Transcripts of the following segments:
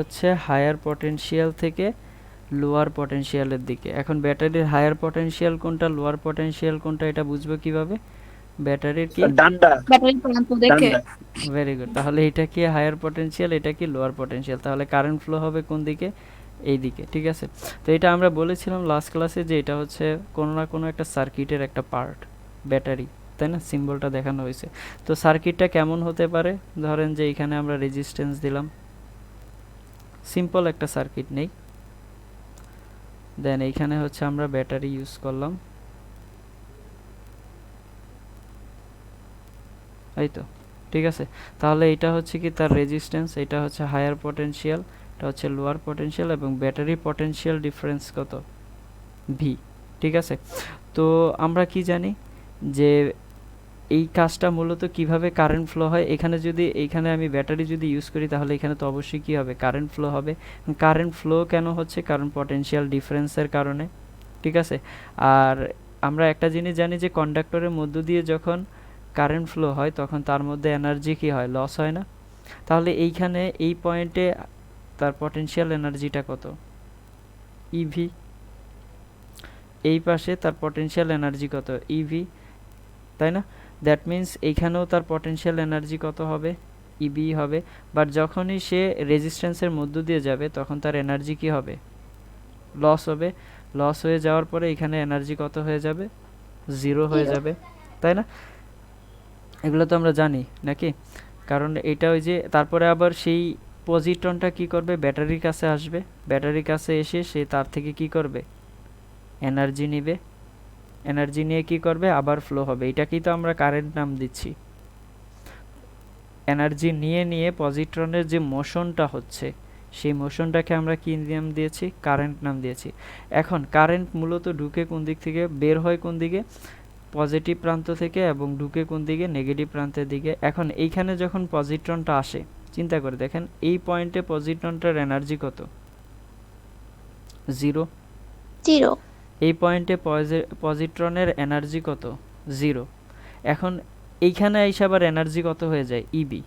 হচ্ছে higher potential থেকে lower পটেনশিয়ালের দিকে। এখন ব্যাটারির হায়ার পটেনশিয়াল কোনটা, লোয়ার পটেনশিয়াল কোনটা, এটা বুঝবো কিভাবে? ব্যাটারির কি ডান্ডা ব্যাটারি প্রান্ত দেখে। ডান্ডা ভেরি গুড। তাহলে এটা কি হায়ার পটেনশিয়াল, এটা কি লোয়ার পটেনশিয়াল, তাহলে কারেন্ট ফ্লো হবে কোন দিকে? এই দিকে, ঠিক আছে। তো এটা আমরা বলেছিলাম লাস্ট ক্লাসে যে এটা হচ্ছে কোনো না কোনো একটা সার্কিটের একটা পার্ট, ব্যাটারি, তাই না? সিম্বলটা দেখানো হয়েছে। তো সার্কিটটা কেমন হতে পারে? ধরেন যে এখানে আমরা রেজিস্ট্যান্স দিলাম, সিম্পল একটা সার্কিট নেই, দেন এইখানে হচ্ছে আমরা ব্যাটারি ইউজ করলাম, এই তো, ঠিক আছে। তাহলে এটা হচ্ছে কি তার রেজিস্ট্যান্স, এটা হচ্ছে হায়ার পটেনশিয়াল, এটা হচ্ছে লোয়ার পটেনশিয়াল, এবং ব্যাটারি পটেনশিয়াল ডিফারেন্স কত? ভি, ঠিক আছে। তো আমরা কি জানি যে এই কাজটা মূলত কিভাবে কারেন্ট ফ্লো হয়। এখানে যদি এইখানে আমি ব্যাটারি যদি ইউজ করি তাহলে এখানে তো অবশ্যই কি হবে, কারেন্ট ফ্লো হবে। কারেন্ট ফ্লো কেন হচ্ছে? কারণ পটেনশিয়াল ডিফারেন্সের কারণে, ঠিক আছে। আর আমরা একটা জিনিস জানি যে কন্ডাক্টরের মধ্য দিয়ে যখন কারেন্ট ফ্লো হয় তখন তার মধ্যে এনার্জি কি হয়, লস হয় না? তাহলে এইখানে এই পয়েন্টে তার পটেনশিয়াল এনার্জিটা কত? ইভি। এই পাশে তার পটেনশিয়াল এনার্জি কত? ইভি, তাই না? দ্যাট মিন্স এইখানেও তার পটেনশিয়াল এনার্জি কত হবে? ইবি হবে। বাট যখনই সে রেজিস্ট্যান্সের মধ্য দিয়ে যাবে তখন তার এনার্জি কি হবে? লস হবে। লস হয়ে যাওয়ার পরে এখানে এনার্জি কত হয়ে যাবে? জিরো হয়ে যাবে, তাই না? এগুলো তো আমরা জানি নাকি? কারণ এটা ওই যে তারপরে আবার সেই পজিট্রনটা কি করবে, ব্যাটারির কাছে আসবে, ব্যাটারির কাছে এসে সে তার থেকে কি করবে, এনার্জি নিবে, এনার্জি নিয়ে কি করবে, আবার ফ্লো হবে। এটাকেই তো আমরা কারেন্ট নাম দিচ্ছি। এনার্জি নিয়ে নিয়ে পজিট্রনের যে মোশনটা হচ্ছে সেই মোশনটাকে আমরা কি নাম দিয়েছি, কারেন্ট নাম দিয়েছি। এখন কারেন্ট মূলত ঢুকে কোন দিক থেকে, বের হয় কোন দিকে, পজিটিভ প্রান্ত থেকে, এবং ঢুকে কোন দিকে, নেগেটিভ প্রান্তের দিকে। এখন এইখানে যখন পজিট্রনটা আসে, চিন্তা করে দেখেন এই পয়েন্টে পজিট্রনটার এনার্জি কত? জিরো। জিরো। এই পয়েন্টে পজিট্রনের এনার্জি কত? জিরো। এখন এইখানে এসে আবার এনার্জি কত হয়ে যায়? ইবি।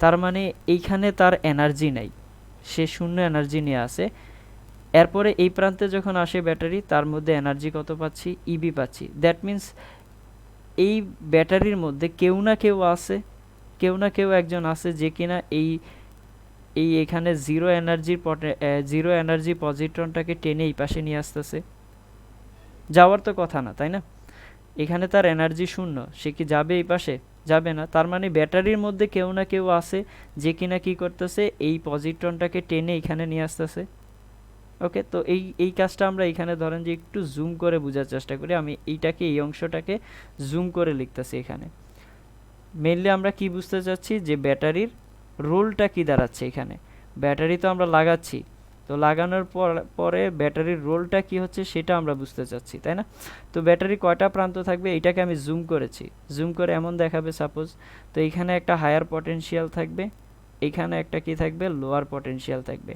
তার মানে এইখানে তার এনার্জি নাই, সে শূন্য এনার্জি নিয়ে আসে। এরপরে এই প্রান্তে যখন আসে ব্যাটারি, তার মধ্যে এনার্জি কত পাচ্ছি? ইবি পাচ্ছি। দ্যাট মিন্স এই ব্যাটারির মধ্যে কেউ না কেউ আছে, কেউ না কেউ একজন আছে যে কিনা এই এই এখানে জিরো এনার্জি পজিট্রনটাকে টেনে এই পাশে নিয়ে আসতেছে। যাওয়ার তো কথা না, তাই না? এখানে তার এনার্জি শূন্য, সে কি যাবে এই পাশে? যাবে না। তার মানে ব্যাটারির মধ্যে কেউ না কেউ আছে যে কিনা কি করতেছে, এই পজিট্রনটাকে টেনে এখানে নিয়ে আসতেছে। ওকে, তো এই কাজটা আমরা এখানে ধরেন যে একটু জুম করে বোঝার চেষ্টা করি। আমি এইটাকে, এই অংশটাকে জুম করে লিখতেছি এখানে। মেইনলি আমরা কি বুঝতে চাচ্ছি যে ব্যাটারির রোলটা কি দাঁড়াচ্ছে এখানে। ব্যাটারি তো আমরা লাগাচ্ছি, তো লাগানোর পরে ব্যাটারির রোলটা কি হচ্ছে সেটা আমরা বুঝতে চাচ্ছি, তাই না? তো ব্যাটারি কয়টা প্রান্ত থাকবে এটাকে আমি জুম করেছি, জুম করে এমন দেখাবে সাপোজ। তো এইখানে একটা হায়ার পটেনশিয়াল থাকবে, এইখানে একটা কি থাকবে, লোয়ার পটেনশিয়াল থাকবে।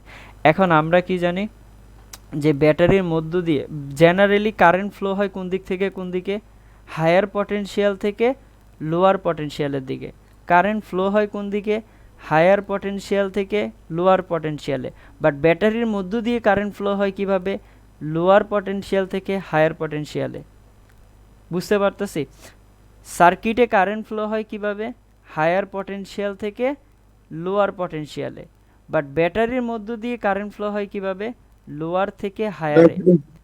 এখন আমরা কি জানি যে ব্যাটারির মধ্য দিয়ে জেনারেলি কারেন্ট ফ্লো হয় কোন দিক থেকে কোন দিকে, হায়ার পটেনশিয়াল থেকে লোয়ার পটেনশিয়ালের দিকে। কারেন্ট ফ্লো হয় কোন দিকে, হায়ার পটেনশিয়াল থেকে লোয়ার পটেনশিয়ালে। বাট ব্যাটারির মধ্য দিয়ে কারেন্ট ফ্লো হয় কিভাবে, লোয়ার পটেনশিয়াল থেকে হায়ার পটেনশিয়ালে। বুঝতে পারতেছি? সার্কিটে কারেন্ট ফ্লো হয় কিভাবে, হায়ার পটেনশিয়াল থেকে লোয়ার পটেনশিয়ালে। বাট ব্যাটারির মধ্য দিয়ে কারেন্ট ফ্লো হয় কিভাবে, লোয়ার থেকে হায়ারে।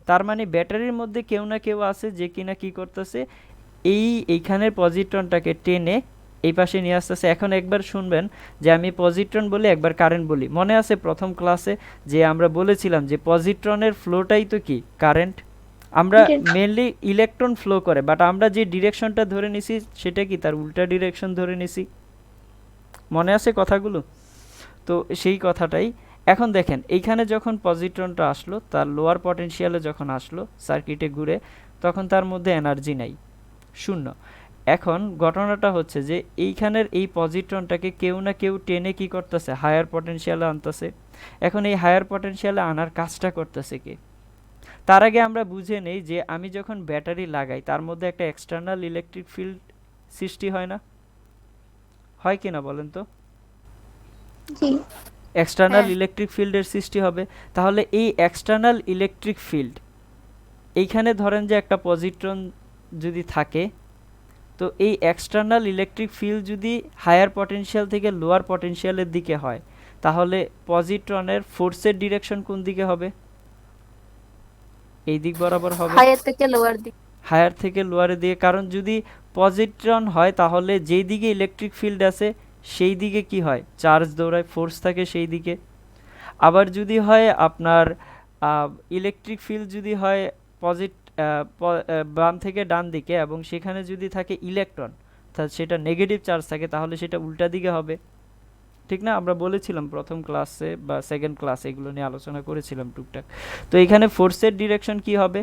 তার মানে ব্যাটারির মধ্যে কেউ না কেউ আছে যে কিনা কি করতেছে, এইখানের পজিট্রনটাকে টেনে এই পাশে নিয়ে আসতেছে। এখন একবার শুনবেন যে আমি পজিট্রন বলি, একবার কারেন্ট বলি। মনে আছে প্রথম ক্লাসে যে আমরা বলেছিলাম যে পজিট্রনের ফ্লোটাই তো কি, কারেন্ট। আমরা মেনলি ইলেকট্রন ফ্লো করে, বাট আমরা যে ডিরেকশনটা ধরে নিছি সেটা কি, তার উল্টা ডিরেকশন ধরে নিছি। মনে আছে কথাগুলো? তো সেই কথাটাই এখন দেখেন, এইখানে যখন পজিট্রনটা আসলো, তার লোয়ার পটেনশিয়ালে যখন আসলো সার্কিটে ঘুরে, তখন তার মধ্যে এনার্জি নাই, শূন্য। এখন ঘটনাটা হচ্ছে যে এইখানের এই পজিট্রনটাকে কেউ না কেউ টেনে কি করতেছে, হায়ার পটেনশিয়ালে আনতেছে। এখন এই হায়ার পটেনশিয়ালে আনার কাজটা করতেছে কে? তার আগে আমরা বুঝে নেই যে আমি যখন ব্যাটারি লাগাই তার মধ্যে একটা এক্সটার্নাল ইলেকট্রিক ফিল্ড সৃষ্টি হয় না, হয় কি না বলেন তো? জি। এক্সটার্নাল হ্যাঁ। ইলেকট্রিক ফিল্ডের সৃষ্টি হবে। তাহলে এই এক্সটার্নাল ইলেকট্রিক ফিল্ড, এইখানে ধরেন যে একটা পজিট্রন যদি থাকে, তো এই এক্সটার্নাল ইলেকট্রিক ফিল্ড যদি হায়ার পটেনশিয়াল থেকে লোয়ার পটেনশিয়ালের দিকে হয়, তাহলে পজিট্রনের ফোর্সের ডিরেকশন কোন দিকে হবে? এই দিক বরাবর হবে, হায়ার থেকে লোয়ার দিক। হায়ার থেকে লোয়ারের দিকে। কারণ যদি পজিট্রন হয় তাহলে যেই দিকে ইলেকট্রিক ফিল্ড আছে সেই দিকে কি হয়? চার্জ দৌড়ায়, ফোর্স থাকে সেই দিকে। আবার যদি হয় আপনার ইলেকট্রিক ফিল্ড যদি হয় বাম থেকে ডান দিকে এবং সেখানে যদি থাকে ইলেকট্রন, সেটা নেগেটিভ চার্জ থাকে, তাহলে সেটা উল্টা দিকে হবে, ঠিক না? আমরা বলেছিলাম প্রথম ক্লাসে বা সেকেন্ড ক্লাসে এগুলো নিয়ে আলোচনা করেছিলাম টুকটাক। তো এখানে ফোর্সের ডিরেকশন কি হবে?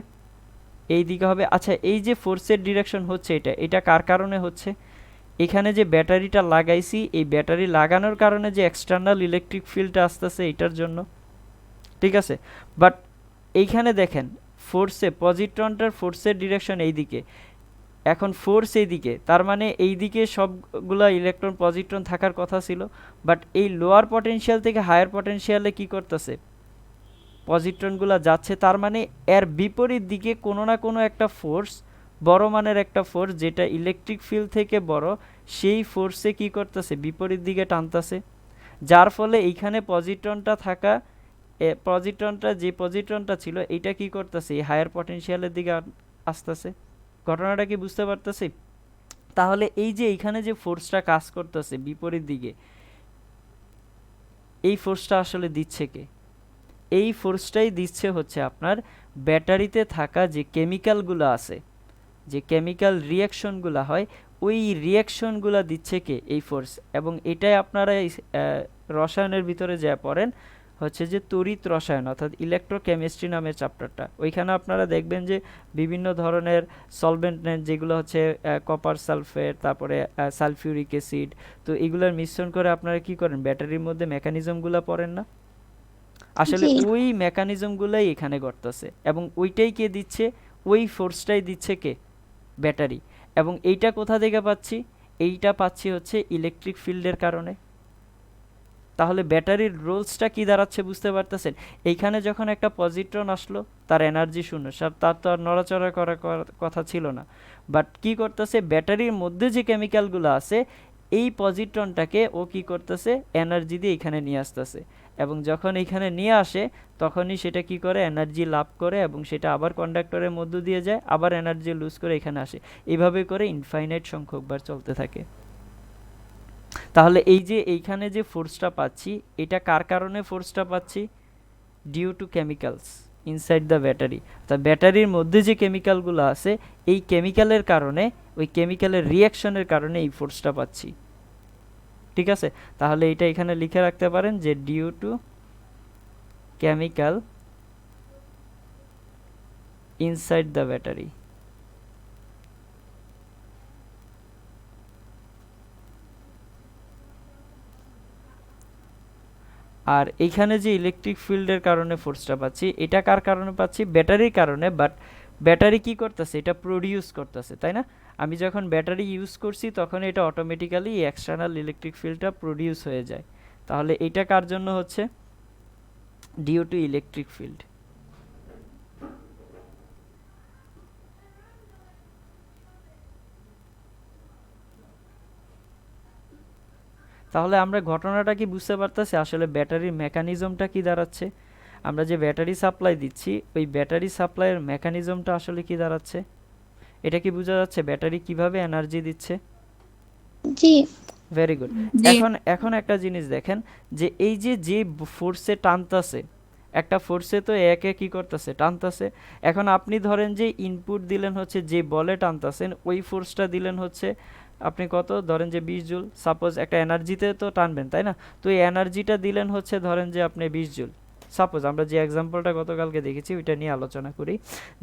এই দিকে হবে। আচ্ছা, এই যে ফোর্সের ডিরেকশন হচ্ছে, এটা কার কারণে হচ্ছে? এখানে যে ব্যাটারিটা লাগাইছি, এই ব্যাটারি লাগানোর কারণে যে এক্সটার্নাল ইলেকট্রিক ফিল্ডটা আসতেছে এটার জন্য, ঠিক আছে? বাট এইখানে দেখেন পজিট্রনটার ফোর্সের ডিরেকশন এই দিকে, এখন ফোর্স এই দিকে, তার মানে এই দিকে সবগুলা ইলেকট্রন পজিট্রন থাকার কথা ছিল। বাট এই লোয়ার পটেনশিয়াল থেকে হায়ার পটেনশিয়ালে কি করতেছে? পজিট্রনগুলো যাচ্ছে, তার মানে এর বিপরীত দিকে কোনো না কোনো একটা ফোর্স, বড় মানের একটা ফোর্স যেটা ইলেকট্রিক ফিল্ড থেকে বড়, সেই ফোর্সে কি করতেছে? বিপরীত দিকে টানতেছে। যার ফলে এইখানে পজিট্রনটা থাকা, যে পজিট্রনটা ছিল এইটা কি করতেছে? এই হায়ার পটেনশিয়ালের দিকে আসতেছে। ঘটনাটা কি বুঝতে পারতেছি? তাহলে এই যে এইখানে যে ফোর্সটা কাজ করতেছে বিপরীত দিকে, এই ফোর্সটা আসলে দিচ্ছে কে? এই ফোর্সটাই দিচ্ছে হচ্ছে আপনার ব্যাটারিতে থাকা যে কেমিক্যালগুলো আছে, যে কেমিক্যাল রিয়াকশনগুলো হয়, ওই রিয়াকশনগুলো দিচ্ছে কে? এই ফোর্স। এবং এটাই আপনারা রসায়নের ভিতরে যা পড়েন হচ্ছে যে তড়িৎ রসায়ন, অর্থাৎ ইলেকট্রোকেমিস্ট্রি নামের চ্যাপ্টারটা। ওইখানে আপনারা দেখবেন যে বিভিন্ন ধরনের সলভেন্ট নেন, যেগুলো হচ্ছে কপার সালফেট, তারপরে সালফিউরিক অ্যাসিড। তো এগুলোর মিশ্রণ করে আপনারা কি করেন? ব্যাটারির মধ্যে মেকানিজমগুলো পড়েন না? আসলে জি। ওই মেকানিজমগুলাই এখানে ঘটতেছে, এবং ওইটাই কে দিচ্ছে? ওই ফোর্সটাই দিচ্ছে কে? ব্যাটারি। এবং এইটা কোথা থেকে পাচ্ছি? এইটা পাচ্ছি হচ্ছে ইলেকট্রিক ফিল্ডের কারণে। তাহলে ব্যাটারির রোলসটা কি দাঁড়াচ্ছে বুঝতে পারতেছেন? এইখানে যখন একটা পজিট্রন আসলো, তার এনার্জি শূন্য, তার তো আর নড়াচড়া করার কথা ছিল না। বাট কি করতেছে? ব্যাটারির মধ্যে যে কেমিক্যালগুলো আছে, এই পজিট্রনটাকে ও কি করতেছে? এনার্জি দিয়ে এখানে নিয়ে আসতেছে। এবং যখন এখানে নিয়ে আসে তখনই সেটা কি করে? এনার্জি লাভ করে, এবং সেটা আবার কন্ডাক্টরের মধ্য দিয়ে যায়, আবার এনার্জি লুজ করে এখানে আসে। এইভাবে করে ইনফাইনাইট সংখ্যকবার চলতে থাকে। তাহলে এই যে এইখানে যে ফোর্সটা পাচ্ছি, এটা কার কারণে ফোর্সটা পাচ্ছি? Due to chemicals inside the battery. তা ব্যাটারির মধ্যে যে কেমিক্যালগুলো আছে, এই কেমিক্যালের কারণে, ওই কেমিক্যালের রিয়াকশনের কারণে এই ফোর্সটা পাচ্ছি, ঠিক আছে? তাহলে এটা এখানে লিখে রাখতে পারেন যে due to chemical inside the battery. আর এইখানে যে ইলেকট্রিক ফিল্ডের কারণে ফোর্সটা পাচ্ছি, এটা কার কারণে পাচ্ছি? ব্যাটারির কারণে। বাট ব্যাটারি কি করতেছে? এটা প্রডিউস করতেছে, তাই না? আমি যখন ব্যাটারি ইউজ করছি তখন এটা অটোমেটিক্যালি এক্সটার্নাল ইলেকট্রিক ফিল্ডটা প্রডিউস হয়ে যায়। তাহলে এটা কার জন্য হচ্ছে? Due to electric field. তাহলে আমরা ঘটনাটা কি বুঝতে পারতেছি? আসলে ব্যাটারির মেকানিজমটা কি দাঁড়াচ্ছে? আমরা যে ব্যাটারি সাপ্লাই দিচ্ছি, ওই ব্যাটারি সাপ্লাইয়ের মেকানিজমটা আসলে কি দাঁড়াচ্ছে? এটা কি বোঝা যাচ্ছে ব্যাটারি কিভাবে এনার্জি দিচ্ছে? জি। Very good. জি। এখন একটা জিনিস দেখেন, যে এই যে ফোর্সে টানতাছে, একটা ফোর্সে তো একে কি করতেছে? টানতাছে। এখন আপনি ধরেন যে ইনপুট দিলেন হচ্ছে, যে বলে টানতাছেন ওই ফোর্সটা দিলেন হচ্ছে আপনি কত? ধরেন যে 20 জুল। সাপোজ একটা এনার্জিতে তো টানবেন, তাই না? তো এই এনার্জিটা দিলেন হচ্ছে ধরেন যে আপনি 20 জুল। সাপোজ আমরা যে এক্সাম্পলটা গতকালকে দেখেছি ওইটা নিয়ে আলোচনা করি,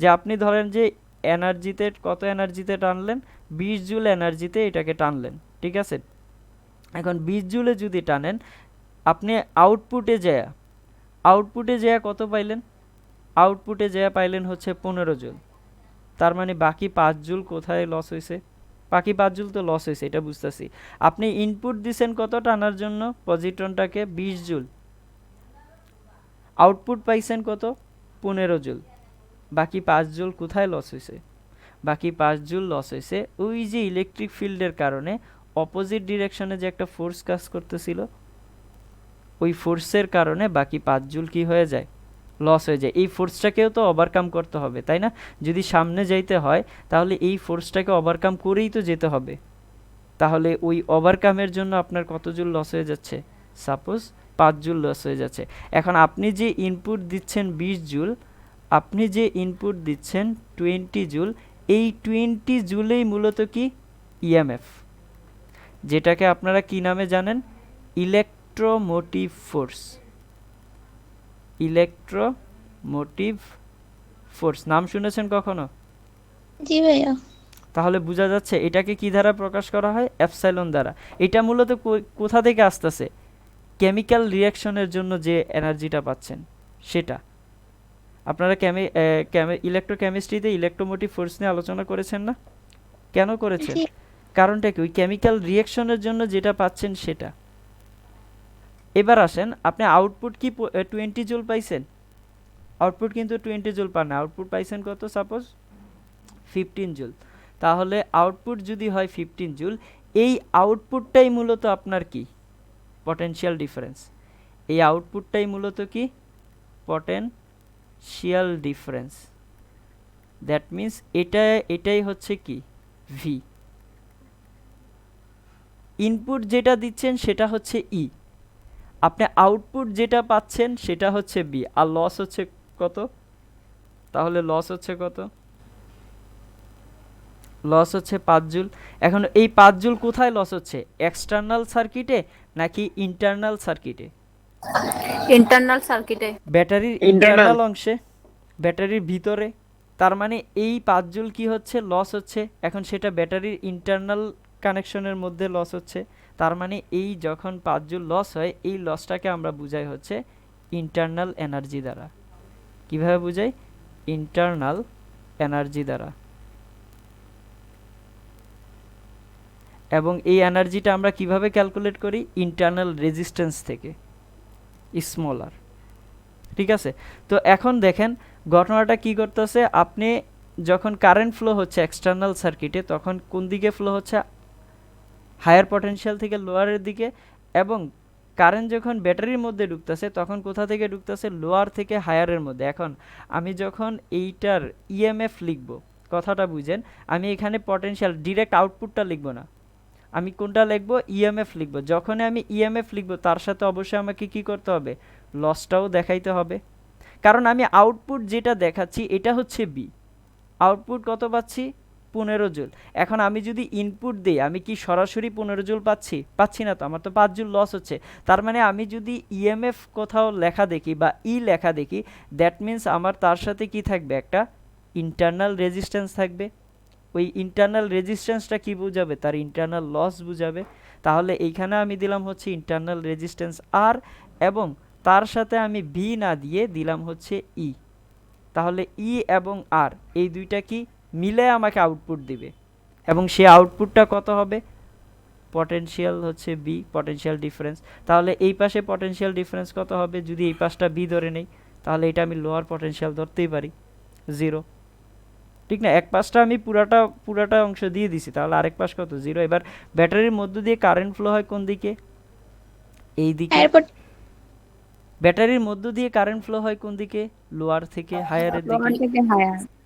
যে আপনি ধরেন যে কত এনার্জিতে টানলেন? 20 জুল এনার্জিতে এটাকে টানলেন, ঠিক আছে? এখন 20 জুলে যদি টানেন, আপনি আউটপুটে যেয়া কত পাইলেন? আউটপুটে যেয়া পাইলেন হচ্ছে 15 জুল। তার মানে বাকি 5 জুল কোথায় লস হয়েছে? বাকি 5 জুল তো লস হয়েছে, এটা বুঝতেছি। আপনি ইনপুট দিছেন কত টানার জন্য? পজিট্রনটাকে 20 জুল। আউটপুট পাইছেন কত 15 জুল, বাকি 5 জুল কোথায় লস হয়েছে? বাকি 5 জুল লস হয়েছে ওই যে ইলেকট্রিক ফিল্ডের কারণে অপোজিট ডিরেকশনে যে একটা ফোর্স কাজ করতেছিল, ওই ফোর্সের কারণে বাকি 5 জুল কি হয়ে যায়? লস হয়ে যায়। এই ফোর্সটাকেও তো ওভারকাম করতে হবে, তাই না? যদি সামনে যাইতে হয় তাহলে এই ফোর্সটাকে ওভারকাম করেই তো যেতে হবে। তাহলে ওই ওভারকামের জন্য আপনার কত জুল লস হয়ে যাচ্ছে? সাপোজ 5 জুল লস হয়ে যাচ্ছে। এখন আপনি যে ইনপুট দিচ্ছেন 20 জুল, আপনি যে ইনপুট দিচ্ছেন 20 জুল, এই 20 জুলেই মূলত কি ইএমএফ, যেটাকে আপনারা কি নামে জানেন? Electromotive force. ইলেকট্রোমোটিভ ফোর্স নাম শুনেছেন কখনো? জি ভাইয়া। তাহলে বোঝা যাচ্ছে এটাকে কি দ্বারা প্রকাশ করা হয়? এপসাইলন দ্বারা। এটা মূলত কোথা থেকে আসতেছে? কেমিক্যাল রিয়াকশনের জন্য যে এনার্জিটা পাচ্ছেন সেটা। আপনারা ইলেকট্রোকেমিস্ট্রিতে ইলেকট্রোমোটিভ ফোর্স নিয়ে আলোচনা করেছেন না? কেন করেছেন? জি। কারণটা কি? ওই কেমিক্যাল রিয়াকশনের জন্য যেটা পাচ্ছেন সেটা। এবার আসেন, আপনি আউটপুট কি 20 জুল পাইছেন? আউটপুট কিন্তু 20 জুল পান না, আউটপুট পাইছেন কত? Suppose 15 joule. তাহলে আউটপুট যদি হয় 15 জুল, এই আউটপুটটাই মূলত আপনার কি? Potential difference. এই আউটপুটটাই মূলত কি? Potential difference. দ্যাট মিন্স এটাই হচ্ছে কি? ভি। ইনপুট যেটা দিচ্ছেন সেটা হচ্ছে ই, আপনি আউটপুট যেটা পাচ্ছেন সেটা হচ্ছে বি, আর লস হচ্ছে কত? তাহলে লস হচ্ছে কত? লস হচ্ছে 5 জুল। এখন এই 5 জুল কোথায় লস হচ্ছে? এক্সটার্নাল সার্কিটে নাকি ইন্টারনাল সার্কিটে? ইন্টারনাল সার্কিটে। ব্যাটারির ইন্টারনাল অংশে, ব্যাটারির ভিতরে। তার মানে এই 5 জুল কি হচ্ছে? লস হচ্ছে। এখন সেটা ব্যাটারির ইন্টারনাল কানেকশনের মধ্যে লস হচ্ছে। তার মানে এই যখন 5 জুল লস হয়, এই লসটাকে আমরা বুঝাই হচ্ছে ইন্টারনাল এনার্জি দ্বারা। কিভাবে বুঝাই? ইন্টারনাল এনার্জি দ্বারা। এবং এই এনার্জিটা আমরা কিভাবে ক্যালকুলেট করি? ইন্টারনাল রেজিস্ট্যান্স থেকে, স্মল আর। ঠিক আছে? তো এখন দেখেন ঘটনাটা কি করতেছে। আপনি যখন কারেন্ট ফ্লো হচ্ছে এক্সটার্নাল সার্কিটে, তখন কোন দিকে ফ্লো হচ্ছে? হায়ার পটেনশিয়াল থেকে লোয়ারের দিকে। এবং কারেন্ট যখন ব্যাটারির মধ্যে ঢুকতেছে তখন কোথা থেকে ঢুকতেছে? লোয়ার থেকে হায়ারের মধ্যে। এখন আমি যখন এইটার ইএমএফ লিখব, কথাটা বুঝেন, আমি এখানে পটেনশিয়াল ডিরেক্ট আউটপুটটা লিখব না, আমি কোনটা লিখব? ইএমএফ লিখব। যখন আমি ইএমএফ লিখব তার সাথে অবশ্যই আমাকে কি করতে হবে? লসটাও দেখাইতে হবে। কারণ আমি আউটপুট যেটা দেখাচ্ছি এটা হচ্ছে বি, আউটপুট কত পাচ্ছি? 15 জুল। এখন আমি যদি ইনপুট দিই, আমি কি সরাসরি 15 জুল পাচ্ছি? পাচ্ছি না তো, আমার তো 5 জুল লস হচ্ছে। তার মানে আমি যদি ইএমএফ কোথাও লেখা দেখি বা ই লেখা দেখি, দ্যাট মিন্স আমার তার সাথে কি থাকবে? একটা ইন্টারনাল রেজিস্ট্যান্স থাকবে। ওই ইন্টারনাল রেজিস্ট্যান্সটা কি বুঝাবে? তার ইন্টারনাল লস বুঝাবে। তাহলে এইখানে আমি দিলাম হচ্ছে ইন্টারনাল রেজিস্ট্যান্স আর, এবং তার সাথে আমি ভি না দিয়ে দিলাম হচ্ছে ই। তাহলে ই এবং আর এই দুইটা কি মিলে আমাকে আউটপুট দিবে, এবং সেই আউটপুটটা কত হবে? পটেনশিয়াল হচ্ছে বি, পটেনশিয়াল ডিফারেন্স। তাহলে এই পাশে পটেনশিয়াল ডিফারেন্স কত হবে? যদি এই পাশটা বি ধরে নেই, তাহলে এটা আমি লোয়ার পটেনশিয়াল ধরতেই পারি, 0। ঠিক না? এক পাশটা আমি পুরাটা অংশ দিয়ে দিছি, তাহলে আরেক পাশ কত? 0। এবার ব্যাটারির মধ্য দিয়ে কারেন্ট ফ্লো হয় কোন দিকে? এই দিকে। ব্যাটারির মধ্য দিয়ে কারেন্ট ফ্লো হয় কোন দিকে? লোয়ার থেকে হায়ারের দিকে।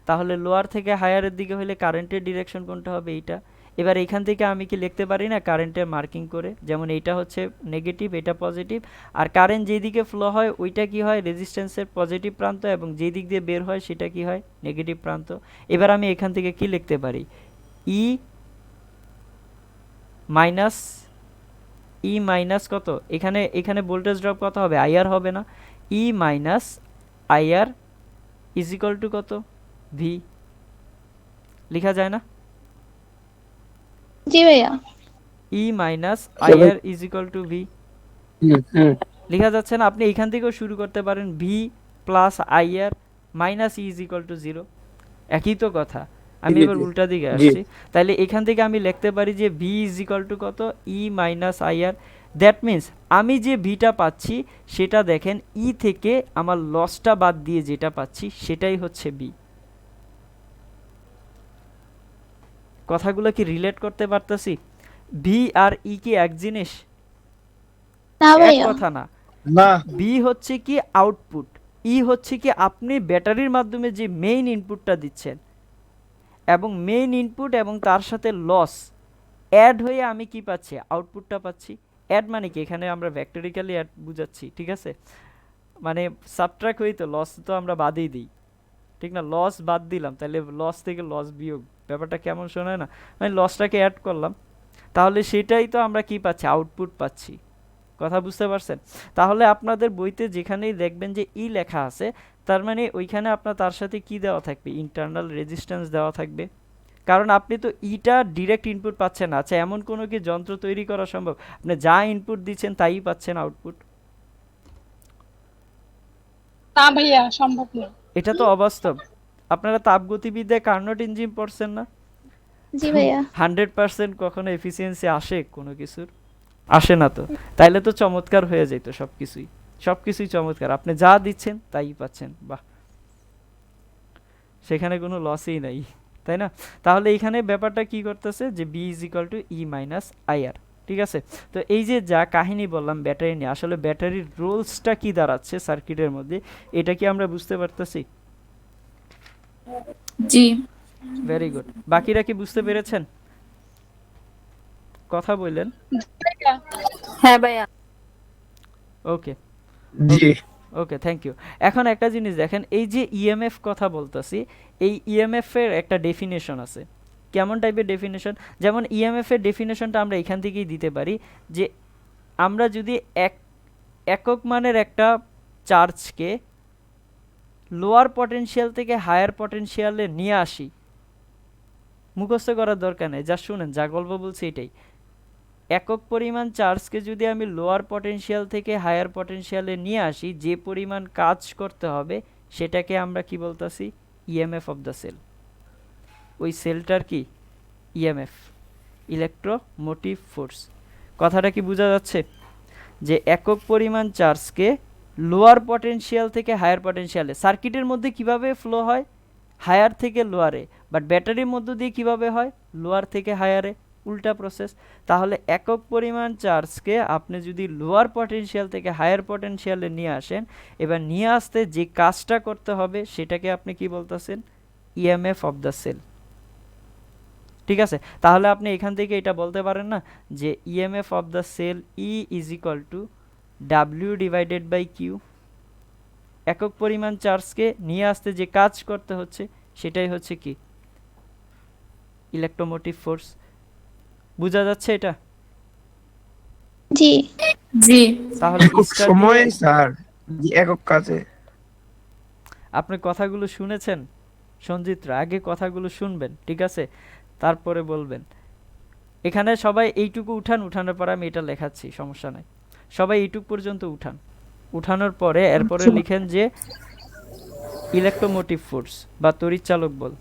তাহলে লোয়ার থেকে হায়ারের দিকে হলে কারেন্টের ডিরেকশন কোনটা হবে? এইটা। এবার এইখান থেকে আমি কি লিখতে পারি না কারেন্টের মার্কিং করে? যেমন এইটা হচ্ছে নেগেটিভ, এটা পজিটিভ, আর কারেন্ট যেই দিকে ফ্লো হয় ওইটা কি হয়? রেজিস্ট্যান্সের পজিটিভ প্রান্ত, এবং যেই দিক দিয়ে বের হয় সেটা কি হয়? নেগেটিভ প্রান্ত। এবার আমি এখান থেকে কি লিখতে পারি? ই মাইনাস, ই মাইনাস কত? এখানে ভোল্টেজ ড্রপ কত হবে? আইআর হবে না? E minus IR is equal to কত? ভি। লেখা যায় না? জি ভাইয়া। E minus IR is equal to V. লেখা যাচ্ছে না? আপনি এখান থেকেও শুরু করতে পারেন, V plus IR minus E is equal to 0। একই তো কথা। আমি এবার উল্টা দিকে আসছি। তাহলে এখান থেকে আমি লিখতে পারি যে ভি ইজ ইকুয়াল টু কত? E minus IR. That means আমি যে ভিটা পাচ্ছি সেটা দেখেন ই থেকে আমার লসটা বাদ দিয়ে যেটা পাচ্ছি সেটাই হচ্ছে বি। কথাগুলো কি রিলেট করতে পারতেছি? ভি আর ই কি এক জিনিস? এক কথা না। না বি হচ্ছে কি আউটপুট, ই হচ্ছে কি আপনি ব্যাটারির মাধ্যমে যে মেইন ইনপুটটা দিচ্ছেন, এবং মেইন ইনপুট এবং তার সাথে লস অ্যাড হয়ে আমি কি পাচ্ছি? আউটপুটটা পাচ্ছি। অ্যাড মানে কি? এখানে আমরা ভেক্টরিক্যালি অ্যাড বুঝাচ্ছি, ঠিক আছে? মানে সাবট্রাক্ট হই তো, লস তো আমরা বাদই দিই, ঠিক না? লস বাদ দিলাম, তাহলে লস থেকে লস বিয়োগ, ব্যাপারটা কেমন শোনায় না? মানে লসটাকে অ্যাড করলাম, তাহলে সেটাই তো আমরা কি পাচ্ছি? আউটপুট পাচ্ছি। কথা বুঝতে পারছেন? তাহলে আপনাদের বইতে যেখানেই দেখবেন যে ই লেখা আছে, তার মানে ওইখানে আপনার তার সাথে কি দেওয়া থাকবে? ইন্টারনাল রেজিস্ট্যান্স দেওয়া থাকবে, কারণ আপনি তো ইটা ডিরেক্ট ইনপুট পাচ্ছেন না। আচ্ছা, এমন কোনো কি যন্ত্র তৈরি করা সম্ভব আপনি যা ইনপুট দিচ্ছেন তাই পাচ্ছেন আউটপুট? না ভাইয়া, সম্ভব না। এটা তো অবাস্তব। আপনারা তাপগতিবিদ্যায় কার্নোট ইঞ্জিন পড়ছেন না? জি ভাইয়া। 100% কখনো এফিসিয়েন্সি আসে কোনো কিছুর? আসে না তো। তাইলে তো চমৎকার হয়ে যেত সবকিছুই, সবকিছুই চমৎকার, আপনি যা দিচ্ছেন তাই পাচ্ছেন। বাহ, সেখানে কোনো লসই নাই, তাই না? তাহলে এখানে ব্যাপারটা কি করতেছে যে V is equal to E minus IR, ঠিক আছে? তো এই যে যা কাহিনী বললাম ব্যাটারি নিয়ে, আসলে ব্যাটারির রোলসটা কি দাঁড়াচ্ছে সার্কিটের মধ্যে, এটা কি আমরা বুঝতে পারতেছি? জি। Very good. বাকিরা কি বুঝতে পেরেছেন? কথা বললেন। ভাইয়া, হ্যাঁ ভাইয়া। ওকে জি ওকে, থ্যাংক ইউ। এখন একটা জিনিস দেখেন, এই যে ইএমএফ কথা বলতেছি, এই ইএমএফ এর একটা ডেফিনেশন আছে। কেমন টাইপের ডেফিনেশন? যেমন ইএমএফ এর ডেফিনেশনটা আমরা এখান থেকেই দিতে পারি, যে আমরা যদি একক মানের একটা চার্জকে লোয়ার পটেনশিয়াল থেকে হায়ার পটেনশিয়ালে নিয়ে আসি, মুখস্থ করার দরকার নেই, যা শুনেন, যা গল্প বলছি এটাই। একক পরিমাণ চার্জকে যদি আমি লোয়ার পটেনশিয়াল থেকে হায়ার পটেনশিয়ালে নিয়ে আসি, যে পরিমাণ কাজ করতে হবে সেটাকে আমরা কি বলতাছি? EMF of the cell. ওই সেলটার কি? EMF, electromotive force. কথাটা কি বোঝা যাচ্ছে? যে একক পরিমাণ চার্জকে লোয়ার পটেনশিয়াল থেকে হায়ার পটেনশিয়ালে, সার্কিটের মধ্যে কিভাবে ফ্লো হয়? হায়ার থেকে লোয়ারে। বাট ব্যাটারির মধ্য দিয়ে কিভাবে হয়? লোয়ার থেকে হায়ারে, উল্টা প্রসেস। তাহলে একক পরিমাণ চার্জকে আপনি যদি লোয়ার পটেনশিয়াল থেকে হায়ার পটেনশিয়ালে নিয়ে আসেন, এবার নিয়ে আসতে যে কাজটা করতে হবে সেটাকে আপনি কি বলতেছেন? ইএমএফ অফ দ্য সেল, ঠিক আছে? তাহলে আপনি এখান থেকে এটা বলতে পারেন না যে EMF of the cell E is equal to W divided by Q. একক পরিমাণ চার্জকে নিয়ে আসতে যে কাজ করতে হচ্ছে সেটাই হচ্ছে কি? Electromotive force. বোঝা যাচ্ছে এটা? জি। জি। তাহলে খুব স্টার সময় দিয়ে স্যার একক কাজে। আপনি কথাগুলো শুনেছেন সঞ্জিতরা? আগে কথাগুলো শুনবেন, ঠিক আছে? তারপরে বলবেন। এখানে সবাই এইটুকু উঠান, উঠানোর পরে আমি এটা লেখাচ্ছি, সমস্যা নাই। সবাই এইটুকু পর্যন্ত উঠান, উঠানোর পরে এরপরে লিখেন যে ইলেকট্রোমোটিভ ফোর্স বা তড়িৎচালক বল।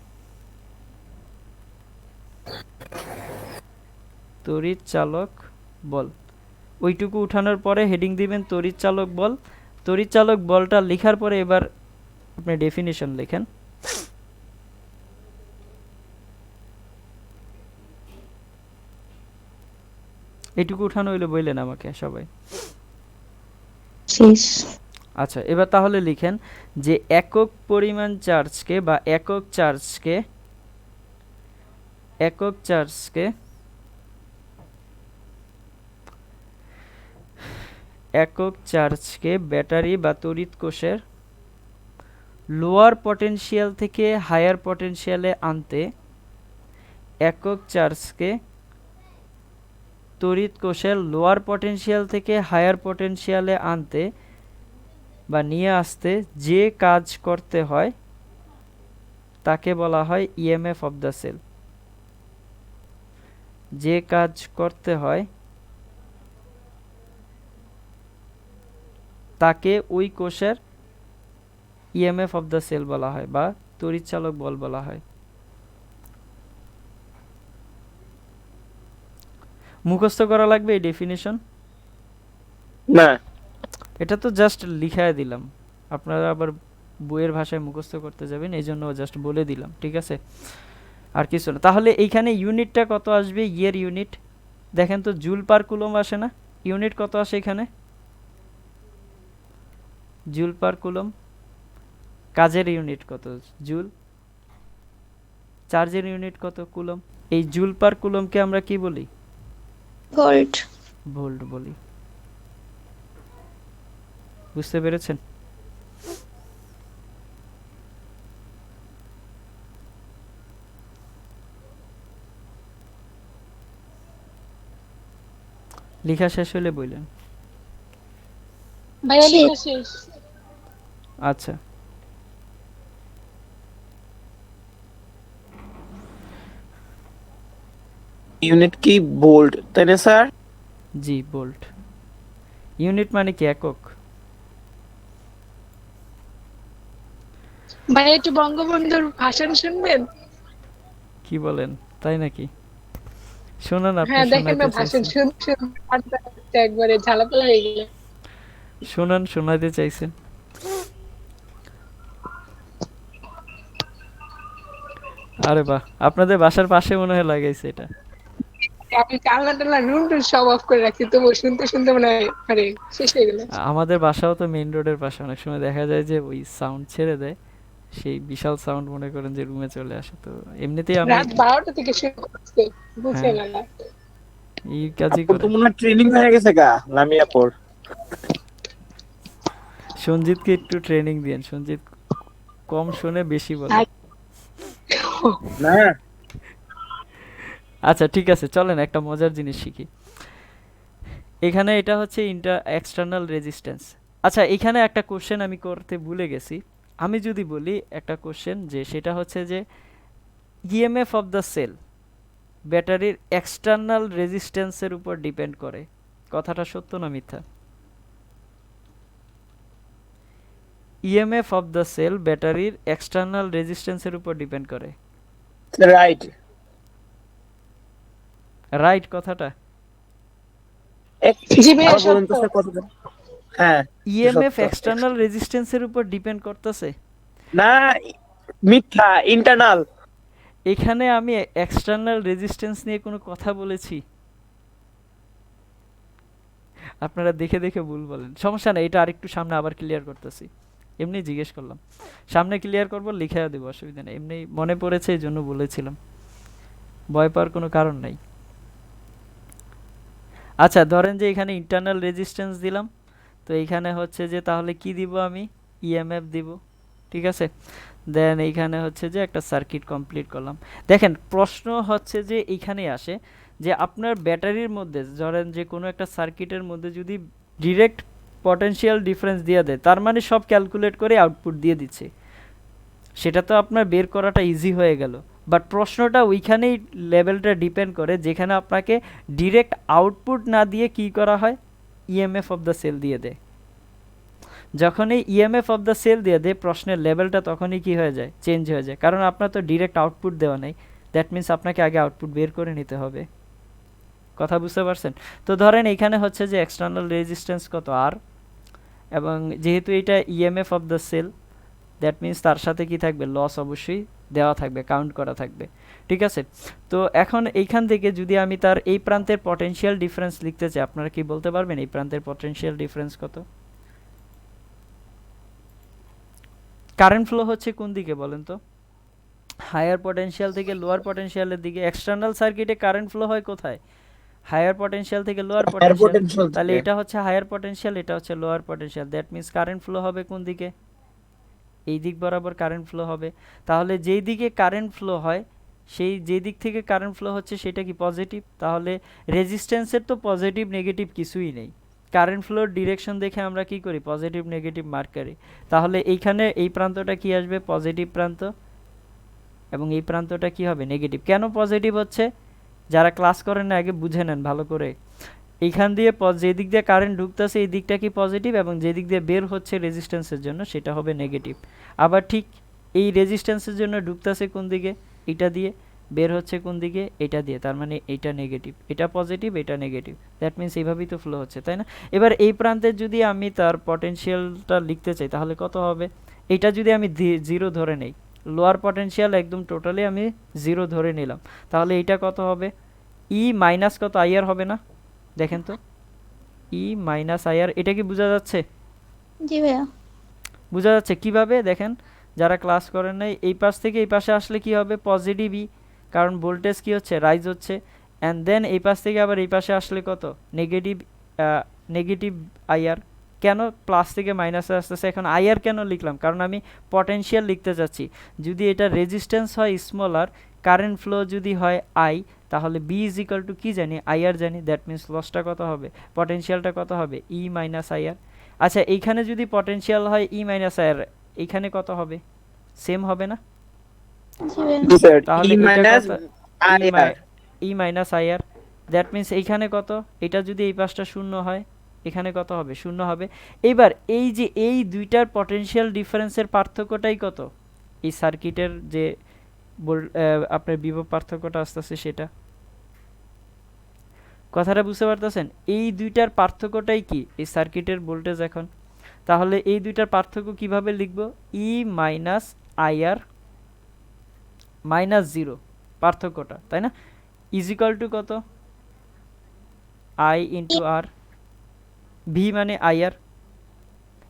তড়িৎচালক বল, ওইটুকু উঠানোর পরে হেডিং দিবেন তড়িৎচালক বল। তড়িৎচালক বলটা লেখার পরে এবার আপনি ডেফিনিশন লেখেন। এইটুকু উঠানো হইলে বললেন আমাকে সবাই। শেষ। আচ্ছা, এবার তাহলে লিখেন যে একক পরিমাণ চার্জকে বা একক চার্জকে ব্যাটারি বা তড়িৎ কোষের লোয়ার পটেনশিয়াল থেকে হায়ার পটেনশিয়ালে আনতে, একক চার্জকে তড়িৎ কোষের লোয়ার পটেনশিয়াল থেকে হায়ার পটেনশিয়ালে আনতে বা নিয়ে আসতে যে কাজ করতে হয় তাকে বলা হয় ইএমএফ অফ দ্য সেল। যে কাজ করতে হয় তাকে ওই কোষের ইএমএফ অফ দ্য সেল বলা হয় বা তড়িৎচালক বল বলা হয়। মুখস্থ করা লাগবে এই ডেফিনিশন। না। এটা তো জাস্ট লিখায় দিলাম, আপনারা আবার বইয়ের ভাষায় মুখস্থ করতে যাবেন, এই জন্য জাস্ট বলে দিলাম, ঠিক আছে? আর কিছু না। তাহলে এইখানে ইউনিটটা কত আসবে? ইয়ের ইউনিট দেখেন তো, জুল পার কুলম আসে না? ইউনিট কত আসে এখানে? Joule per coulomb. কাজের ইউনিট কত? জুল। চার্জের ইউনিট কত? কুলম। এই জুল পার কুলমকে আমরা কি বলি? ভোল্ট। ভোল্ট বলি। বুঝতে পেরেছেন? লেখা শেষ হলে বললেন। ভাইয়া শেষ। লেখা শেষ। আচ্ছা, ইউনিট কি? ভোল্ট, তাই না স্যার? জি ভোল্ট। ইউনিট মানে কি? একক। ভাইয়া একটু বঙ্গবন্ধুর ভাষণ শুনবেন? কি বলেন, তাই নাকি? শোনান, আপনি হ্যাঁ দেখেন না, শোনাইতে ভাষণ চাইছেন। শুনতে একবারে ঝালাপালা হয়ে গেল। শোনান, শোনাইতে চাইছেন। আরে বাহ, আপনাদের বাসার পাশে মনে হয় লাগাইছে এটা। আমি কান্না টান্না রুম টুম সব অফ করে রাখছি, তবু শুনতে শুনতে মনে হয় আরে শেষ হয়ে গেল। আমাদের বাসাও তো মেইন রোডের পাশে, অনেক সময় দেখা যায় যে ওই সাউন্ড ছেড়ে দেয়, সেই বিশাল সাউন্ড মনে করেন যে রুমে চলে আসে। তো এমনিতেই আমি রাত 12টা থেকে শুরু করছে, বুঝছে হ্যাঁ না। এই কাজই আপুর তো করে। মনে হয় ট্রেনিং হয়ে গেছে গা, লামিয়াপুর। সঞ্জিতকে একটু ট্রেনিং দিয়েন, সঞ্জিত কম শুনে বেশি বলে। না, আচ্ছা ঠিক আছে, চলেন একটা মজার জিনিস শিখি। এখানে এটা হচ্ছে এক্সটার্নাল রেজিস্ট্যান্স। আচ্ছা, এখানে একটা কোশ্চেন আমি করতে ভুলে গেছি। আমি যদি বলি একটা কোশ্চেন, যে সেটা হচ্ছে যে ইএমএফ অফ দ্য সেল ব্যাটারির এক্সটার্নাল রেজিস্ট্যান্সের উপর ডিপেন্ড করে, কথাটা সত্য না মিথ্যা? ইএমএফ অফ দ্য সেল ব্যাটারির এক্সটার্নাল রেজিস্ট্যান্সের উপর ডিপেন্ড করে। রাইট। রাইট কথাটা? জি ভাইয়া আবার বলুন তো সত্য। স্যার কতটা? হ্যাঁ, ইএমএফ সত্য। এক্সটার্নাল রেজিস্ট্যান্সের উপর ডিপেন্ড করতেছে। না, মিথ্যা, ইন্টারনাল। এখানে আমি এক্সটার্নাল রেজিস্ট্যান্স নিয়ে কোনো কথা বলেছি? আপনারা দেখে দেখে ভুল বলেন, সমস্যা নেই, এটা আরেকটু সামনে আবার ক্লিয়ার করতেছি। এমনি জিজ্ঞেস করলাম, সামনে ক্লিয়ার করব, লিখে দেবো, অসুবিধা নেই। এমনি মনে পড়েছে এই জন্য বলেছিলাম, ভয় পাওয়ার কোনো কারণ নাই। আচ্ছা ধরেন যে এখানে ইন্টারনাল রেজিস্ট্যান্স দিলাম, তো এইখানে হচ্ছে যে তাহলে কি দিব আমি? ইএমএফ দিব, ঠিক আছে? দেন এইখানে হচ্ছে যে একটা সার্কিট কমপ্লিট করলাম। দেখেন প্রশ্ন হচ্ছে যে এইখানে আসে যে আপনার ব্যাটারির মধ্যে ধরেন যে কোনো একটা সার্কিটের মধ্যে যদি ডিরেক্ট পটেনশিয়াল ডিফারেন্স দিয়ে দেয়, তার মানে সব ক্যালকুলেট করে আউটপুট দিয়ে দিচ্ছে, সেটা তো আপনার বের করাটা ইজি হয়ে গেল। বাট প্রশ্নটা ওইখানেই লেভেলটা ডিপেন্ড করে, যেখানে আপনাকে ডিরেক্ট আউটপুট না দিয়ে কি করা হয়? ইএমএফ অফ দ্য সেল দিয়ে দেয়। যখন এই ইএমএফ অফ দ্য সেল দিয়ে দেয়, প্রশ্নের লেভেলটা তখনই কি হয়ে যায়? চেঞ্জ হয়ে যায়, কারণ আপনার তো ডিরেক্ট আউটপুট দেওয়া নেই। দ্যাট মিন্স আপনাকে আগে আউটপুট বের করে নিতে হবে। কথা বুঝতে পারছেন? তো ধরেন এইখানে হচ্ছে যে এক্সটার্নাল রেজিস্ট্যান্স কত? আর, এবং যেহেতু এটা EMF of the cell, that means তার সাথে কি থাকবে? লস অবশ্যই দেওয়া থাকবে, কাউন্ট করা থাকবে, ঠিক আছে? তো এখন এইখান থেকে যদি আমি তার এই প্রান্তের পটেনশিয়াল ডিফারেন্স লিখতে চাই, আপনারা কি বলতে পারবেন এই প্রান্তের পটেনশিয়াল ডিফারেন্স কত? কারেন্ট ফ্লো হচ্ছে কোন দিকে বলেন তো? হায়ার পটেনশিয়াল থেকে লোয়ার পটেনশিয়ালের দিকে। এক্সটার্নাল সার্কিটে কারেন্ট ফ্লো হয় কোথায়? হায়ার পটেনশিয়াল থেকে লোয়ার হায়ার পটেনশিয়াল। পটেনশিয়াল তাহলে থেকে। এটা হচ্ছে হায়ার পটেনশিয়াল, এটা হচ্ছে lower potential. That means current flow হবে কোন দিকে? এই দিক বরাবর কারেন্ট ফ্লো হবে। তাহলে যেই দিকে কারেন্ট ফ্লো হয়, সেই যে দিক থেকে কারেন্ট ফ্লো হচ্ছে সেটা কি পজিটিভ? তাহলে রেজিস্ট্যান্সের তো পজিটিভ নেগেটিভ কিছুই নেই। কারেন্ট ফ্লোর ডিরেকশন দেখে আমরা কি করি? পজিটিভ নেগেটিভ মার্ক করি। তাহলে এইখানে এই প্রান্তটা কি আসবে? পজিটিভ প্রান্ত, এবং এই প্রান্তটা কি হবে? নেগেটিভ। কেন পজিটিভ হচ্ছে? যারা ক্লাস করেন না আগে বুঝে নেন ভালো করে। এইখান দিয়ে যে দিক দিয়ে কারেন্ট ঢুকতেছে এই দিকটা কি পজিটিভ, এবং যে দিক দিয়ে বের হচ্ছে রেজিস্ট্যান্সের জন্য সেটা হবে নেগেটিভ। আবার ঠিক এই রেজিস্ট্যান্সের জন্য ঢুকতেছে কোন দিকে? এটা দিয়ে, বের হচ্ছে কোন দিকে, এটা দিয়ে, তার মানে এটা নেগেটিভ, এটা পজিটিভ, এটা নেগেটিভ, দ্যাট মিন্স এইভাবেই তো ফ্লো হচ্ছে, তাই না? এবার এই প্রান্তে যদি আমি তার পটেনশিয়ালটা লিখতে চাই তাহলে কত হবে? এটা যদি আমি জিরো ধরে নেই, লোয়ার পটেনশিয়াল একদম টোটালি আমি জিরো ধরে নিলাম, তাহলে এইটা কত হবে? ই মাইনাস কত আইআর হবে না? দেখেন তো, ই মাইনাস আইআর, এটা কি বোঝা যাচ্ছে? জি ভাইয়া। বোঝা যাচ্ছে কিভাবে দেখেন, যারা ক্লাস করেন নাই, এই পাশ থেকে এই পাশে আসলে কি হবে? পজিটিভ ই, কারণ ভোল্টেজ কি হচ্ছে? রাইজ হচ্ছে। অ্যান্ড দেন এই পাশ থেকে আবার এই পাশে আসলে কত? Negative, negative IR. কেন প্লাস থেকে মাইনাসে আসতেছে? এখন আইআর কেন লিখলাম? কারণ আমি পটেনশিয়াল লিখতে চাচ্ছি। যদি এটা রেজিস্ট্যান্স হয় স্মল আর, কারেন্ট ফ্লো যদি হয় আই, তাহলে বি ইজ ইকাল টু কী জানি? আইআর জানি, দ্যাট মিন্স লসটা কত হবে? পটেনশিয়ালটা কত হবে? ই মাইনাস আইআর। আচ্ছা, এইখানে যদি পটেনশিয়াল হয় ই মাইনাস আইআর, এইখানে কত হবে? সেম হবে না? জি ভাইয়া। জি স্যার, তাহলে ই এটা মাইনাস কত? IR. E minus IR, that means এইখানে কত? এটা যদি এই পাশটা শূন্য হয়, এখানে কত হবে? শূন্য হবে। এবার এই যে এই দুইটার পটেনশিয়াল ডিফারেন্সের পার্থক্যটাই কত? এই সার্কিটের যে আপনার বিভব পার্থক্যটা আসতেছে সেটা। কথাটা বুঝতে পারতেছেন? এই দুইটার পার্থক্যটাই কি? এই সার্কিটের ভোল্টেজ এখন। তাহলে এই দুইটার পার্থক্য কিভাবে লিখব? E minus IR minus zero, পার্থক্যটা, তাই না? ইজিক্যাল টু কত? I into R. ভি মানে আইআর,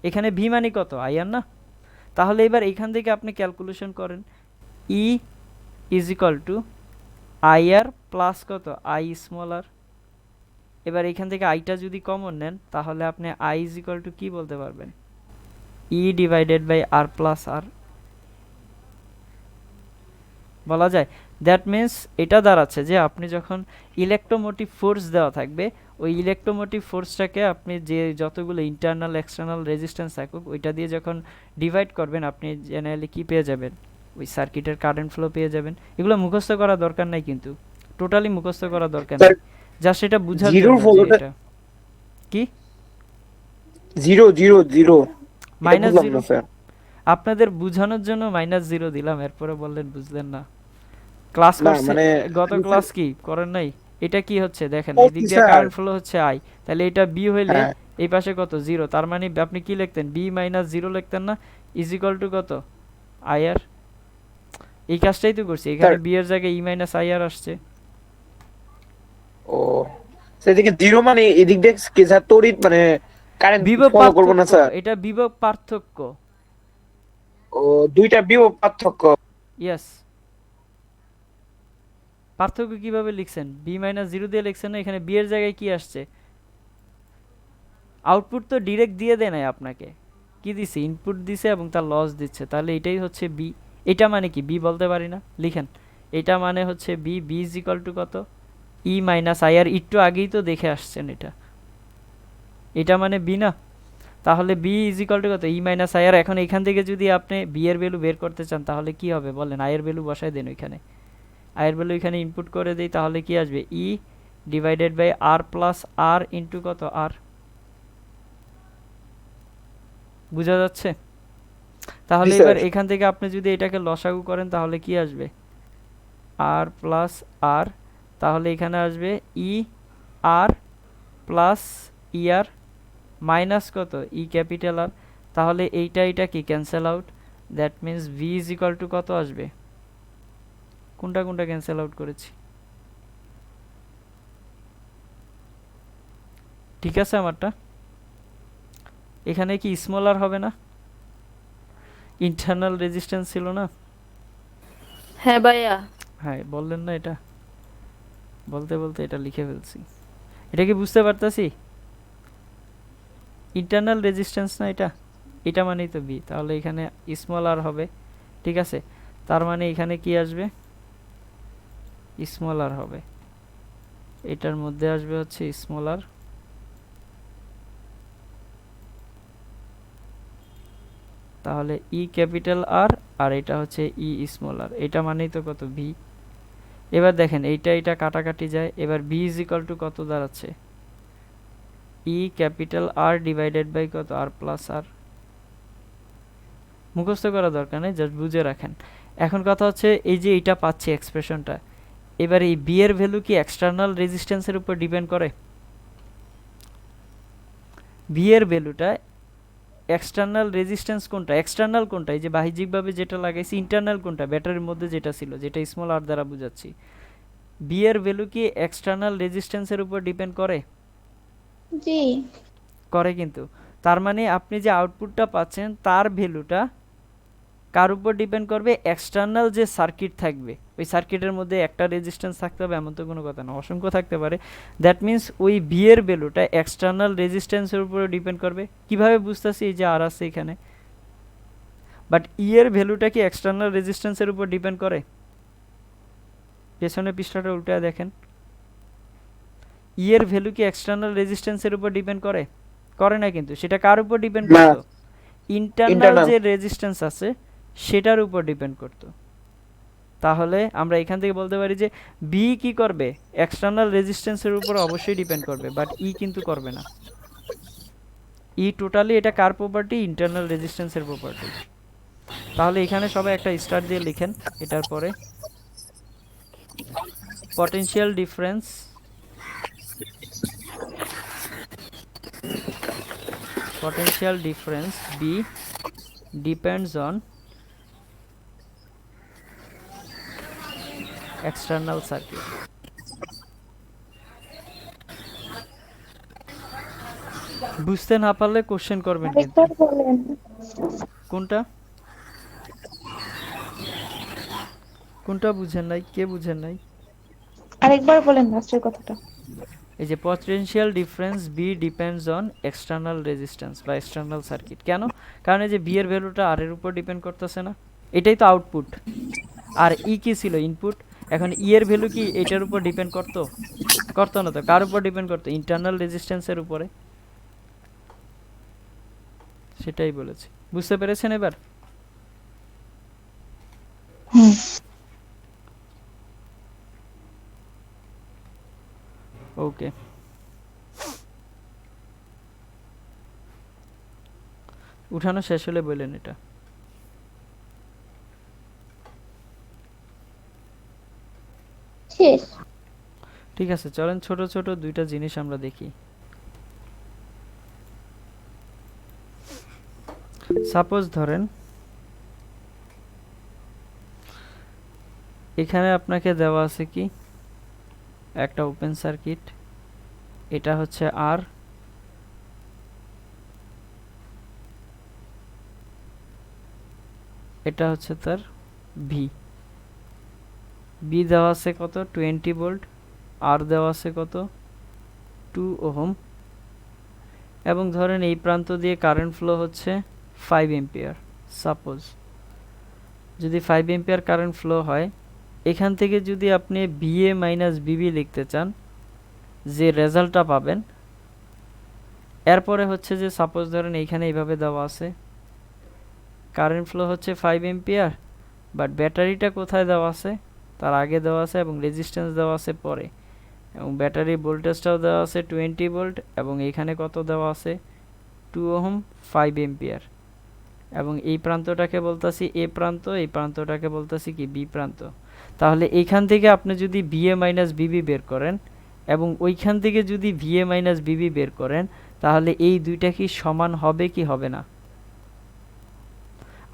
এখানে ভি মানে কত? আইআর না? তাহলে এবার এখান থেকে আপনি ক্যালকুলেশন করেন, ই ইজিক্যাল টু আইআর প্লাস কত? আই স্মল আর। এবার এখান থেকে আইটা যদি কমন নেন তাহলে আপনি আই ইজিক্যাল টু কী বলতে পারবেন? E divided by R plus R বলা যায়। দ্যাট মিন্স এটা দাঁড়াচ্ছে যে আপনি যখন ইলেকট্রোমোটিভ ফোর্স দেওয়া থাকবে, ওই ইলেকট্রোমোটিভ ফোর্সটাকে আপনি যে যতগুলো ইন্টারনাল এক্সটার্নাল রেজিস্ট্যান্স থাকুক ওইটা দিয়ে যখন ডিভাইড করবেন, আপনি জেনারেলি কী পেয়ে যাবেন? ওই সার্কিটের কারেন্ট ফ্লো পেয়ে যাবেন। এগুলো মুখস্থ করা দরকার নাই, কিন্তু টোটালি মুখস্থ করা দরকার নেই, জাস্ট এটা বুঝার জিরোর জন্য যে ফলোটা এটা কি zero zero zero minus zero. আপনাদের বুঝানোর জন্য মাইনাস জিরো দিলাম, এরপরে বললেন বুঝলেন না। ক্লাস না করছে, মানে গত ক্লাস কি করেন নাই? এটা কি হচ্ছে দেখেন, ও এদিক দিয়ে স্যার, কারেন্ট ফ্লো হচ্ছে আই, তাহলে এটা বি হইলে হ্যাঁ এই পাশে কত? জিরো, তার মানে আপনি কি লিখতেন? বি মাইনাস জিরো লিখতেন না? ইজ ইকুয়াল টু কত? আইআর। এই কাজটাই তো করছি, এখানে স্যার। বি এর জায়গায় ই মাইনাস আইআর আসছে। ও সেদিকে জিরো মানে এদিক দিয়ে কি স্যার তড়িৎ মানে কারেন্ট বিভব ফলো করবো না পার্থক্য, স্যার? এটা বিভব পার্থক্য। ও দুইটা বিভব পার্থক্য। ইয়েস। পার্থক্য কিভাবে লিখছেন? বি মাইনাস জিরো দিয়ে লিখছেন না, এখানে বি এর জায়গায় কি আসছে? আউটপুট তো ডিরেক্ট দিয়ে দেয় নাই আপনাকে, কি দিছে? ইনপুট দিছে এবং তার লস দিচ্ছে, তাহলে এটাই হচ্ছে বি। এটা মানে কি? বি বলতে পারি না, লিখেন। এটা মানে হচ্ছে V. V is equal to কত? E minus I R. একটু আগেই তো দেখে আসছেন এটা, এটা মানে বি না? তাহলে বি ইজ ইকাল টু কত? ই মাইনাস আই আর। এখন এখান থেকে যদি আপনি বি এর ভ্যালু বের করতে চান তাহলে কি হবে বলেন? আই এর ভ্যালু বসায় দেন ওইখানে, আই এর ভ্যালু এখানে ইনপুট করে দেই, তাহলে কি আসবে? E divided by R plus R into কত? আর। বোঝা যাচ্ছে? তাহলে জি এবার স্যার। এখান থেকে আপনি যদি এটাকে লসাগু করেন তাহলে কি আসবে? আর প্লাস আর, তাহলে এখানে আসবে ই আর প্লাস ই আর মাইনাস কত? ই ক্যাপিটাল আর। তাহলে এইটা এটা কি cancel out, that means V is equal to কত আসবে? কোনটা কোনটা ক্যান্সেল আউট করেছি? ঠিক আছে আমারটা? এখানে কি স্মল আর হবে না? ইন্টারনাল রেজিস্ট্যান্স ছিল না? হ্যাঁ ভাইয়া। হ্যাঁ, বললেন না? এটা বলতে বলতে এটা লিখে ফেলছি। এটা কি বুঝতে পারতাছি? ইন্টারনাল রেজিস্ট্যান্স না এটা? এটা মানেই তো বি, তাহলে এখানে স্মল আর হবে। ঠিক আছে, তার মানে এখানে কি আসবে? স্মল আর হবে, এটার মধ্যে আসবে হচ্ছে স্মল আর। তাহলে ই ক্যাপিটাল আর, আর এটা হচ্ছে ই স্মল আর, এটা মানেই তো কত? ভি। এবার দেখেন এইটা এটা কাটাকাটি যায়, এবার ভি ইজ ইকাল টু কত দাঁড়াচ্ছে? ই ক্যাপিটাল আর ডিভাইডেড বাই কত? আর প্লাস আর। মুখস্থ করা দরকার নেই, জাস্ট বুঝে রাখেন। এখন কথা হচ্ছে এই যে এইটা পাচ্ছি এক্সপ্রেশনটা, এবার এই বি এর ভ্যালু কি এক্সটার্নাল রেজিস্ট্যান্সের উপর ডিপেন্ড করে? বি এর ভ্যালুটা এক্সটার্নাল রেজিস্ট্যান্স কোনটা, এক্সটার্নাল কোনটা, এই যে বাহ্যিকভাবে যেটা লাগাইছি, ইন্টারনাল কোনটা, ব্যাটারির মধ্যে যেটা ছিল, যেটা স্মল আর দ্বারা বুঝাচ্ছি। বি এর ভ্যালু কি এক্সটার্নাল রেজিস্ট্যান্সের উপর ডিপেন্ড করে? জি করে কিন্তু। তার মানে আপনি যে আউটপুটটা পাচ্ছেন তার ভ্যালুটা কার উপর ডিপেন্ড করবে? এক্সটার্নাল যে সার্কিট থাকবে, ওই সার্কিটের মধ্যে একটা রেজিস্ট্যান্স থাকতে হবে এমন তো কোনো কথা না, অসংখ্য থাকতে পারে। দ্যাট মিন্স ওই বি এর ভ্যালুটা এক্সটার্নাল রেজিস্ট্যান্সের উপরে ডিপেন্ড করবে। কিভাবে বুঝতেছি? এই যে আর আছে এখানে। বাট ই এর ভ্যালুটা কি এক্সটার্নাল রেজিস্ট্যান্সের উপর ডিপেন্ড করে? পেছনের পৃষ্ঠাটা উল্টায় দেখেন। ই এর ভ্যালু কি এক্সটার্নাল রেজিস্ট্যান্সের উপর ডিপেন্ড করে? করে না কিন্তু। সেটা কার উপর ডিপেন্ড না। করতো? Internal Internal। যে রেজিস্ট্যান্স আছে সেটার উপর ডিপেন্ড করতো। তাহলে আমরা এখান থেকে বলতে পারি যে বি কি করবে? এক্সটার্নাল রেজিস্ট্যান্সের উপর অবশ্যই ডিপেন্ড করবে, বাট ই কিন্তু করবে না। ই টোটালি এটা কার প্রপার্টি? ইন্টারনাল রেজিস্ট্যান্সের প্রপার্টি। তাহলে এখানে সবাই একটা স্টার দিয়ে লিখেন এটার পরে। Potential difference V depends on external circuit. বুঝতে না পারলে কোশ্চেন করবেন কিন্তু। আরেকবার বলেন। কোনটা কোনটা বুঝেন নাই? কে বুঝেন নাই? আরেকবার বলেন লাস্টের কথাটা। এই যে potential difference V depends on external resistance বা এক্সটার্নাল সার্কিট। কেন? কারণ এই যে বি এর ভ্যালুটা আর এর উপর ডিপেন্ড করতেছে না, এটাই তো আউটপুট। আর ই কি ছিল? ইনপুট। এখন ই এর ভ্যালু কি এটার উপর ডিপেন্ড করতো? করতো না তো। কার উপর ডিপেন্ড করতো? ইন্টারনাল রেজিস্ট্যান্সের উপরে। সেটাই বলেছি। বুঝতে পেরেছেন এবার? ওকে, উঠানো শেষ হলে বললেন এটা। শেষ। ঠিক আছে, চলেন ছোট ছোট দুইটা জিনিস আমরা দেখি। সাপোজ ধরেন এখানে আপনাকে দেওয়া আছে কি একটা ওপেন সার্কিট, এটা হচ্ছে আর, এটা হচ্ছে তার ভি। বি দেওয়া আছে কত? 20 ভোল্ট। আর দেওয়া আছে কত? 2 ওহম। এবং ধরেন এই প্রান্ত দিয়ে কারেন্ট ফ্লো হচ্ছে 5 এম্পিয়ার। সাপোজ যদি 5 এম্পিয়ার কারেন্ট ফ্লো হয়, এখান থেকে যদি আপনি বিএ মাইনাস বিবি লিখতে চান, যে রেজাল্টটা পাবেন, এরপরে হচ্ছে যে সাপোজ ধরেন এইখানে এইভাবে দেওয়া আছে কারেন্ট ফ্লো হচ্ছে 5 এম্পিয়ার, বাট ব্যাটারিটা কোথায় দেওয়া আছে? তার আগে দেওয়া আছে, এবং রেজিস্ট্যান্স দেওয়া আছে পরে, এবং ব্যাটারি ভোল্টেজটাও দেওয়া আছে 20 ভোল্ট, এবং এইখানে কত দেওয়া আছে? 2 ওহম, 5 এম্পিয়ার। এবং এই প্রান্তটাকে বলতাছি এ প্রান্ত, এই প্রান্তটাকে বলতাছি কি বি প্রান্ত। তাহলে এইখান থেকে আপনি যদি বিএ মাইনাস বিবি বের করেন, এবং ওইখান থেকে যদি ভিএ মাইনাস বিবি বের করেন, তাহলে এই দুইটা কি সমান হবে কি হবে না?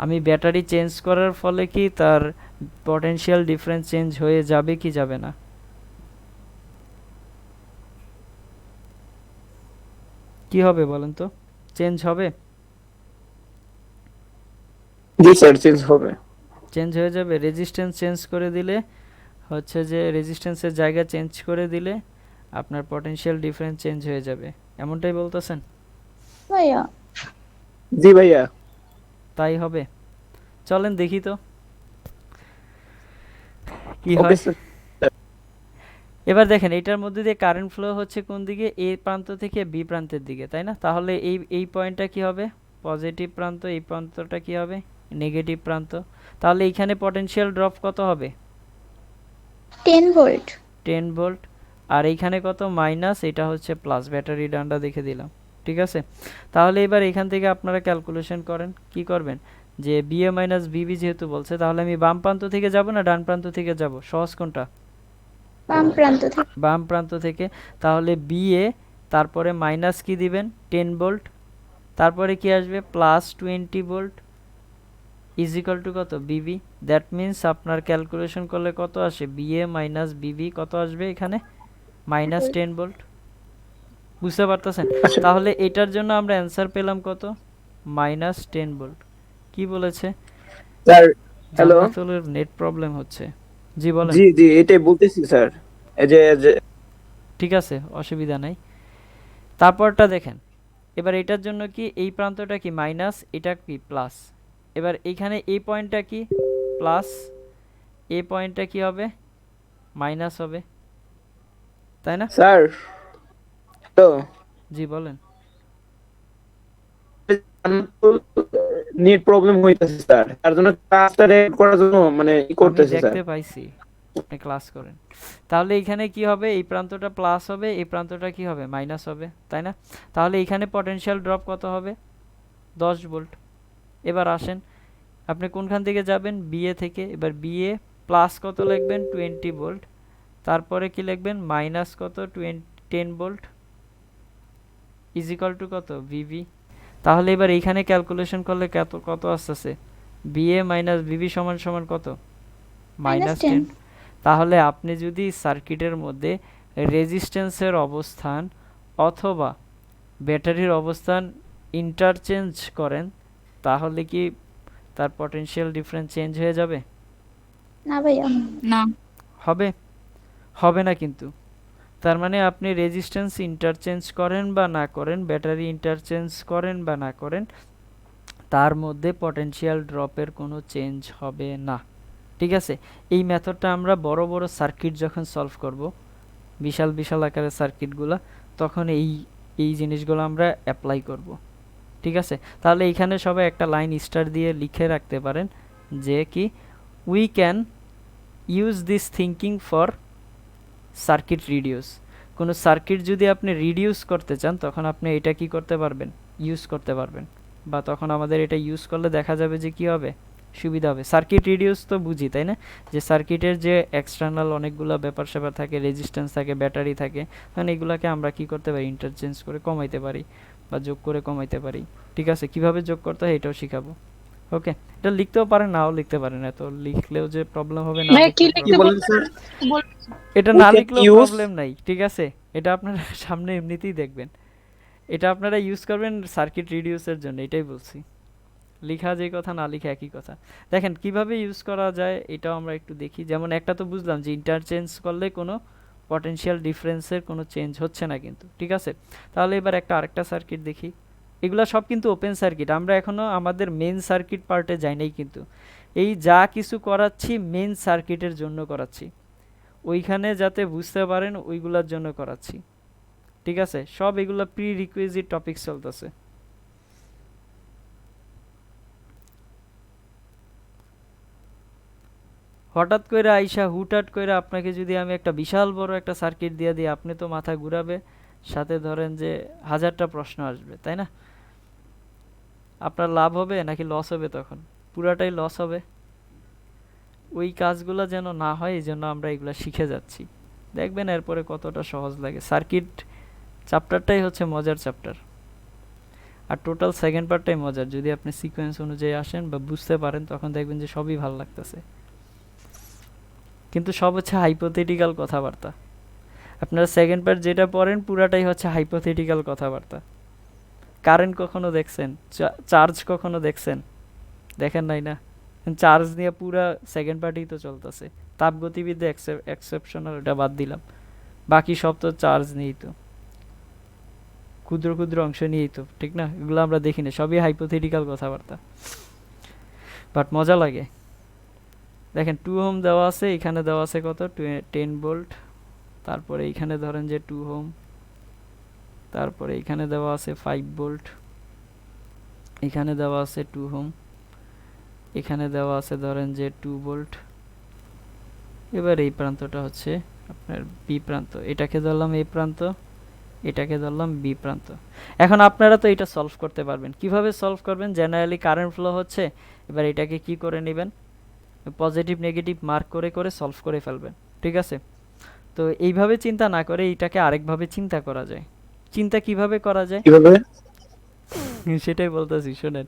আমি ব্যাটারি চেঞ্জ করার ফলে কি তার পটেনশিয়াল ডিফারেন্স চেঞ্জ হয়ে যাবে কি যাবে না? কি হবে বলেন তো? চেঞ্জ হবে? জি স্যার, চেঞ্জ হবে। চেঞ্জ হয়ে যাবে। রেজিস্ট্যান্স চেঞ্জ করে দিলে হচ্ছে যে রেজিস্ট্যান্সের জায়গা চেঞ্জ করে দিলে আপনার পটেনশিয়াল ডিফারেন্স চেঞ্জ হয়ে যাবে, এমনটাই বলতেছেন? ভাইয়া জি ভাইয়া। তাই হবে। চলেন দেখি তো কি ওকে হয়। স্যার। এবার দেখেন এটার মধ্যে দিয়ে কারেন্ট ফ্লো হচ্ছে কোন দিকে? এ প্রান্ত থেকে বি প্রান্তের দিকে, তাই না? তাহলে এই পয়েন্টটা কি হবে? পজিটিভ প্রান্ত। এই প্রান্তটা কি হবে? নেগেটিভ প্রান্ত। তাহলে এইখানে পটেনশিয়াল ড্রপ কত হবে? 10 ভোল্ট। 10 ভোল্ট। আর এইখানে কত? মাইনাস, এটা হচ্ছে প্লাস। ব্যাটারি ডান্ডা দেখে দিলাম, ঠিক আছে? তাহলে এবার এখান থেকে আপনারা ক্যালকুলেশন করেন। কি করবেন? যে বিএ মাইনাস বিবি যেহেতু বলছে, তাহলে আমি বাম প্রান্ত থেকে যাব না ডান প্রান্ত থেকে যাব? সহজ কোনটা? বাম প্রান্ত থেকে। বাম প্রান্ত থেকে, তাহলে BA তারপরে মাইনাস কি দিবেন 10 ভোল্ট, তারপরে কি আসবে plus 20 volt is equal to কত BB। দ্যাট মিন্স আপনার ক্যালকুলেশন করলে কত আসে BA মাইনাস BB কত আসবে এখানে মাইনাস 10 ভোল্ট। বুঝতে পারতেছেন? আচ্ছা তাহলে এটার জন্য আমরা অ্যান্সার পেলাম কত মাইনাস 10 ভোল্ট। কি বলেছে? Sir, hello. জান্নাতুলের নেট প্রবলেম হচ্ছে। জি বলেন। জি জি, এটাই বলতেছি স্যার। এই যে ঠিক আছে, অসুবিধা নাই। তারপরটা দেখেন, এবার এটার জন্য কি এই প্রান্তটা কি মাইনাস, এটা কি প্লাস। এবার এইখানে এই পয়েন্টটা কি প্লাস, এই পয়েন্টটা কি হবে মাইনাস হবে, তাই না? Sir, hello. জি বলেন। নেট প্রবলেম হইতেছে স্যার, তার জন্য ক্লাসটা রেকর্ড করার জন্য মানে ই আমি করতেছে স্যার। দেখতে পাইছি আপনি ক্লাস করেন। তাহলে এইখানে কি হবে, এই প্রান্তটা প্লাস হবে, এই প্রান্তটা কি হবে মাইনাস হবে, তাই না? তাহলে এইখানে পটেনশিয়াল ড্রপ কত হবে 10 ভোল্ট। এবার আসেন আপনি কোনখান থেকে যাবেন বিএ থেকে। এবার বিএ প্লাস কত লিখবেন 20 ভোল্ট, তারপরে কি লিখবেন মাইনাস কত 10 ভোল্ট ইজ ইকুয়াল টু কত ভিভি। তাহলে এবার এইখানে ক্যালকুলেশন করলে কত কত আসতেছে বিএ মাইনাস ভিভি সমান সমান কত মাইনাস 10। 10। তাহলে আপনি যদি সার্কিটের মধ্যে রেজিস্ট্যান্সের অবস্থান অথবা ব্যাটারির অবস্থান ইন্টারচেঞ্জ করেন, তাহলে কি তার পটেনশিয়াল ডিফারেন্স চেঞ্জ হয়ে যাবে? না ভাইয়া। না। হবে? হবে না কিন্তু। তার মানে আপনি রেজিস্ট্যান্স ইন্টারচেঞ্জ করেন বা না করেন, ব্যাটারি ইন্টারচেঞ্জ করেন বা না করেন, তার মধ্যে পটেনশিয়াল ড্রপের কোনো চেঞ্জ হবে না। ঠিক আছে? এই মেথডটা আমরা বড় বড় সার্কিট যখন সলভ করব, বিশাল বিশাল আকারের সার্কিটগুলো, তখন এই এই জিনিসগুলো আমরা অ্যাপ্লাই করব। ঠিক আছে? তাহলে এইখানে সবাই একটা লাইন স্টার দিয়ে লিখে রাখতে পারেন যে কি we can use this thinking for circuit reduce. কোনো সার্কিট যদি আপনি রিডিউস করতে চান, তখন আপনি এটা কি করতে পারবেন ইউজ করতে পারবেন, বা তখন আমাদের এটা ইউজ করলে দেখা যাবে যে কি হবে সুবিধা হবে। সার্কিট রিডিউস তো বুঝি, তাই না? যে সার্কিটের যে এক্সটার্নাল অনেকগুলো ব্যাপার স্যাপার থাকে, রেজিস্ট্যান্স থাকে, ব্যাটারি থাকে, তখন এগুলোকে আমরা কি করতে পারি ইন্টারচেঞ্জ করে কমাইতে পারি বা যোগ করে কমাইতে পারি। ঠিক আছে? কিভাবে যোগ করতে হয় এটাও শিখাবো। ওকে, এটা লিখতেও পারেন নাও লিখতে পারেন, এত লিখলেও যে প্রবলেম হবে না ভাইয়া কি লিখলেও কি লিখতে বলেন স্যার? এটা We না can লিখলেও use- প্রবলেম নাই। ঠিক আছে? এটা আপনারা সামনে এমনিতেই দেখবেন, এটা আপনারা ইউজ করবেন সার্কিট রিডিউসের জন্য, এটাই বলছি। লিখা যে কথা না লিখা একই কথা। দেখেন কিভাবে ইউজ করা যায় এটাও আমরা একটু দেখি। যেমন একটা তো বুঝলাম যে ইন্টারচেঞ্জ করলে কোনো পটেনশিয়াল ডিফারেন্সের কোনো চেঞ্জ হচ্ছে না কিন্তু। ঠিক আছে? তাহলে এবার আরেকটা সার্কিট দেখি। এগুলা সব কিন্তু ওপেন সার্কিট, আমরা এখনো আমাদের মেন সার্কিট পার্টে যাই নাই কিন্তু। এই যা কিছু করাচ্ছি মেন সার্কিটের জন্য করাচ্ছি, ওইখানে যাতে বুঝতে পারেন ওইগুলার জন্য করাচ্ছি। ঠিক আছে? সব এগুলা প্রি রিকুইজিট টপিক চলতেছে। হঠাৎ করে আইসা হুটহাট করে আপনাকে যদি আমি একটা বিশাল বড় একটা সার্কিট দিয়ে দিই, আপনি তো মাথা ঘুরাবে, সাথে ধরেন যে 1000টা প্রশ্ন আসবে, তাই না? আপনার লাভ হবে নাকি লস হবে? তখন পুরাটাই লস হবে। ওই কাজগুলো যেন না হয় এই জন্য আমরা এগুলো শিখে যাচ্ছি। দেখবেন এরপরে কতটা সহজ লাগে। সার্কিট চ্যাপ্টারটাই হচ্ছে মজার চ্যাপ্টার, আর টোটাল সেকেন্ড পার্টটাই মজার। যদি আপনি সিকোয়েন্স অনুযায়ী আসেন বা বুঝতে পারেন, তখন দেখবেন যে সবই ভালো লাগতেছে। কিন্তু সব হচ্ছে হাইপোথেটিক্যাল কথাবার্তা। আপনারা সেকেন্ড পার্ট যেটা পড়েন পুরাটাই হচ্ছে হাইপোথেটিক্যাল কথাবার্তা। কারেন্ট কখনো দেখছেন? চার্জ কখনো দেখছেন? দেখেন নাই না? চার্জ নিয়ে পুরা সেকেন্ড পার্টই তো চলতেছে। তাপগতিবিদ্যা এক্সেপশনাল, ওটা বাদ দিলাম, বাকি সব তো চার্জ নিয়েই তো, ক্ষুদ্র ক্ষুদ্র অংশ নিয়েই তো, ঠিক না? এগুলো আমরা দেখি না, সবই হাইপোথেটিক্যাল কথাবার্তা, বাট মজা লাগে। দেখেন 2 ওহম দেওয়া আছে, এখানে দেওয়া আছে কত 10 ভোল্ট, তারপরে এইখানে ধরেন যে 2 ওহম, তারপরে এখানে দেওয়া আছে 5 ভোল্ট, এখানে দেওয়া আছে 2 ওহম, এখানে দেওয়া আছে ধরেন যে 2 ভোল্ট। এবার এই প্রান্তটা হচ্ছে আপনার বি প্রান্ত, এটাকে ধরলাম এই প্রান্ত, এটাকে ধরলাম বি প্রান্ত। এখন আপনারা তো এটা সলভ করতে পারবেন। কিভাবে সলভ করবেন? জেনারেলি কারেন্ট ফ্লো হচ্ছে, এবার এটাকে কি করে নেবেন, পজিটিভ নেগেটিভ মার্ক করে করে সলভ করে ফেলবেন। ঠিক আছে? তো এইভাবে চিন্তা না করে এইটাকে আরেকভাবে চিন্তা করা যায়। চিন্তা কিভাবে করা যায় কিভাবে? সেটাই বলতেছি, শোনেন।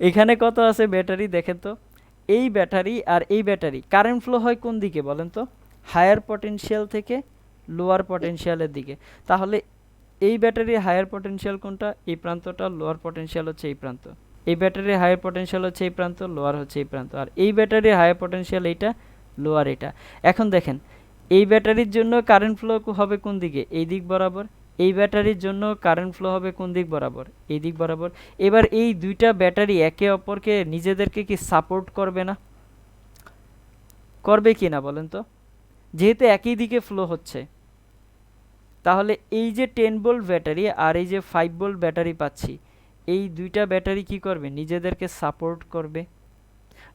এখানে কত আছে ব্যাটারি দেখেন তো। এই ব্যাটারি আর এই ব্যাটারি কারেন্ট ফ্লো হয় কোন দিকে বলেন তো? হায়ার পটেনশিয়াল থেকে লোয়ার পটেনশিয়ালের দিকে। তাহলে এই ব্যাটারির হায়ার পটেনশিয়াল কোনটা? এই প্রান্তটা। লোয়ার পটেনশিয়াল হচ্ছে এই প্রান্ত। এই ব্যাটারির হায়ার পটেনশিয়াল হচ্ছে এই প্রান্ত, লোয়ার হচ্ছে এই প্রান্ত। আর এই ব্যাটারির হায়ার পটেনশিয়াল এইটা, লোয়ার এটা। এখন দেখেন এই ব্যাটারির জন্য কারেন্ট ফ্লো হবে কোন দিকে? এই দিক বরাবর। এই ব্যাটারির জন্য কারেন্ট ফ্লো হবে কোন দিক বরাবর? এই দিক বরাবর। এবার এই দুইটা ব্যাটারি একে অপরকে নিজেদেরকে কি সাপোর্ট করবে না? করবে কি না বলেন তো? যেহেতু একই দিকে ফ্লো হচ্ছে, তাহলে এই যে 10 ভোল্ট ব্যাটারি আর এই যে 5 ভোল্ট ব্যাটারি পাচ্ছি, এই দুইটা ব্যাটারি কি করবে? নিজেদেরকে সাপোর্ট করবে।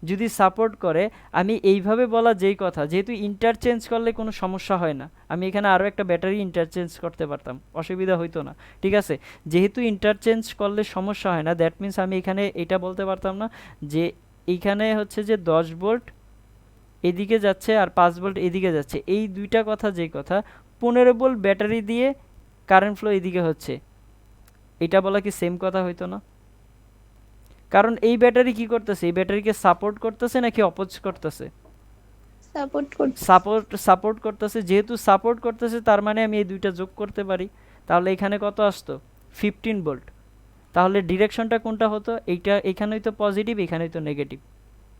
যদি সাপোর্ট করে, আমি এইভাবে বলা যেই কথা, যেহেতু ইন্টারচেঞ্জ করলে কোনো সমস্যা হয় না, আমি এখানে আরও একটা ব্যাটারি ইন্টারচেঞ্জ করতে পারতাম, অসুবিধা হইতো না, ঠিক আছে? যেহেতু ইন্টারচেঞ্জ করলে সমস্যা হয় না, দ্যাট মিন্স আমি এখানে এটা বলতে পারতাম না যে এইখানে হচ্ছে যে 10 ভোল্ট এদিকে যাচ্ছে আর 5 ভোল্ট এদিকে যাচ্ছে। এই দুইটা কথা যেই কথা, 15 ভোল্ট ব্যাটারি দিয়ে কারেন্ট ফ্লো এদিকে হচ্ছে, এটা বলা কি সেম কথা হইতো না? কারণ এই ব্যাটারি কি করতেছে? এই ব্যাটারিকে সাপোর্ট করতেছে নাকি অপোজ করতেছে? সাপোর্ট করছে। সাপোর্ট করতেছে। যেহেতু সাপোর্ট করতেছে, তার মানে আমি এই দুইটা যোগ করতে পারি। তাহলে এখানে কত আসতো? 15 ভোল্ট। তাহলে ডিরেকশনটা কোনটা হতো? এইটা, এখানেই তো পজিটিভ, এখানেই তো নেগেটিভ।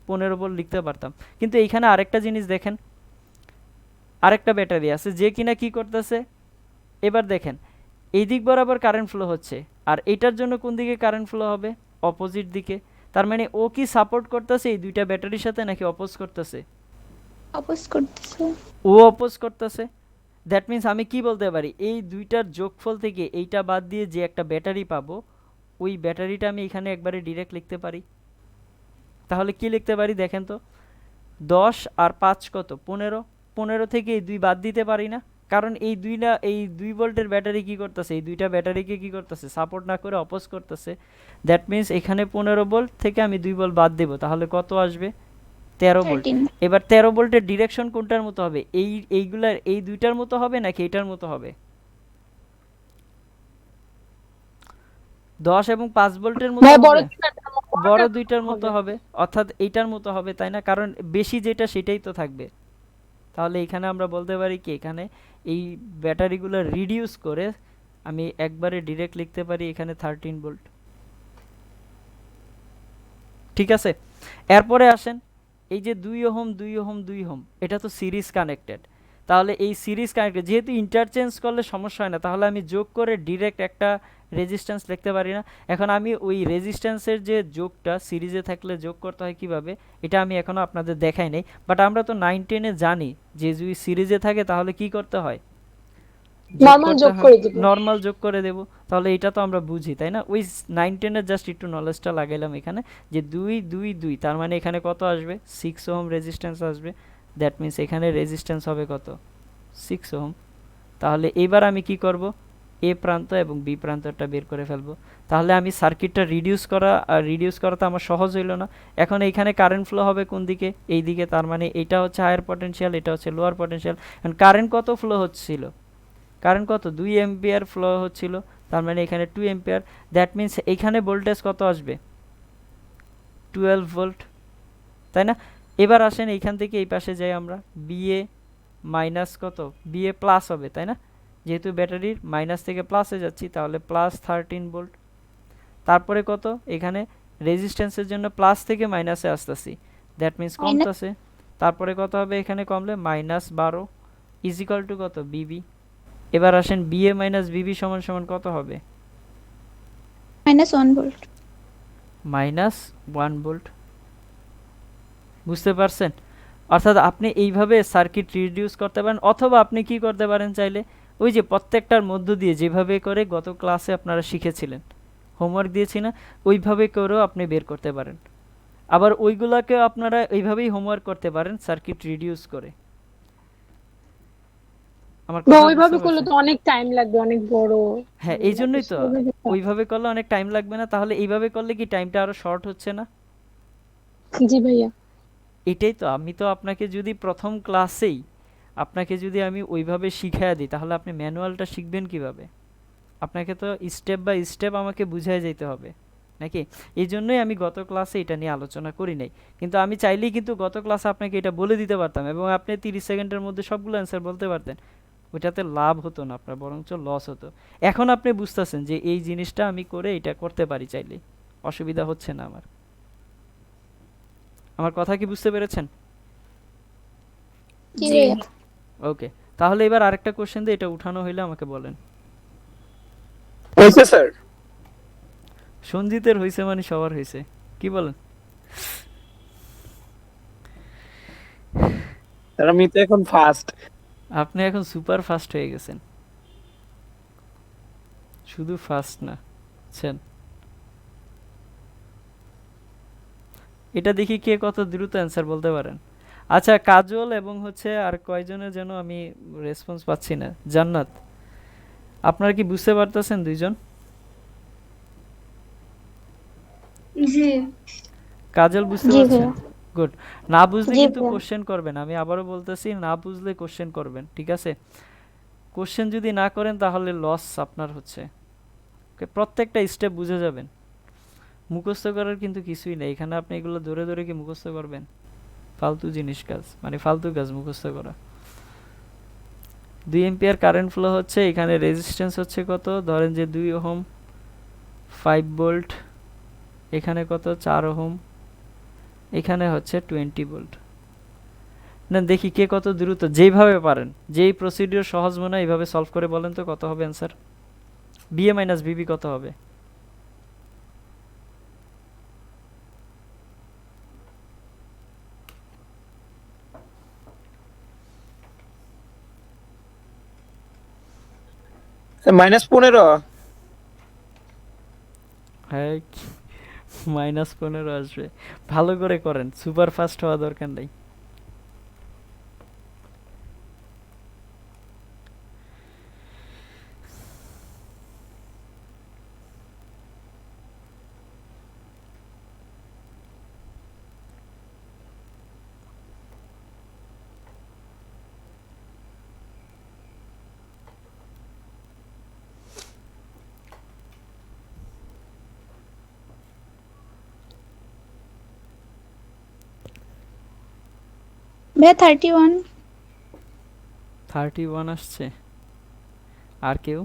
15 ভোল্ট লিখতে পারতাম। কিন্তু এইখানে আরেকটা জিনিস দেখেন, আরেকটা ব্যাটারি আছে যে কিনা কি করতেছে। এবার দেখেন এই দিক বরাবর কারেন্ট ফ্লো হচ্ছে, আর এটার জন্য কোন দিকে কারেন্ট ফ্লো হবে? অপোজিট দিকে। তার মানে ও কি সাপোর্ট করতেছে এই দুইটা ব্যাটারির সাথে নাকি অপোজ করতেছে? অপোজ করতেছে। ও অপোজ করতেছে। দ্যাট মিন্স আমি কি বলতে পারি? এই দুইটার যোগফল থেকে এইটা বাদ দিয়ে যে একটা ব্যাটারি পাবো, ওই ব্যাটারিটা আমি এখানে একবারে ডিরেক্ট লিখতে পারি। তাহলে কি লিখতে পারি দেখেন তো? 10 আর 5 কত? 15। 15 থেকে এই দুই বাদ দিতে পারি না, কারণ এই এই 2 ভোল্টের ব্যাটারি কি করতেছে? এই দুইটা ব্যাটারিকে কি করতেছে? সাপোর্ট না করে অপোজ করতেছে। দ্যাট মিন্স এখানে 15 ভোল্ট থেকে আমি 2 ভোল্ট বাদ দেব, তাহলে কত আসবে? 13 ভোল্ট। 13। এবার 13 ভোল্টের ডিরেকশন কোনটার মতো হবে? এইগুলার এই দুইটার মতো হবে নাকি এটার মতো হবে? 10 এবং 5 ভোল্টের মতো বড় হবে? বড় দুইটার মতো হবে, অর্থাৎ এইটার মতো হবে, তাই না? কারণ বেশি যেটা সেটাই তো থাকবে। তাহলে এখানে আমরা বলতে পারি কি, এখানে এই ব্যাটারিগুলো রিডিউস করে আমি একবারে ডিরেক্ট লিখতে পারি এখানে 13 ভোল্ট। ঠিক আছে, এরপরে আসেন এই যে 2 ওহম 2 ওহম 2 ওহম, এটা তো সিরিজ কানেক্টেড। তাহলে এই সিরিজ কানেক্টেড যেহেতু ইন্টারচেঞ্জ করলে সমস্যা হয় না, তাহলে আমি যোগ করে ডিরেক্ট একটা রেজিস্ট্যান্স লিখতে পারি না? এখন আমি ওই রেজিস্ট্যান্সের যে যোগটা সিরিজে থাকলে যোগ করতে হয় কিভাবে, এটা আমি এখনও আপনাদের দেখাই নাই। বাট আমরা তো 9-10-এ জানি যে যদি সিরিজে থাকে তাহলে কি করতে হয়? নরমাল যোগ করে দিব। নর্মাল যোগ করে দেব। তাহলে এটা তো আমরা বুঝি, তাই না? ওই 9-10-এর জাস্ট একটু নলেজটা লাগাইলাম এখানে, যে 2 2 2, তার মানে এখানে কত আসবে? 6 ওহম রেজিস্ট্যান্স আসবে। দ্যাট মিন্স এখানে রেজিস্ট্যান্স হবে কত? 6 ওহম। তাহলে এবার আমি কি করব? এ প্রান্ত এবং বি প্রান্তটা বের করে ফেলবো। তাহলে আমি সার্কিটটা রিডিউস করা তো আমার সহজ হইল না। এখন এইখানে কারেন্ট ফ্লো হবে কোন দিকে? এই দিকে। তার মানে এটা হচ্ছে হায়ার পটেনশিয়াল, এটা হচ্ছে লোয়ার পটেনশিয়াল। এখন কারেন্ট কত ফ্লো হচ্ছিল? কারেন্ট কত? 2 এম্পিয়ার ফ্লো হচ্ছিল, তার মানে এখানে 2 এম্পিয়ার। দ্যাট মিন্স এইখানে ভোল্টেজ কত আসবে? 12 ভোল্ট, তাই না? এবার আসেন এইখান থেকে এই পাশে যাই আমরা, বিএ মাইনাস কত? বিএ প্লাস হবে, তাই না? যেহেতু ব্যাটারির মাইনাস থেকে প্লাসে যাচ্ছি, তাহলে প্লাস 13 ভোল্ট। তারপরে কত? এখানে রেজিস্ট্যান্সের জন্য প্লাস থেকে মাইনাসে আসতেছি, দ্যাট মিন্স কমতেছে। তারপরে কত হবে? এখানে কমলে -12 ইজিক্যাল টু কত? বিবি। এবার আসেন বিএ মাইনাস বিবি সমান সমান কত হবে? -1 ভোল্ট। -1 ভোল্ট। বুঝতে পারছেন? অর্থাৎ আপনি এইভাবে সার্কিট রিডিউস করতে পারেন, অথবা আপনি কি করতে পারেন চাইলে, ওই যে প্রত্যেকটার মধ্য দিয়ে যেভাবে করে গত ক্লাসে আপনারা শিখেছিলেন, হোমওয়ার্ক দিয়েছি না, ওইভাবে করেও আপনি বের করতে পারেন। আবার ওইগুলাকে আপনারা এইভাবেই হোমওয়ার্ক করতে পারেন সার্কিট রিডিউস করে। আমার কথা ওইভাবে বুঝতে করলে পারছেন? তো অনেক টাইম লাগবে, অনেক বড়। হ্যাঁ, এই জন্যই তো ওইভাবে করলে অনেক টাইম লাগবে না, তাহলে এইভাবে করলে কি টাইমটা আরো শর্ট হচ্ছে না? জি ভাইয়া। এটাই তো, আমি তো আপনাকে যদি প্রথম ক্লাসেই আপনাকে যদি আমি ওইভাবে শিখাইয়া দিই তাহলে আপনি ম্যানুয়ালটা শিখবেন কিভাবে? আপনাকে তো স্টেপ বাই স্টেপ আমাকে বুঝাই যেতে হবে নাকি? এই জন্যই আমি গত ক্লাসে এটা নিয়ে আলোচনা করি নাই, কিন্তু আমি চাইলেই কিন্তু গত ক্লাসে আপনাকে এটা বলে দিতে পারতাম এবং আপনি 30 সেকেন্ডের মধ্যে সবগুলো অ্যান্সার বলতে পারতেন। ওইটাতে লাভ হতো না আপনার, বরঞ্চ লস হতো। এখন আপনি বুঝতেছেন যে এই জিনিসটা আমি করে এটা করতে পারি চাইলে, অসুবিধা হচ্ছে না আমার। আমার কথা কি বুঝতে পেরেছেন? জি ভাইয়া। ওকে, তাহলে এবার আরেকটা কোশ্চেন দিয়ে এটা উঠানো হইলে আমাকে বলেন। হয়েছে স্যার। সঞ্জিতের হইছে মানে সবার হইছে, কি বলেন? স্যার আমি তো এখন ফার্স্ট। আপনি এখন সুপার ফাস্ট হয়ে গেছেন, শুধু ফাস্ট না, বুঝছেন? এটা দেখি কে কত দ্রুত অ্যান্সার বলতে পারেন। আচ্ছা, কাজল এবং হচ্ছে আর কয়জনের যেন আমি রেসপন্স পাচ্ছি না। জান্নাত, আপনারা কি বুঝতে পারতেছেন দুইজন? জি কাজল বুঝতে জি পারছেন? ভাইয়া। গুড। না বুঝলে জি কিন্তু ভাইয়া। কোশ্চেন করবেন, আমি আবারও বলতেছি, না বুঝলে কোশ্চেন করবেন, ঠিক আছে? কোশ্চেন যদি না করেন তাহলে লস আপনার হচ্ছে। ওকে, প্রত্যেকটা স্টেপ বুঝে যাবেন। মুখস্থ করার কিন্তু কিছুই নেই এখানে, আপনি এগুলো ধরে ধরে কি মুখস্থ করবেন? ফালতু জিনিস কাজ, মানে ফালতু কাজ মুখস্থ করা। 2 এম্পিয়ার কারেন্ট ফ্লো হচ্ছে, এখানে রেজিস্ট্যান্স হচ্ছে কত, ধরেন যে 2 ওহম, 5 ভোল্ট, এখানে কত 4 ওহম, এখানে হচ্ছে 20 ভোল্ট। না দেখি কে কত দ্রুত, যেইভাবে পারেন, যেই প্রসিডিওর সহজ মনে হয় এইভাবে সলভ করে বলেন তো কত হবে অ্যান্সার। বিএ মাইনাস বিবি কত হবে? -15। হ্যাঁ, -15 আসবে। ভালো করে করেন, সুপার ফাস্ট হওয়া দরকার নেই। ভাইয়া 31। 31 আসছে। আর কেউ?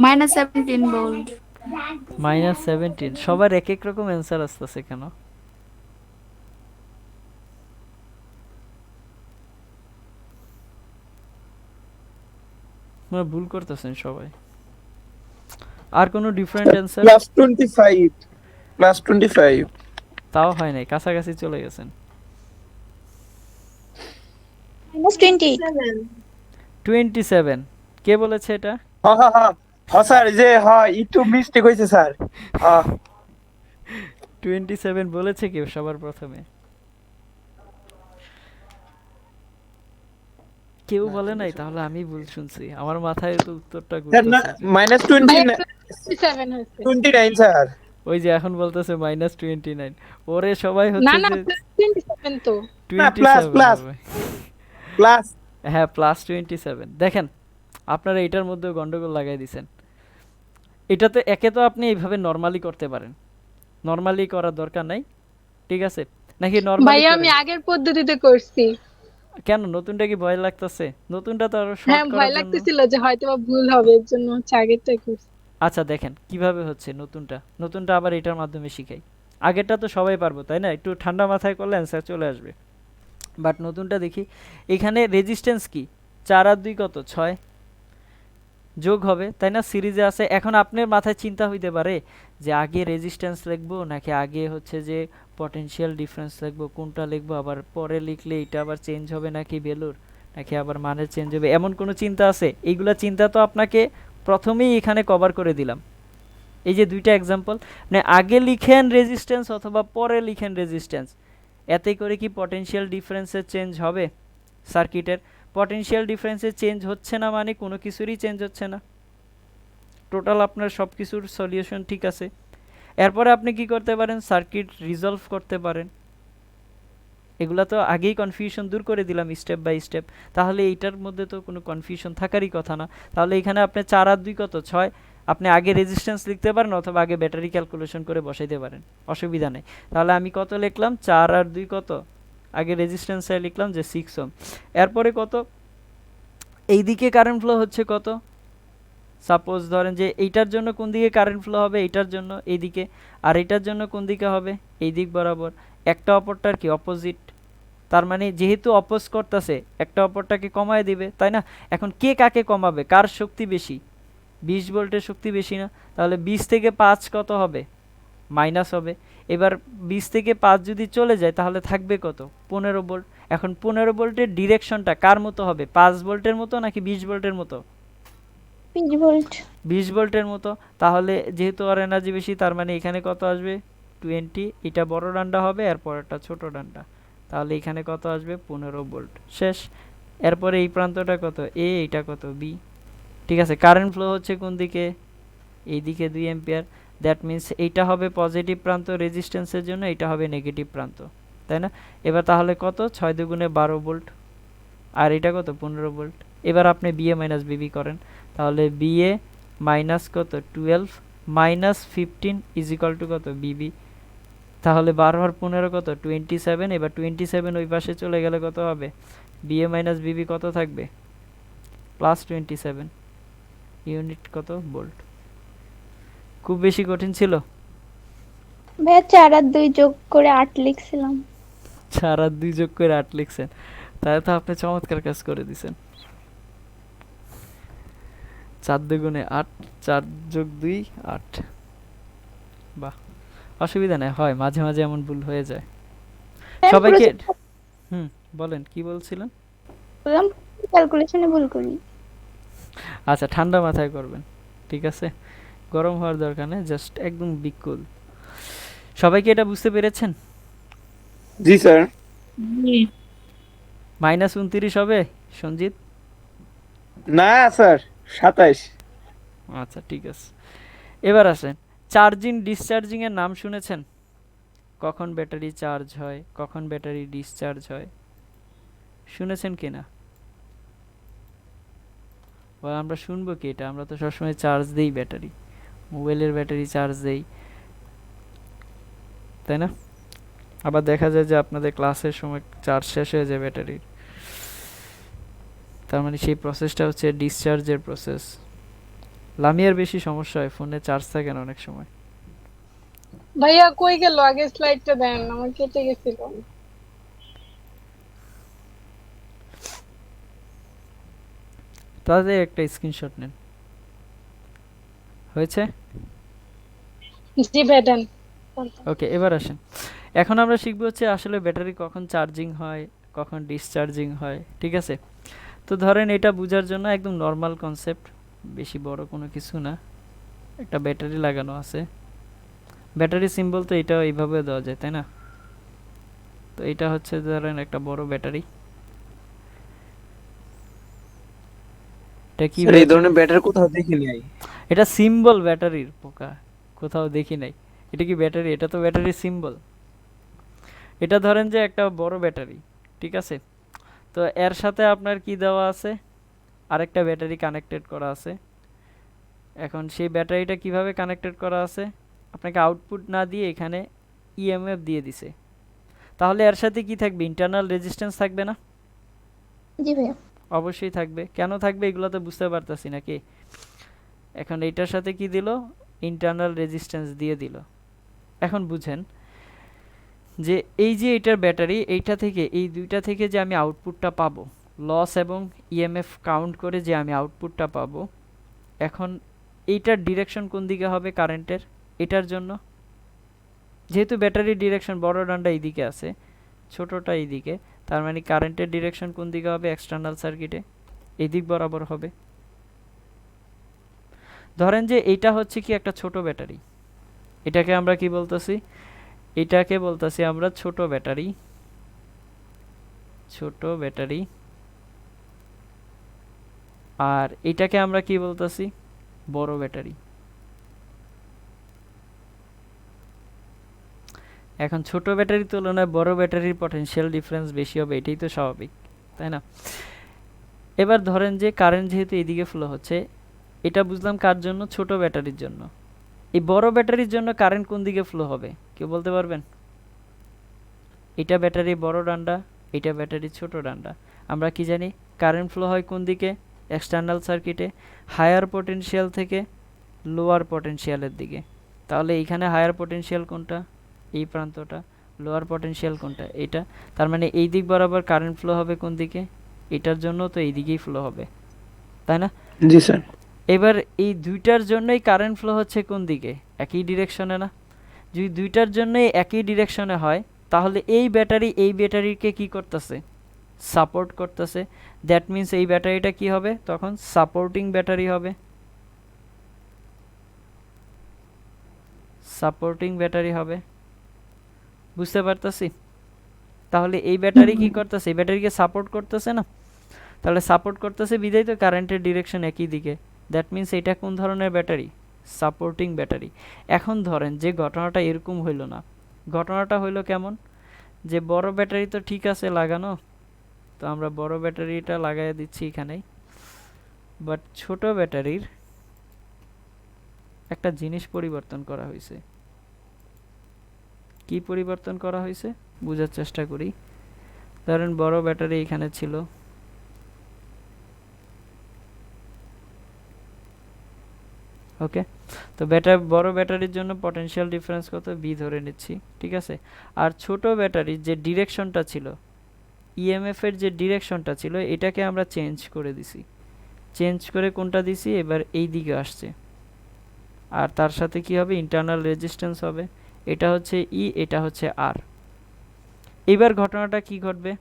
-17 ভোল্ট। -17। সবার এক এক রকম অ্যান্সার আসতেছে কেন? আপনারা ভুল করতেছেন সবাই। আর কোনো ডিফারেন্ট অ্যান্সার? +25, +25। তাও হয় নাই, কাছাকাছি চলে গেছেন। -28। 27। কে বলেছে এটা? হ্যাঁ হ্যাঁ হ্যাঁ হ্যাঁ স্যার, এই যে হ্যাঁ একটু মিস্টেক হয়েছে স্যার। হ্যাঁ 27 বলেছে কেউ সবার প্রথমে? কেউ বলে নাই, তাহলে আমি ভুল শুনছি, আমার মাথায় তো উত্তরটা স্যার না, ঘুরতেছে। ভাইয়া -29, 27 হয়েছে। 29 স্যার। ওই যে এখন বলতেছে -29। ওরে সবাই না হচ্ছে না যে 27 তো। না, প্লাস 27 হবে। প্লাস। হ্যাঁ, +27। দেখেন, আপনারা এটার মধ্যে গন্ডগোল লাগাই দিছেন। এটাতে একে তো আপনি এইভাবে নরমালি করতে পারেন, নরমালি করার দরকার নাই, ঠিক আছে? নাকি নরমালি ভাইয়া আমি আগের পদ্ধতিতে করছি। কেন? নতুনটা কি ভয় লাগতেছে? নতুনটা তো আরো হ্যাঁ শর্ট ভয় করার জন্য। লাগতেছিল যে হয়তো বা ভুল হবে, এর জন্য হচ্ছে আগেরটাই করছি। আচ্ছা দেখেন কিভাবে হচ্ছে নতুনটা, নতুনটা আবার এটার মাধ্যমে শিখাই। আগেরটা তো সবাই পারবো তাই না, একটু ঠান্ডা মাথায় করলে অ্যান্সার চলে আসবে। বাট নতুনটা দেখি, এখানে রেজিস্ট্যান্স কি, 4 আর 2 কত, 6 যোগ হবে তাই না, সিরিজে আছে। এখন আপনার মাথায় চিন্তা হইতে পারে যে আগে রেজিস্ট্যান্স লিখবো নাকি আগে হচ্ছে যে পটেনশিয়াল ডিফারেন্স লিখবো, কোনটা লিখবো, আবার পরে লিখলে এটা আবার চেঞ্জ হবে নাকি ভ্যালুর, নাকি আবার মানের চেঞ্জ হবে, এমন কোনো চিন্তা আছে? এইগুলা চিন্তা তো আপনাকে প্রথমেই এখানে কভার করে দিলাম। এই যে দুইটা এক্সাম্পল, মানে আগে লিখেন রেজিস্ট্যান্স অথবা পরে লিখেন রেজিস্ট্যান্স, এতে করে কি পটেনশিয়াল ডিফারেন্সের চেঞ্জ হবে? সার্কিটের পটেনশিয়াল ডিফারেন্সের চেঞ্জ হচ্ছে না মানে কোনো কিছুরই চেঞ্জ হচ্ছে না, টোটাল আপনার সব কিছুর সলিউশন ঠিক আছে। এরপরে আপনি কি করতে পারেন, সার্কিট রিজলভ করতে পারেন। এগুলা তো আগেই কনফিউশন দূর করে দিলাম স্টেপ বাই স্টেপ। তাহলে এইটার মধ্যে তো কোনো কনফিউশন থাকারই কথা না। তাহলে এখানে আপনি 4 আর 2 কত 6, আপনি আগে রেজিস্ট্যান্স লিখতে পারেন অথবা আগে ব্যাটারি ক্যালকুলেশন করে বসাইতে পারেন, অসুবিধা নেই। তাহলে আমি কত লিখলাম, 4 আর 2 কত, আগে রেজিস্ট্যান্সে লিখলাম যে 6 ওহম। এরপরে কত, এইদিকে কারেন্ট ফ্লো হচ্ছে কত, সাপোজ ধরেন যে এইটার জন্য কোন দিকে কারেন্ট ফ্লো হবে, এইটার জন্য এইদিকে, আর এইটার জন্য কোন দিকে হবে, এই দিক বরাবর। একটা অপরটার কি অপোজিট, তার মানে যেহেতু অপোজ করতেছে একটা অপরটাকে কমায় দিবে, তাই না? এখন কে কাকে কমাবে, কার শক্তি বেশি, 20 ভোল্টের শক্তি বেশি না? তাহলে 20 থেকে 5 কত হবে, মাইনাস হবে। এবার 20 থেকে 5 যদি চলে যায় তাহলে থাকবে কত, 15 ভোল্ট। এখন 15 ভোল্টের ডিরেকশনটা কার মতো হবে, 5 ভোল্টের মতো নাকি 20 ভোল্টের মতো? 20 ভোল্ট। 20 ভোল্টের মতো। তাহলে যেহেতু আর এনার্জি বেশি, তার মানে এখানে কত আসবে, 20। এটা বড় ডান্ডা হবে, এরপর একটা ছোট ডান্ডা, তাহলে এখানে কত আসবে, 15 ভোল্ট। শেষ। এরপরে এই প্রান্তটা কত এ, এইটা কত বি। ঠিক আছে, কারেন্ট ফ্লো হচ্ছে কোন দিকে, এই দিকে 2 অ্যাম্পিয়ার। দ্যাট মিন্স এইটা হবে পজিটিভ প্রান্ত রেজিস্ট্যান্সের জন্য, এটা হবে নেগেটিভ প্রান্ত, তাই না? এবার তাহলে কত, 6 দুগুণে 12 ভোল্ট, আর এটা কত, 15 ভোল্ট। এবার আপনি বিএ মাইনাস বিবি করেন, তাহলে বিএ মাইনাস কত 12 মাইনাস 15 ইজ ইকাল টু কত বিবি। তাহলে 12 আর 15 কত 27। এবার 27 ওই পাশে চলে গেলে কত হবে, বিএ মাইনাস বিবি কত থাকবে, প্লাস 27 ইউনিট কত ভোল্ট। খুব বেশি কঠিন ছিল? ভাইয়া 4 আর 2 যোগ করে 8 লিখছিলাম। 4 আর 2 যোগ করে 8 লিখছেন, তাহলে তো আপনি চমৎকার কাজ করে দিছেন। 4 দুগুণে 8, 4 যোগ 2 8। বাহ, অসুবিধা নেই, হয় মাঝে মাঝে এমন ভুল হয়ে যায়। সবাইকে বলেন কি বলছিলেন? বললাম ক্যালকুলেশনে ভুল করি। আচ্ছা, ঠান্ডা মাথায় করবেন, ঠিক আছে? গরম হওয়ার দরকার নেই, জাস্ট একদম বিকুল। সবাইকে এটা বুঝতে পেরেছেন? জি স্যার। -29 হবে সঞ্জিত? না স্যার, 27। আচ্ছা ঠিক আছে। এবার আসেন, চার্জিং ডিসচার্জিং এর নাম শুনেছেন? কখন ব্যাটারি চার্জ হয়, কখন ব্যাটারি ডিসচার্জ হয়, শুনেছেন কিনা? আমরা শুনবো কি, এটা আমরা তো সবসময় চার্জ দেই ব্যাটারি, মোবাইলের ব্যাটারি চার্জ দেই, তাই না? আবার দেখা যায় যে আপনাদের ক্লাসের সময় চার্জ শেষ হয়ে যায় ব্যাটারির, তার মানে সেই প্রসেসটা হচ্ছে ডিসচার্জের প্রসেস। লামিয়ার বেশি সমস্যা হয়, ফোনে চার্জ থাকে না অনেক সময়। ভাইয়া কই গেল, আগে স্লাইডটা দেন, আমার কেটে গেছিল। তাহলে একটা স্ক্রিনশট নেন, হয়েছে? জি ভাই দেন। ওকে, এবার আসেন, এখন আমরা শিখবো হচ্ছে আসলে ব্যাটারি কখন চার্জিং হয়, কখন ডিসচার্জিং হয়, ঠিক আছে? তো ধরেন এটা বোঝার জন্য একদম নর্মাল কনসেপ্ট, বেশি বড় কোনো কিছু না। একটা ব্যাটারি লাগানো আছে, ব্যাটারি সিম্বল তো এটা এইভাবে দেওয়া যায়, তাই না? তো এটা হচ্ছে ধরেন একটা বড় ব্যাটারি, এটা কি স্যার এই ধরনের ব্যাটারি কোথাও দেখিনি নাই। এটা সিম্বল ব্যাটারির, পোকা, কোথাও দেখি নাই। এটা কি ব্যাটারি? এটা তো ব্যাটারি সিম্বল। এটা ধরেন যে একটা বড় ব্যাটারি, ঠিক আছে? তো এর সাথে আপনার কি দেওয়া আছে, আরেকটা ব্যাটারি কানেক্টেড করা আছে। এখন সেই ব্যাটারিটা কিভাবে কানেক্টেড করা আছে, আপনাকে আউটপুট না দিয়ে এখানে ইএমএফ দিয়ে দিছে, তাহলে এর সাথে কি থাকবে, ইন্টারনাল রেজিস্ট্যান্স থাকবে না? জি ভাইয়া। অবশ্যই থাকবে। কেন থাকবে এগুলো তো বুঝতে পারতাছি নাকি? এখন এইটার সাথে কি দিল, ইন্টারনাল রেজিস্ট্যান্স দিয়ে দিল। এখন বুঝেন যে এই যে এটার ব্যাটারি, এইটা থেকে, এই দুইটা থেকে যে আমি আউটপুটটা পাবো, লস এবং ইএমএফ কাউন্ট করে যে আমি আউটপুটটা পাবো, এখন এইটার ডিরেকশন কোন দিকে হবে কারেন্টের, এটার জন্য যেহেতু ব্যাটারির ডিরেকশন বড় ডান্ডা এইদিকে আছে, ছোটটা এইদিকে, তার মানে কারেন্টের ডিরেকশন কোন দিকে হবে, এক্সটার্নাল সার্কিটে এই দিক বরাবর হবে। ধরেন যে এইটা হচ্ছে কি একটা ছোট ব্যাটারি, এটাকে আমরা কি বলতেছি, এটাকে বলতেছি আমরা ছোট ব্যাটারি, ছোট ব্যাটারি। আর এটাকে আমরা কি বলতেছি, বড় ব্যাটারি। এখন ছোট ব্যাটারির তুলনায় বড় ব্যাটারির পটেনশিয়াল ডিফারেন্স বেশি হবে, এটাই তো স্বাভাবিক, তাই না? এবার ধরেন যে কারেন্ট যেহেতু এদিকে ফ্লো হচ্ছে, এটা বুঝলাম কার জন্য? ছোট ব্যাটারির জন্য। এই বড় ব্যাটারির জন্য কারেন্ট কোন দিকে ফ্লো হবে কেউ বলতে পারবেন? এটা ব্যাটারি বড় ডান্ডা, এটা ব্যাটারি ছোট ডান্ডা। আমরা কি জানি কারেন্ট ফ্লো হয় কোন দিকে? এক্সটার্নাল সার্কিটে হায়ার পটেনশিয়াল থেকে লোয়ার পটেনশিয়ালের দিকে। তাহলে এইখানে হায়ার পটেনশিয়াল কোনটা? এই প্রান্তটা। লোয়ার পটেনশিয়াল কোনটা? এটা। তার মানে এই দিক বরাবর কারেন্ট ফ্লো হবে কোন দিকে? এটার জন্য তো এই দিকেই ফ্লো হবে, তাই না? জি স্যার। এবার এই দুইটার জন্যই কারেন্ট ফ্লো হচ্ছে কোন দিকে? একই ডিরেকশনে না? যদি দুইটার জন্যই একই ডিরেকশনে হয় তাহলে এই ব্যাটারিকে কি করতেছে? সাপোর্ট করতেছে। দ্যাট মিন্স এই ব্যাটারিটা কি হবে তখন? সাপোর্টিং ব্যাটারি হবে। সাপোর্টিং ব্যাটারি হবে, বুঝতে পারতেছি? তাহলে এই ব্যাটারি কি করতেছে? এই ব্যাটারিকে সাপোর্ট করতেছে না? তাহলে সাপোর্ট করতেছে বিধায় তো কারেন্টের ডিরেকশন একই দিকে। দ্যাট মিন্স এটা কোন ধরনের ব্যাটারি? Supporting battery. এখন ধরেন যে ঘটনাটা এরকম হইল না, ঘটনাটা হইল কেমন? যে বড় ব্যাটারি তো ঠিক আছে লাগানো, তো আমরা বড় ব্যাটারিটা লাগাই দিচ্ছি এখানেই, বাট ছোট ব্যাটারির একটা জিনিস পরিবর্তন করা হয়েছে। কি পরিবর্তন করা হয়েছে বোঝার চেষ্টা করি। ধরেন বড় ব্যাটারি এখানে ছিল, ওকে? তো বড় ব্যাটারির জন্য পটেনশিয়াল ডিফারেন্স কত? বি ধরে নিচ্ছি, ঠিক আছে? আর ছোট ব্যাটারির যে ডিরেকশনটা ছিল, ইএমএফ এর যে ডিরেকশনটা ছিল, এটাকে আমরা চেঞ্জ করে দিছি। চেঞ্জ করে কোনটা দিছি? এবার এই দিকে আসছে। আর তার সাথে কি হবে? ইন্টারনাল রেজিস্ট্যান্স হবে। এটা হচ্ছে ই, এটা হচ্ছে আর। এবার ঘটনাটা কি ঘটবে?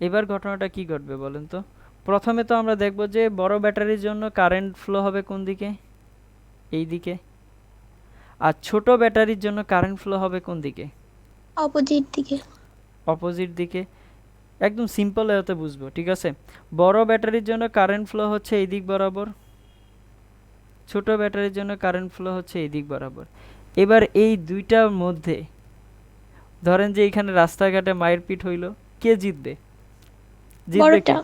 এবার ঘটনাটা কি ঘটবে বলেন তো? প্রথমে তো আমরা দেখব যে বড় ব্যাটারির জন্য কারেন্ট ফ্লো হবে কোন দিকে? এই দিকে। আর ছোট ব্যাটারির জন্য কারেন্ট ফ্লো হবে কোন দিকে? অপোজিট দিকে। অপোজিট দিকে। একদম সিম্পল এতে বুঝবো, ঠিক আছে? বড় ব্যাটারির জন্য কারেন্ট ফ্লো হচ্ছে এই দিক বরাবর, ছোট ব্যাটারির জন্য কারেন্ট ফ্লো হচ্ছে এই দিক বরাবর। এবার এই দুইটার মধ্যে ধরেন যে এখানে রাস্তাঘাটে মারপিট হইল, কে জিতবে? জিতবে কে?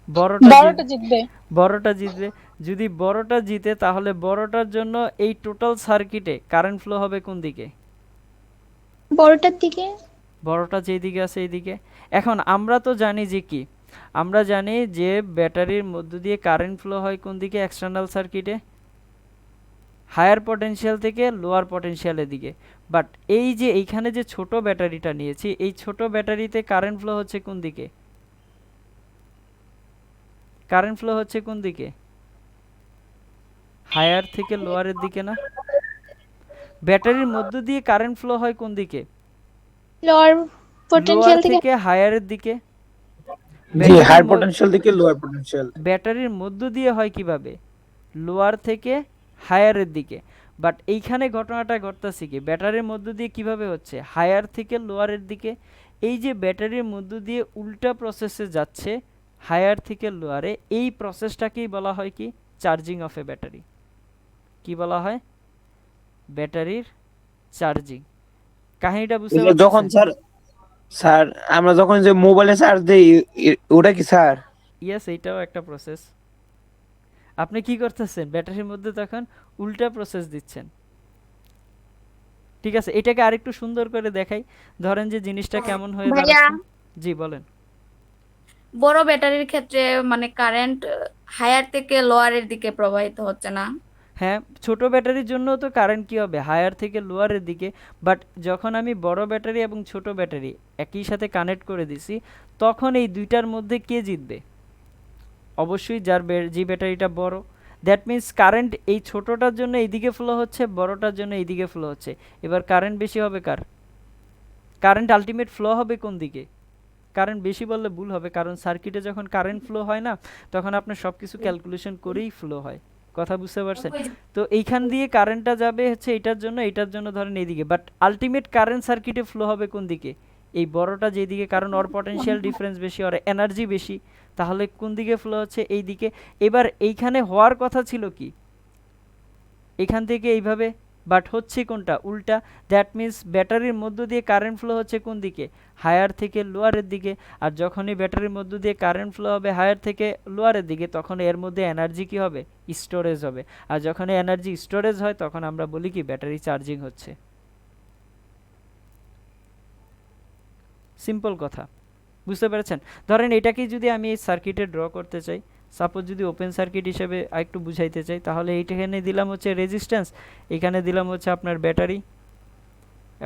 বড়টা জিতবে। বড়টা জিতবে। যদি বড়টা জিতে তাহলে বড়টার জন্য এই টোটাল সার্কিটে কারেন্ট ফ্লো হবে কোন দিকে? বড়টার দিকে। বড়টা যেদিকে আছে এইদিকে। এখন আমরা তো জানি যে কি, আমরা জানি যে ব্যাটারির মধ্য দিয়ে কারেন্ট ফ্লো হয় কোন দিকে? এক্সটার্নাল সার্কিটে হায়ার পটেনশিয়াল থেকে লোয়ার পটেনশিয়ালের দিকে। বাট এই যে এইখানে যে ছোট ব্যাটারিটা নিয়েছি, এই ছোট ব্যাটারিতে কারেন্ট ফ্লো হচ্ছে কোন দিকে? কারেন্ট ফ্লো হচ্ছে কোন দিকে? হায়ার থেকে লোয়ারের দিকে না? ব্যাটারির মধ্য দিয়ে কারেন্ট ফ্লো হয় কোন দিকে? লোয়ার লোয়ার পটেনশিয়াল থেকে। থেকে হায়ারের দিকে। জি, হাই পটেনশিয়াল থেকে লোয়ার পটেনশিয়াল। ব্যাটারির মধ্য দিয়ে হয় কিভাবে? লোয়ার থেকে হায়ারের দিকে। বাট এইখানে ঘটনাটা ঘটতেছে কি, ব্যাটারির মধ্য দিয়ে কিভাবে হচ্ছে? হায়ার থেকে লোয়ারের দিকে। এই যে ব্যাটারির মধ্য দিয়ে উল্টা প্রসেসে যাচ্ছে হায়ার থেকে লোয়ারে, এই প্রসেসটাকেই বলা হয় কি? Charging of A battery. কি বলা হয়? ব্যাটারির চার্জিং। কাহিনীটা বুঝতে যখন পারছেন? স্যার আমরা যখন যে মোবাইলে চার্জ দেই, ওটা কি স্যার? ইয়েস, এইটাও একটা প্রসেস। আপনি কি করতেছেন? ব্যাটারির মধ্যে তখন উল্টা প্রসেস দিচ্ছেন, ঠিক আছে? এটাকে আরেকটু সুন্দর করে দেখাই। ধরেন যে জিনিসটা কেমন হয়ে ভাইয়া। দাঁড়াচ্ছে। জি বলেন। বড় ব্যাটারির ক্ষেত্রে মানে কারেন্ট হায়ার থেকে লোয়ারের দিকে প্রবাহিত হচ্ছে না? হ্যাঁ, ছোট ব্যাটারির জন্য তো কারেন্ট কি হবে? হায়ার থেকে লোয়ারের দিকে। বাট যখন আমি বড় ব্যাটারি এবং ছোট ব্যাটারি একই সাথে কানেক্ট করে দিছি, তখন এই দুইটার মধ্যে কে জিতবে? অবশ্যই যে ব্যাটারিটা বড়। দ্যাট মিন্স কারেন্ট এই ছোটটার জন্য এইদিকে ফ্লো হচ্ছে, বড়টার জন্য এইদিকে ফ্লো হচ্ছে। এবার কারেন্ট বেশি হবে কার? কারেন্ট আলটিমেট ফ্লো হবে কোন দিকে? কারেন্ট বেশি বললে ভুল হবে, কারণ সার্কিটে যখন কারেন্ট ফ্লো হয় না, তখন আপনার সব কিছু ক্যালকুলেশন করেই ফ্লো হয়। কথা বুঝতে পারছেন? তো এইখান দিয়ে কারেন্টটা যাবে হচ্ছে এটার জন্য ধরেন এইদিকে, বাট আলটিমেট কারেন্ট সার্কিটে ফ্লো হবে কোন দিকে? এই বড়টা যেদিকে, কারণ ওর পটেনশিয়াল ডিফারেন্স বেশি, ওর এনার্জি বেশি। তাহলে কোন দিকে ফ্লো হচ্ছে? এই দিকে। এবার এইখানে হওয়ার কথা ছিল কি, এখান থেকে এইভাবে বাট হচ্ছে কোনটা উল্টা। দ্যাট মিন্স ব্যাটারির মধ্য দিয়ে কারেন্ট ফ্লো হচ্ছে কোন দিকে, হায়ার থেকে লোয়ারের দিকে। আর যখনই ব্যাটারির মধ্য দিয়ে কারেন্ট ফ্লো হবে হায়ার থেকে লোয়ারের দিকে, তখন এর মধ্যে এনার্জি কি হবে, স্টোরেজ হবে। আর যখন এনার্জি স্টোরেজ হয় তখন আমরা বলি কি ব্যাটারি চার্জিং হচ্ছে। সিম্পল কথা, বুঝতে পেরেছেন? ধরেন এটাকে যদি আমি এই সার্কিটে ড্র করতে চাই, সাপোজ যদি ওপেন সার্কিট হিসেবে আরেকটু বুঝাইতে চাই, তাহলে এইখানে দিলাম হচ্ছে রেজিস্ট্যান্স, এখানে দিলাম হচ্ছে আপনার ব্যাটারি,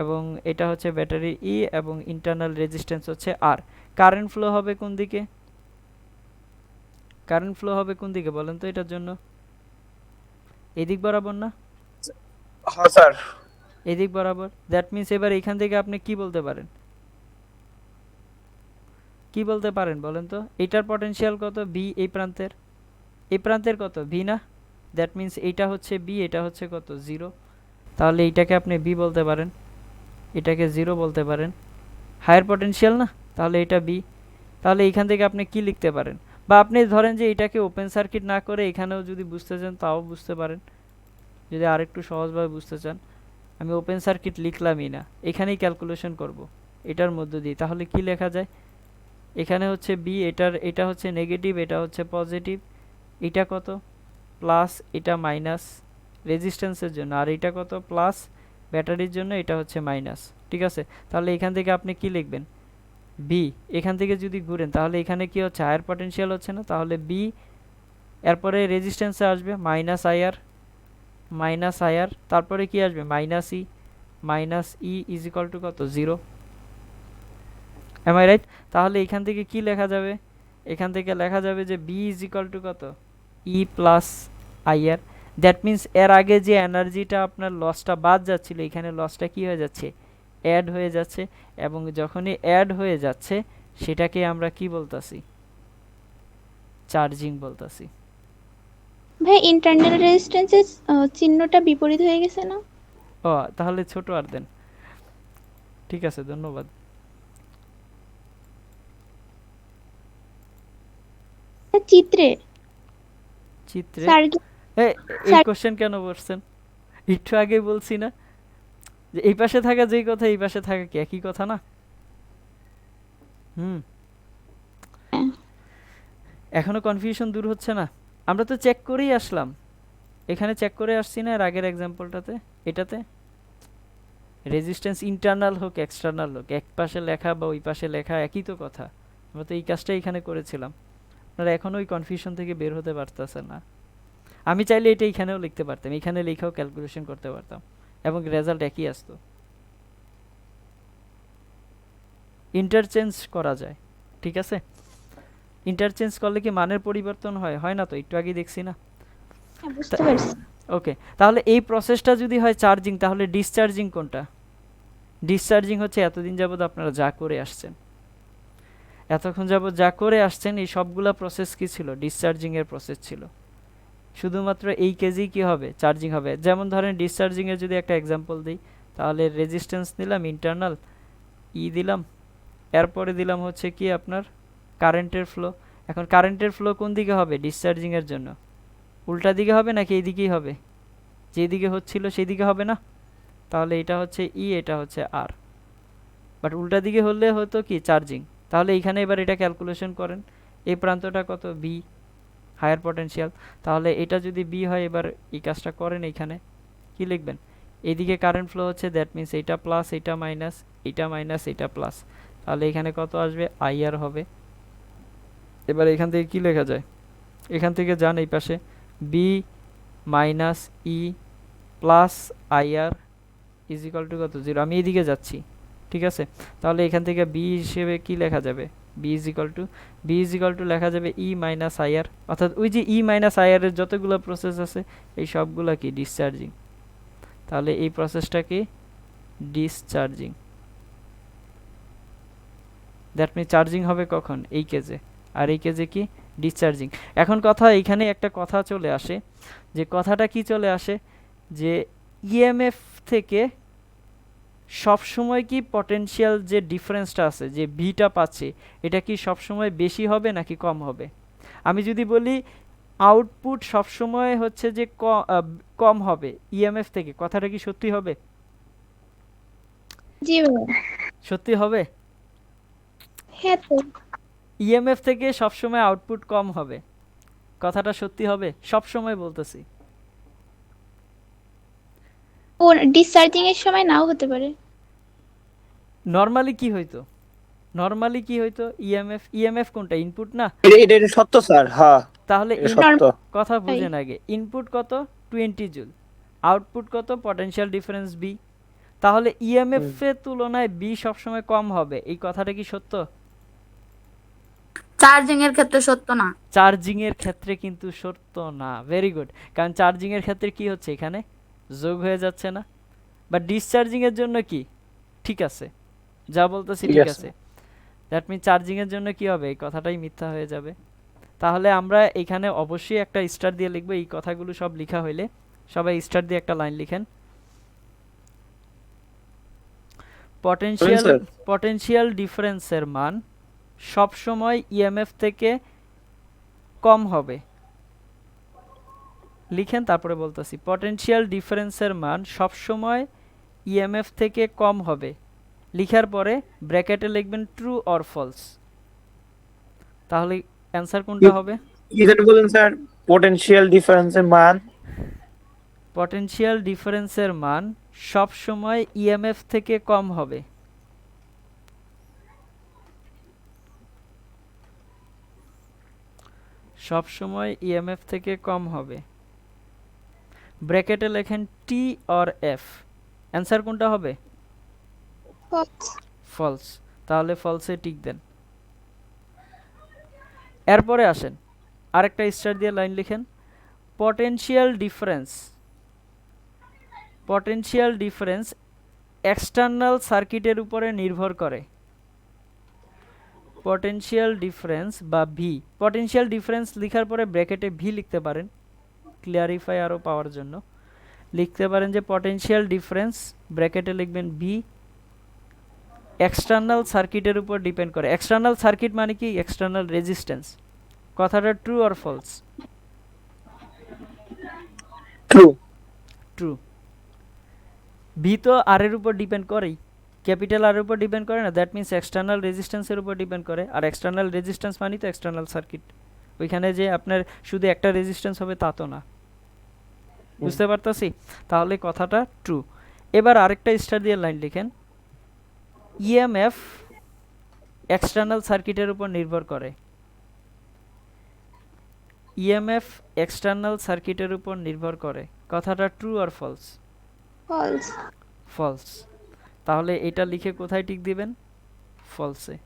এবং এটা হচ্ছে ব্যাটারি ই, এবং ইন্টারনাল রেজিস্ট্যান্স হচ্ছে আর। কারেন্ট ফ্লো হবে কোন দিকে, কারেন্ট ফ্লো হবে কোন দিকে বলেন তো এটার জন্য? এদিক বরাবর না? হ্যাঁ স্যার। এদিক বরাবর। দ্যাট মিন্স এবার এখান থেকে আপনি কি বলতে পারেন, কি বলতে পারেন বলেন তো? এটার পটেনশিয়াল কত, বি, এই প্রান্তের, এই প্রান্তের কত, ভি না? দ্যাট মিন্স এইটা হচ্ছে বি, এটা হচ্ছে কত, 0। তাহলে এইটাকে আপনি বি বলতে পারেন, এটাকে 0 বলতে পারেন। হায়ার পটেনশিয়াল না, তাহলে এটা বি। তাহলে এইখান থেকে আপনি কি লিখতে পারেন? বা আপনি ধরেন যে এটাকে ওপেন সার্কিট না করে এখানেও যদি বুঝতে চান তাও বুঝতে পারেন, যদি আরেকটু সহজভাবে বুঝতে চান। আমি ওপেন সার্কিট লিখলামই না, এখানেই ক্যালকুলেশন করব এটার মধ্য দিয়ে। তাহলে কি লেখা যায়, এখানে হচ্ছে বি, এটা হচ্ছে নেগেটিভ, এটা হচ্ছে পজিটিভ, এটা কত প্লাস, এটা মাইনাস রেজিস্ট্যান্সের জন্য, আর এটা কত প্লাস ব্যাটারির জন্য, এটা হচ্ছে মাইনাস। ঠিক আছে, তাহলে এখান থেকে আপনি কি লিখবেন, বি। এখান থেকে যদি ঘুরেন তাহলে এখানে কি হচ্ছে, হায়ার পটেনশিয়াল হচ্ছে না, তাহলে বি, এরপরে রেজিস্ট্যান্সে আসবে মাইনাস আইআর, তারপরে কি আসবে minus E is equal to কত, 0। Am I right? তাহলে এখান থেকে কি লেখা যাবে, এখান থেকে লেখা যাবে যে বি ইজ ইকুয়াল টু কত, ই প্লাস আইআর। দ্যাট মিন্স এর আগে যে এনার্জিটা আপনার লসটা বাদ যাচ্ছিল, এখানে লসটা কি হয়ে যাচ্ছে, অ্যাড হয়ে যাচ্ছে। এবং যখনই অ্যাড হয়ে যাচ্ছে সেটাকে আমরা কি বলতাছি, চার্জিং বলতাছি। ভাই ইন্টারনাল রেজিস্ট্যান্সের চিহ্নটা বিপরীত হয়ে গেছে না? ও তাহলে ছোট আর দেন। ঠিক আছে, ধন্যবাদ। চিত্রে চিত্রে সার্কিট এই কোশ্চেন কেন বলছেন? একটু আগেই বলছি না যে এই পাশে থাকা যেই কথা এই পাশে থাকা কি একই কথা না? এখনো কনফিউশন দূর হচ্ছে না? আমরা তো চেক করেই আসলাম, এখানে চেক করে আসছি না এর আগের এক্সাম্পলটাতে। এটাতে রেজিস্ট্যান্স ইন্টারনাল হোক এক্সটার্নাল হোক, এক পাশে লেখা বা ওই পাশে লেখা একই তো কথা। আমরা তো এই কাজটাই এখানে করেছিলাম। আপনারা এখনো ওই কনফিউশন থেকে বের হতে পারতেছেন না। আমি চাইলে এটা এখানেও লিখতে পারতাম, এখানে লেখাও ক্যালকুলেশন করতে পারতাম এবং রেজাল্ট একই আসতো। ইন্টারচেঞ্জ করা যায়, ঠিক আছে? ইন্টারচেঞ্জ করলে কি মানের পরিবর্তন হয়? হয় না তো, একটু আগেই দেখছি না। বুঝতে পারছি। ওকে, তাহলে এই প্রসেসটা যদি হয় চার্জিং, তাহলে ডিসচার্জিং কোনটা? ডিসচার্জিং হচ্ছে এতদিন যাবত আপনারা যা করে আসছেন, এতক্ষণ যাবত যা করে আসছেন, এই সবগুলা প্রসেস কি ছিল? ডিসচার্জিং এর প্রসেস ছিল। শুধুমাত্র এই কেজেই কি হবে, চার্জিং হবে। যেমন ধরেন ডিসচার্জিং এর যদি একটা এক্সাম্পল দিই, তাহলে রেজিস্ট্যান্স নিলাম ইন্টারনাল ই দিলাম, এরপরে দিলাম হচ্ছে কি আপনার কারেন্টের ফ্লো। এখন কারেন্টের ফ্লো কোন দিকে হবে ডিসচার্জিং এর জন্য? উল্টা দিকে হবে নাকি এই দিকেই হবে? যেদিকে হচ্ছিল সেই দিকে হবে না? তাহলে এটা হচ্ছে ই, এটা হচ্ছে আর। বাট উল্টা দিকে হলে হতো কি চার্জিং। তাহলে এইখানে এবার এটা ক্যালকুলেশন করেন, এই প্রান্তটা কত, বি, হায়ার পটেনশিয়াল। তাহলে এটা যদি বি হয়, এবার এই কাজটা করেন, এইখানে কি লিখবেন, এইদিকে কারেন্ট ফ্লো হচ্ছে, দ্যাট মিন্স এইটা প্লাস, এইটা মাইনাস, এইটা মাইনাস, এইটা প্লাস। তাহলে এখানে কত আসবে, আইআর হবে। এবার এখান থেকে কি লেখা যায়, এখান থেকে যান এই পাশে, V minus E plus IR is equal to কত, 0। আমি এইদিকে যাচ্ছি, ঠিক আছে? তাহলে এখান থেকে বি হিসেবে কি লেখা যাবে, বি ইজ ইকাল টু লেখা যাবে ই মাইনাস আইআর। অর্থাৎ ওই যে ই মাইনাস আইআর এর যতগুলো প্রসেস আছে এই সবগুলা কি ডিসচার্জিং। তাহলে এই প্রসেসটা কি ডিসচার্জিং। দ্যাট মিন চার্জিং হবে কখন, এই কেজে, আর এই কেজে কি ডিসচার্জিং। এখন কথা এইখানে একটা কথা চলে আসে, যে কথাটা কি চলে আসে, যে ইএমএফ থেকে সবসময় কি পটেনশিয়াল যে ডিফারেন্সটা আছে, যে ভিটা পাচ্ছে, এটা কি সবসময় বেশি হবে নাকি কম হবে? আমি যদি বলি আউটপুট সবসময় হচ্ছে যে কম হবে ইএমএফ থেকে, কথাটা কি সত্যি হবে? জি ভাইয়া। সত্যি হবে? হ্যাঁ তো। ইএমএফ থেকে সবসময় আউটপুট কম হবে, কথাটা সত্যি হবে? সবসময় বলতেছি। ও ডিসচার্জিং এর সময় নাও হতে পারে। নর্মালি কি হইতো? নর্মালি কি হইতো? ইএমএফ, ইএমএফ কোনটা, ইনপুট না? এটা সত্য স্যার, হ্যাঁ তাহলে এটা সত্য। কথা তাই। বুঝেন আগে, ইনপুট কত 20 জুল, আউটপুট কত পটেনশিয়াল ডিফারেন্স বি, তাহলে ইএমএফ এর তুলনায় বি সবসময় কম হবে, এই কথাটা কি সত্য? চার্জিং এর ক্ষেত্রে সত্য না। চার্জিং এর ক্ষেত্রে কিন্তু সত্য না, ভেরি গুড, কারণ চার্জিং এর ক্ষেত্রে কি হচ্ছে, এখানে যোগ হয়ে যাচ্ছে না, বা ডিসচার্জিং এর জন্য কি ঠিক আছে, যা বলতেছি ঠিক ঠিক আছে। আছে, দ্যাট মিন চার্জিং এর জন্য কি হবে, এই কথাটাই মিথ্যা হয়ে যাবে। তাহলে আমরা এখানে অবশ্যই একটা স্টার দিয়ে লিখবো, এই কথাগুলো সব লেখা হইলে সবাই স্টার দিয়ে একটা লাইন লিখেন। Potential sir. পটেনশিয়াল ডিফারেন্সের মান সব সময় ইএমএফ থেকে কম হবে, লিখেন তারপরে বলতেছি। পটেনশিয়াল ডিফারেন্সের মান সব সময় ইএমএফ থেকে কম হবে, লিখার পরে ব্র্যাকেটে লিখবেন ট্রু অর ফলস। তাহলে অ্যান্সার কোনটা হবে? কি যেন বলেন স্যার, পটেনশিয়াল ডিফারেন্সের মান পটেনশিয়াল ডিফারেন্সের মান সব সময় ইএমএফ থেকে কম হবে। সব সময় ইএমএফ থেকে কম হবে, ব্র্যাকেটে লেখেন টি অর এফ। অ্যান্সার কোনটা হবে? ফলস। তাহলে ফলসে টিক দেন। এরপরে আসেন আরেকটা স্টার দিয়ে লাইন লিখেন। পটেনশিয়াল ডিফারেন্স এক্সটার্নাল সার্কিটের উপরে নির্ভর করে। পটেনশিয়াল ডিফারেন্স বা ভি, পটেনশিয়াল ডিফারেন্স লেখার পরে ব্র্যাকেটে ভি লিখতে পারেন, ক্লিয়ারিফাই আরও পাওয়ার জন্য লিখতে পারেন যে পটেনশিয়াল ডিফারেন্স ব্র্যাকেটে লিখবেন ভি এক্সটার্নাল সার্কিটের উপর ডিপেন্ড করে। এক্সটার্নাল সার্কিট মানে কি? External resistance. কথাটা true or false? True. True. V তো আর এর উপর ডিপেন্ড করেই, ক্যাপিটাল আর এর উপর ডিপেন্ড করে না, দ্যাট মিন্স এক্সটার্নাল রেজিস্ট্যান্সের উপর ডিপেন্ড করে। আর এক্সটার্নাল রেজিস্ট্যান্স মানে তো এক্সটার্নাল সার্কিট, ওইখানে যে আপনার শুধু একটা রেজিস্ট্যান্স হবে তা তো না, বুঝতে পারতাছি? তাহলে কথাটা ট্রু। এবার আরেকটা স্টার দিয়ে লাইন লিখেন। ইএমএফ এক্সটার্নাল সার্কিটের উপর নির্ভর করে। ইএমএফ এক্সটার্নাল সার্কিটের উপর নির্ভর করে, কথাটা ট্রু আর ফলস? ফলস। ফলস। তাহলে এটা লিখে কোথায় টিক দিবেন? ফলসে।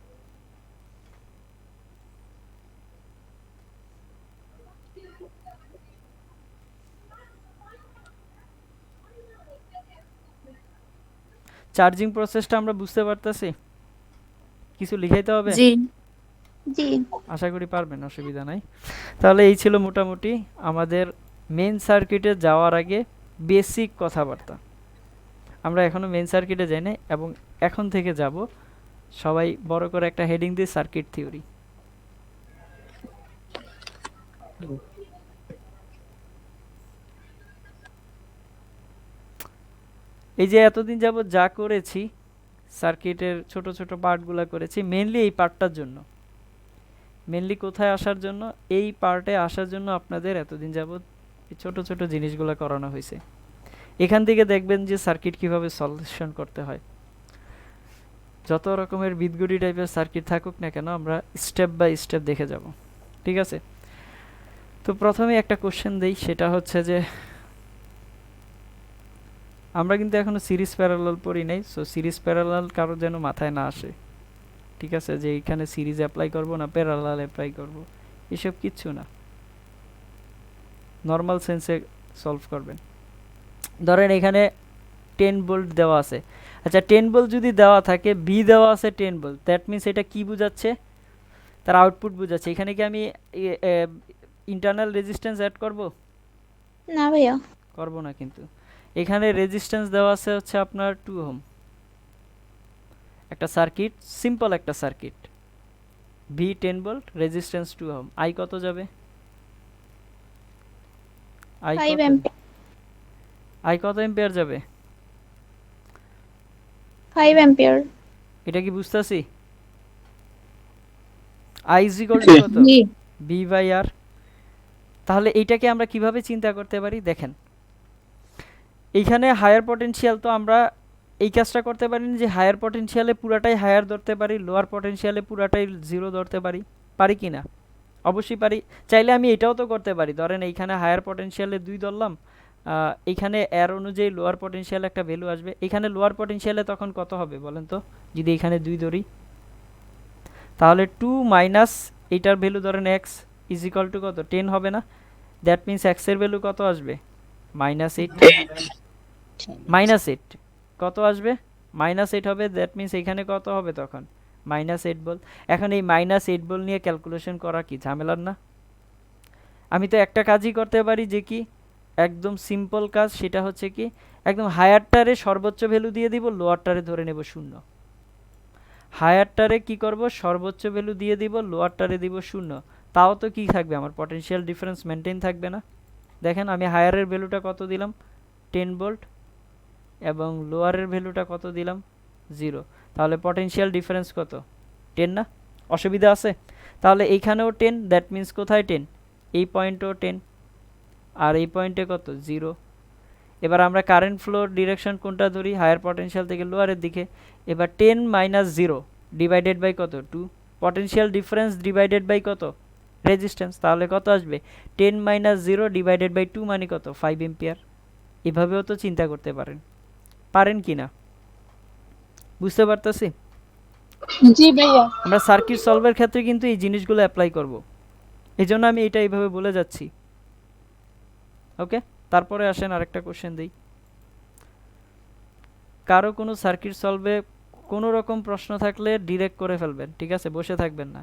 চার্জিং প্রসেসটা আমরা বুঝতে পারতেছি? কিছু লিখাইতে হবে? জি। জি। আশা করি পারবেন, অসুবিধা নাই। তাহলে এই ছিল মোটামুটি আমাদের মেইন সার্কিটে যাওয়ার আগে বেসিক কথাবার্তা। আমরা এখনো মেইন সার্কিটে যাই না, এবং এখন থেকে যাব। সবাই বড় করে একটা হেডিং দিয়ে সার্কিট থিওরি। এই যে এতদিন যাবত যা করেছি, সার্কিটের ছোট ছোট পার্টগুলো করেছি মেইনলি এই পার্টটার জন্য, মেইনলি কোথায় আসার জন্য, এই পার্টে আসার জন্য আপনাদের এতদিন যাবত এই ছোট ছোট জিনিসগুলো করানো হয়েছে। এখান থেকে দেখবেন যে সার্কিট কিভাবে সলিউশন করতে হয়। যত রকমের বিদগুড়ি টাইপের সার্কিট থাকুক না কেন, আমরা স্টেপ বাই স্টেপ দেখে যাব, ঠিক আছে? তো প্রথমে একটা কোশ্চেন দেই, সেটা হচ্ছে যে আমরা কিন্তু এখনো সিরিজ প্যারালাল পড়ি নাই, সো সিরিজ প্যারালাল কারোর যেন মাথায় না আসে, ঠিক আছে? যে এখানে সিরিজ অ্যাপ্লাই করব না প্যারালাল অ্যাপ্লাই করব, এসব কিচ্ছু না, নর্মাল সেন্সে সলভ করবেন। ধরেন এখানে 10 ভোল্ট দেওয়া আছে। আচ্ছা 10 ভোল্ট যদি দেওয়া থাকে, ভি দেওয়া আছে 10 ভোল্ট, দ্যাট মিন্স এটা কি বোঝাচ্ছে? তার আউটপুট বোঝাচ্ছে। এখানে কি আমি ইন্টারনাল রেজিস্ট্যান্স অ্যাড করব? না ভাইয়া। করব না, কিন্তু এখানে রেজিস্ট্যান্স দেওয়া আছে হচ্ছে আপনার 2 ওহম। একটা সার্কিট, সিম্পল একটা circuit, V 10 volt, resistance 2 ohm, I কত যাবে? আই 5 কত অ্যাম্পিয়ার। আই কত এম্পিয়ার যাবে 5 অ্যাম্পিয়ার। এটা কি বুঝতাছি আই ইজ ইকুয়াল টু কত জি বি বাই আর তাহলে এইটাকে আমরা কিভাবে চিন্তা করতে পারি দেখেন এইখানে হায়ার পটেনশিয়াল তো আমরা এই কাজটা করতে পারি না যে হায়ার পটেনশিয়ালে পুরাটাই হায়ার ধরতে পারি লোয়ার পটেনশিয়ালে পুরাটাই জিরো ধরতে পারি পারি কি না অবশ্যই পারি চাইলে আমি এটাও তো করতে পারি ধরেন এইখানে হায়ার পটেনশিয়ালে 2 ধরলাম এইখানে এর অনুযায়ী লোয়ার পটেনশিয়াল একটা ভ্যালু আসবে এখানে লোয়ার পটেনশিয়ালে তখন কত হবে বলেন তো যদি এখানে 2 ধরি তাহলে 2 মাইনাস এইটার ভ্যালু ধরেন এক্স ইজ ইকুয়াল টু কত 10 হবে না দ্যাট মিন্স এক্স এর ভ্যালু কত আসবে -8 -8 কত আসবে -8 হবে দ্যাট মিন্স এখানে কত হবে তখন -8 বল এখন এই -8 বল নিয়ে ক্যালকুলেশন করা কি ঝামেলার না আমি তো একটা কাজই করতে পারি যে কি একদম সিম্পল কাজ সেটা হচ্ছে কি একদম হায়ারটারে সর্বোচ্চ ভ্যালু দিয়ে দিব লোয়ারটারে ধরে নেব 0 হায়ারটারে কি করব সর্বোচ্চ ভ্যালু দিয়ে দিব লোয়ারটারে দিব 0 তাও তো কি থাকবে আমার পটেনশিয়াল ডিফারেন্স মেইনটেইন থাকবে না দেখেন আমি হায়ারের ভ্যালুটা কত দিলাম 10 ভোল্ট এবং লোয়ারের ভ্যালুটা কত দিলাম 0 তাহলে পটেনশিয়াল ডিফারেন্স কত 10 না অসুবিধা আছে তাহলে এইখানেও 10 দ্যাট মিন্স কোথায় 10 এই পয়েন্টও 10 আর এই পয়েন্টে কত 0 এবার আমরা কারেন্ট ফ্লোর ডিরেকশন কোনটা ধরি হায়ার পটেনশিয়াল থেকে লোয়ারের দিকে এবার 10 মাইনাস 0 ডিভাইডেড বাই কত 2 পটেনশিয়াল ডিফারেন্স ডিভাইডেড বাই কত রেজিস্ট্যান্স তাহলে কত আসবে 10 মাইনাস 0 ডিভাইডেড বাই 2 মানে কত 5 এম্পিয়ার এভাবেও তো চিন্তা করতে পারেন পারেন কি না বুঝতে পারতেছি জি ভাইয়া আমরা সার্কিট সলভের ক্ষেত্রে কিন্তু এই জিনিসগুলো অ্যাপ্লাই করব এইজন্য আমি এটা এইভাবে বলে যাচ্ছি ওকে তারপরে আসেন আরেকটা কোশ্চেন দেই কারো কোনো সার্কিট সলভে কোনো রকম প্রশ্ন থাকলে ডিরেক্ট করে ফেলবেন ঠিক আছে বসে থাকবেন না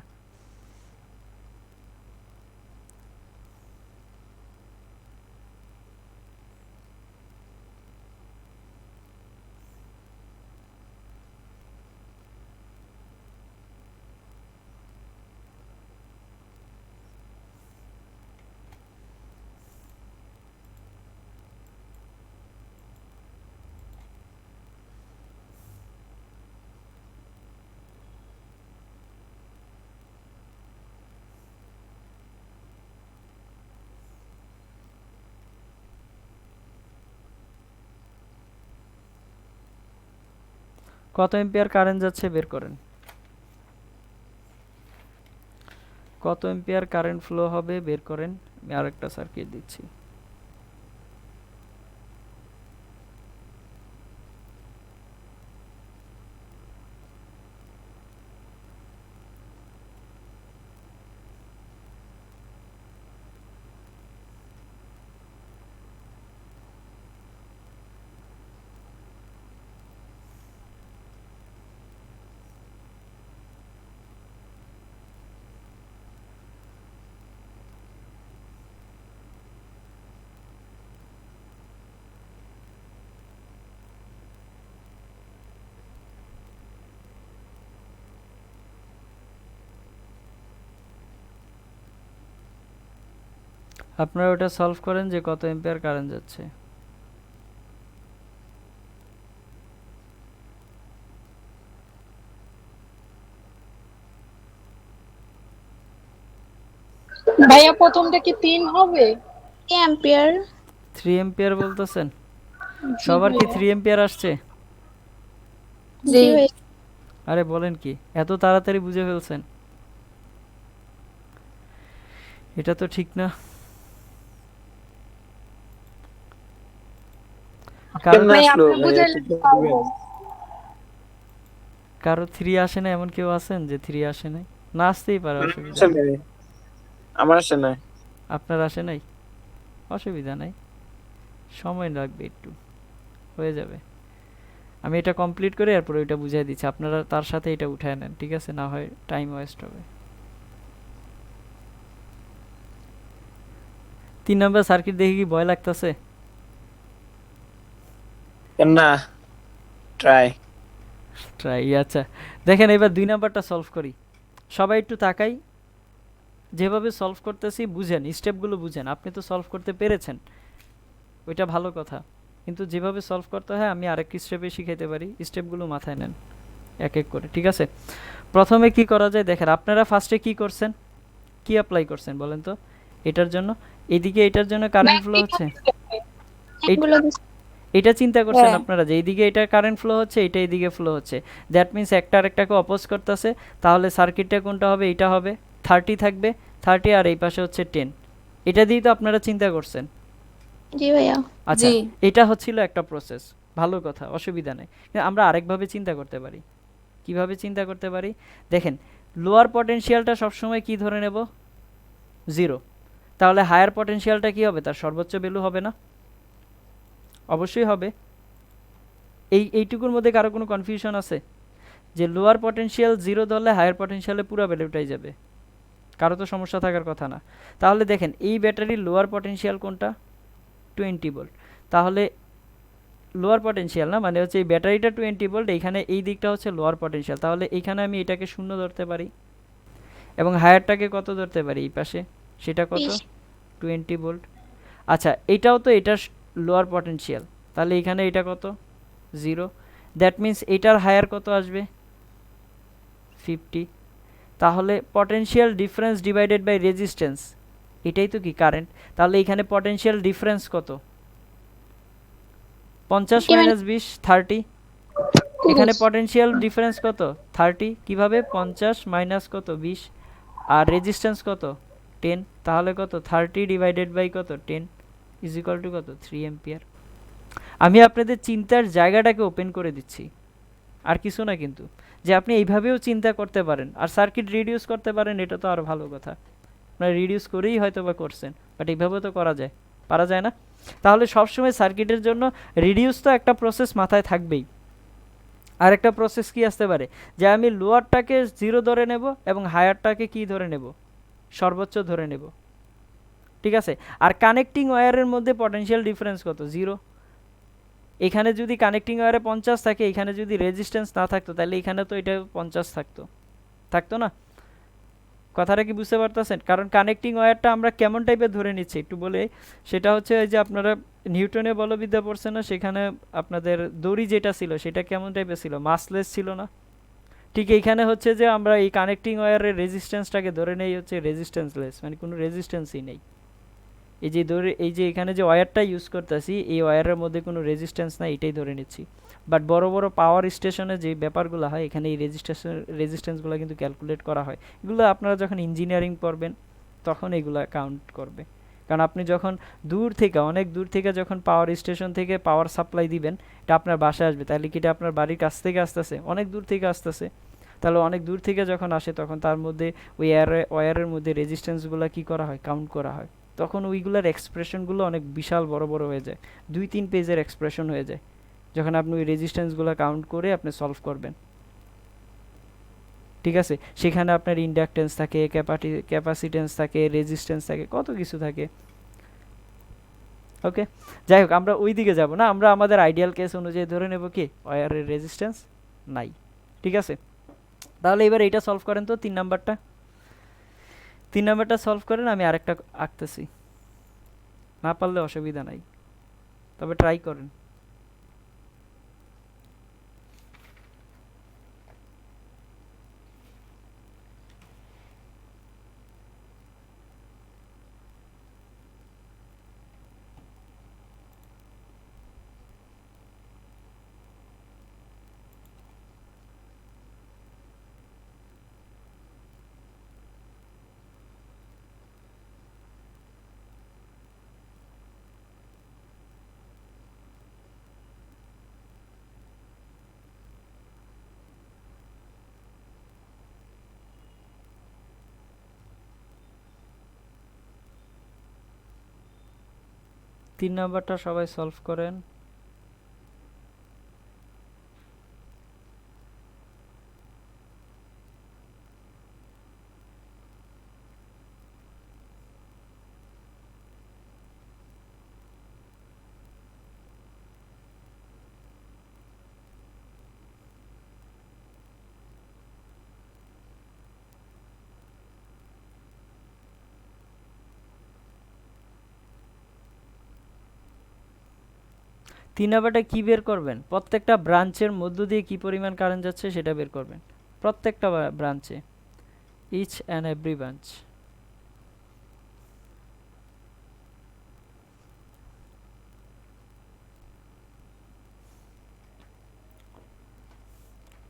কত এম্পিয়ার কারেন্ট যাচ্ছে বের করেন কত এম্পিয়ার কারেন্ট ফ্লো হবে বের করেন আমি আরেকটা সার্কিট দিচ্ছি আপনারা ওটা সলভ করেন যে কত এম্পিয়ার কারেন্ট যাচ্ছে ভাইয়া প্রথমটা কি 3 হবে 3 অ্যাম্পিয়ার। 3 এম্পিয়ার বলতেছেন জি সবার কি ভাইয়া। 3 এম্পিয়ার আসছে জি জি ভাই। আরে বলেন কি এত তাড়াতাড়ি বুঝে ফেলছেন এটা তো ঠিক না কারো কেমনে ভাই আসলো আপনি ভাইয়া, বুঝাইলে একটু পারবো। বলবেন? কারো 3 আসে না এমন কেউ আছেন যে 3 আসে নাই না আসতেই পারে অসুবিধা আসে নেই। নাই। আমার আসে নাই আপনার আসে নাই অসুবিধা নাই সময় লাগবে একটু হয়ে যাবে আমি এটা কমপ্লিট করে এরপর ওইটা বুঝিয়ে দিচ্ছি আপনারা তার সাথে এটা উঠায় নেন ঠিক আছে না হয় টাইম ওয়েস্ট হবে 3 নম্বর সার্কিট দেখে কি ভয় লাগতেছে না ট্রাই ট্রাই আচ্ছা দেখেন এবার 2 নাম্বারটা সলভ করি সবাই একটু তাকাই যেভাবে সলভ করতেছি বুঝেন স্টেপগুলো বুঝেন আপনি তো সলভ করতে পেরেছেন ওইটা ভালো কথা, কিন্তু যেভাবে সলভ করতে হয় আমি আরেক স্টেপে শিখাইতে পারি, স্টেপগুলো মাথায় নেন এক এক করে, ঠিক আছে? প্রথমে কি করা যায় দেখেন, আপনারা ফার্স্টে কি করছেন, কি অ্যাপ্লাই করছেন বলেন তো এটার জন্য? এইদিকে এটার জন্য কারেন্ট ফ্লো হচ্ছে, এগুলো এটা চিন্তা করছেন হ্যাঁ। আপনারা যে এইদিকে এটা কারেন্ট ফ্লো হচ্ছে, এটা এইদিকে ফ্লো হচ্ছে, দ্যাট মিন্স একটা আরেকটাকে অপোজ করতেছে, তাহলে সার্কিটটা কোনটা হবে? এটা হবে, 30 থাকবে, 30 আর এই পাশে হচ্ছে 10, এটা দিয়েই তো আপনারা চিন্তা করছেন। জি ভাইয়া। আচ্ছা, জি। এটা হচ্ছিল একটা প্রসেস, ভালো কথা, অসুবিধা নেই। কিন্তু আমরা আরেকভাবে চিন্তা করতে পারি। কিভাবে চিন্তা করতে পারি দেখেন, লোয়ার পটেনশিয়ালটা সবসময় কি ধরে নেব? 0। তাহলে হায়ার পটেনশিয়ালটা কি হবে? তার সর্বোচ্চ ভ্যালু হবে না? অবশ্যই হবে। এইটুকুর মধ্যে কারো কোনো কনফিউশন আছে যে লোয়ার পটেনশিয়াল 0 ধরলে হায়ার পটেনশিয়ালে পুরো ভ্যালুটাই যাবে? কারো তো সমস্যা থাকার কথা না। তাহলে দেখেন এই ব্যাটারির লোয়ার পটেনশিয়াল কোনটা? 20 ভোল্ট। তাহলে লোয়ার পটেনশিয়াল না, মানে হচ্ছে এই ব্যাটারিটা 20 ভোল্ট, এইখানে এই দিকটা হচ্ছে লোয়ার পটেনশিয়াল, তাহলে এইখানে আমি এটাকে 0 ধরতে পারি, এবং হায়ারটাকে কত ধরতে পারি এই পাশে? সেটা কত? 20। 20 ভোল্ট। আচ্ছা, এটাও তো এটার লোয়ার পটেনশিয়াল, তাহলে এখানে এটা কত? 0। দ্যাট মিন্স এটার হায়ার কত আসবে? 50। তাহলে potential difference divided by resistance, এটাই তো কি কারেন্ট। তাহলে এখানে পটেনশিয়াল ডিফারেন্স কত? 50 মাইনাস 20, 30। এখানে পটেনশিয়াল ডিফারেন্স কত? 30। কিভাবে? 50 মাইনাস কত? 20, আর রেজিস্ট্যান্স কত? 10। তাহলে কত? 30 ডিভাইডেড বাই কত? 10 ইজ ইকুয়াল টু কত? 3 এম্পিয়ার। আমি আপনাদের চিন্তার জায়গাটাকে ওপেন করে দিচ্ছি, আর কিছু না, কিন্তু যে আপনি এইভাবেও চিন্তা করতে পারেন আর সার্কিট রিডিউস করতে পারেন, এটা তো আরও ভালো কথা। আপনারা রিডিউস করেই হয়তো বা করছেন, বাট এইভাবেও তো করা যায়, পারা যায় না? তাহলে সবসময় সার্কিটের জন্য রিডিউস তো একটা প্রসেস মাথায় থাকবেই। আর একটা প্রসেস কি আসতে পারে, যে আমি লোয়ারটাকে 0 ধরে নেব এবং হায়ারটাকে কি ধরে নেব? সর্বোচ্চ ধরে নেব, ঠিক আছে? আর কানেক্টিং ওয়্যারের মধ্যে পটেনশিয়াল ডিফারেন্স কত? 0। এখানে যদি কানেক্টিং ওয়্যারে 50 থাকে, এখানে যদি রেজিস্ট্যান্স না থাকতো, তাহলে এখানে তো এটা 50 থাকতো, থাকতো না? কথাটা কি বুঝতে পারতেছেন? কারণ কানেক্টিং ওয়্যারটা আমরা কেমন টাইপের ধরে নিচ্ছি একটু বলে, সেটা হচ্ছে ওই যে আপনারা নিউটনের বলবিদ্যা পড়ছেন না, সেখানে আপনাদের দড়ি যেটা ছিল সেটা কেমন টাইপের ছিল? মাসলেস ছিল না? ঠিক এইখানে হচ্ছে যে আমরা এই কানেক্টিং ওয়্যারের রেজিস্ট্যান্সটাকে ধরে নেই হচ্ছে রেজিস্ট্যান্সলেস, মানে কোনো রেজিস্ট্যান্সই নেই। এই যে ধরে, এই যে এখানে যে ওয়্যারটা ইউজ করতেছি, এই ওয়্যারের মধ্যে কোনো রেজিস্ট্যান্স নাই, এটাই ধরে নিচ্ছি। বাট বড় বড় পাওয়ার স্টেশনে যে ব্যাপারগুলো হয়, এখানে এই রেজিস্ট্যান্সগুলো কিন্তু ক্যালকুলেট করা হয়। এগুলো আপনারা যখন ইঞ্জিনিয়ারিং পড়বেন তখন এগুলো কাউন্ট করবে। কারণ আপনি যখন দূর থেকে, অনেক দূর থেকে যখন পাওয়ার স্টেশন থেকে পাওয়ার সাপ্লাই দিবেন, এটা আপনার বাসায় আসবে, তাহলে কি এটা আপনার বাড়ির কাছ থেকে আসতেছে? অনেক দূর থেকে আসতেছে। তাহলে অনেক দূর থেকে যখন আসে, তখন তার মধ্যে ওই ওয়্যারের মধ্যে রেজিস্ট্যান্সগুলো কি করা হয়? কাউন্ট করা হয়। তখন ওইগুলোর এক্সপ্রেশনগুলো অনেক বিশাল বড় বড় হয়ে যায়, 2-3 পেজের এক্সপ্রেশন হয়ে যায়, যখন আপনি ওই রেজিস্ট্যান্সগুলো কাউন্ট করে আপনি সলভ করবেন, ঠিক আছে? সেখানে আপনার ইন্ডাকটেন্স থাকে, ক্যাপাসিটেন্স থাকে, রেজিস্ট্যান্স থাকে, কত কিছু থাকে। ওকে, যাই হোক, আমরা ওই দিকে যাব না, আমরা আমাদের আইডিয়াল কেস অনুযায়ী ধরে নেব কি ওয়্যারের রেজিস্ট্যান্স নাই, ঠিক আছে? তাহলে এবার এইটা সলভ করেন তো, 3 নাম্বারটা। 3 নাম্বারটা সলভ করেন, আমি আরেকটা আঁকতেছি, না পারলে অসুবিধা নাই, তবে ট্রাই করেন। তিন নাম্বারটা সবাই সলভ করেন। 3 নাম্বারটা কি বের করবেন? প্রত্যেকটা ব্রাঞ্চের মধ্য দিয়ে কি পরিমাণ কারেন্ট যাচ্ছে সেটা বের করবেন, প্রত্যেকটা ব্রাঞ্চে, ইচ অ্যান্ড এভরি ব্রাঞ্চ।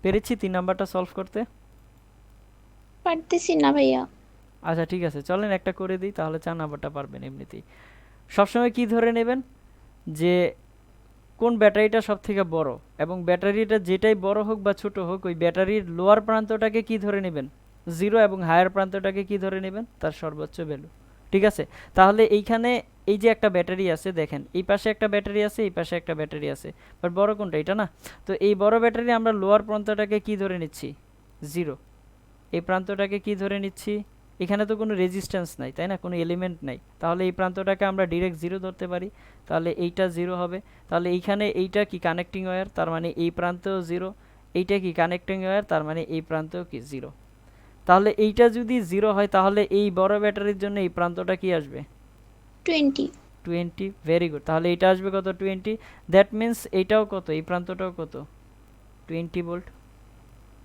পেরেছি 3 নাম্বারটা সলভ করতে? পারতেছি না ভাইয়া। আচ্ছা ঠিক আছে, চলেন একটা করে দিই, তাহলে 4 নাম্বারটা পারবেন এমনিতেই। সবসময় কি ধরে নেবেন যে কোন ব্যাটারিটা সব থেকে বড়, এবং ব্যাটারিটা যেটাই বড় হোক বা ছোট হোক, ওই ব্যাটারির লোয়ার প্রান্তটাকে কি ধরে নেবেন? 0, এবং হায়ার প্রান্তটাকে কি ধরে নেবেন? তার সর্বোচ্চ ভ্যালু। ঠিক আছে, তাহলে এইখানে এই যে একটা ব্যাটারি আছে, দেখেন এই পাশে একটা ব্যাটারি আছে, এই পাশে একটা ব্যাটারি আছে, বাট বড় কোনটা? এটা না। তো এই বড় ব্যাটারি আমরা লোয়ার প্রান্তটাকে কি ধরে নিচ্ছি? 0। এই প্রান্তটাকে কি ধরে নিচ্ছি? এখানে তো কোনো রেজিস্ট্যান্স নাই, তাই না, কোনো এলিমেন্ট নাই, তাহলে এই প্রান্তটাকে আমরা ডিরেক্ট 0 ধরতে পারি, তাহলে এইটা 0 হবে। তাহলে এইখানে এইটা কি কানেক্টিং ওয়্যার, তার মানে এই প্রান্তও 0, এইটা কি কানেক্টিং ওয়্যার, তার মানে এই প্রান্তও কি 0। তাহলে এইটা যদি 0 হয়, তাহলে এই বড় ব্যাটারির জন্য এই প্রান্তটা কি আসবে? 20। 20, ভেরি গুড। তাহলে এইটা আসবে কত? 20। দ্যাট মিন্স এইটাও কত? এই প্রান্তটাও কত? 20 ভোল্ট,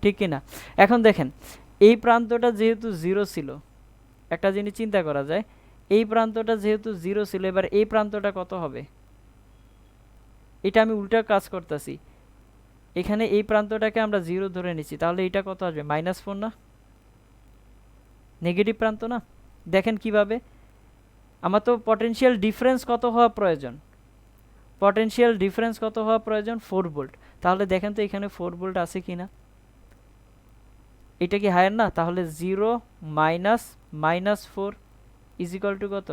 ঠিক কি না? এখন দেখেন এই প্রান্তটা যেহেতু 0 ছিল, একটা জিনিস চিন্তা করা যায়, এই প্রান্তটা যেহেতু 0 ছিল, এবার এই প্রান্তটা কত হবে? এটা আমি উল্টা কাজ করতেছি, এখানে এই প্রান্তটাকে আমরা 0 ধরে নিচ্ছি, তাহলে এটা কত আসবে? -4 না? নেগেটিভ প্রান্ত না? দেখেন কিভাবে, আমার তো পটেনশিয়াল ডিফারেন্স কত হওয়া প্রয়োজন? পটেনশিয়াল ডিফারেন্স কত হওয়া প্রয়োজন? 4 ভোল্ট। তাহলে দেখেন তো এখানে 4 ভোল্ট আছে কিনা, এটা কি হায়ার না? তাহলে 0 -4 ইজ ইকুয়াল টু কত?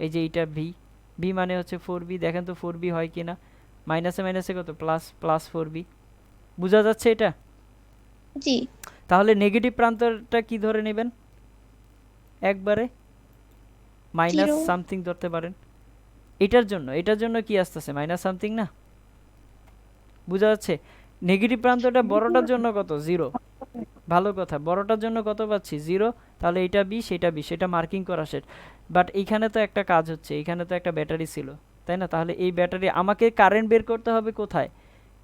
এই যে এইটা ভি, ভি মানে হচ্ছে 4b, দেখেন তো 4b হয় কিনা, মাইনাসে মাইনাসে কত? Plus 4b। বোঝা যাচ্ছে এটা? জি। তাহলে নেগেটিভ প্রান্তটা কি ধরে নেবেন? একবারে মাইনাস 0। সামথিং ধরতে পারেন। এটার জন্য কি আসতেছে? মাইনাস সামথিং না? বোঝা যাচ্ছে? নেগেটিভ প্রান্তটা বড়টার জন্য কত? 0। ভালো কথা, বড়টার জন্য কত পাচ্ছি? 0। তাহলে এটা বি, সেটা বি, সেটা মার্কিং করা শেষ। বাট এইখানে তো একটা কাজ হচ্ছে, এইখানে তো একটা ব্যাটারি ছিল, তাই না? তাহলে এই ব্যাটারি আমাকে কারেন্ট বের করতে হবে কোথায়?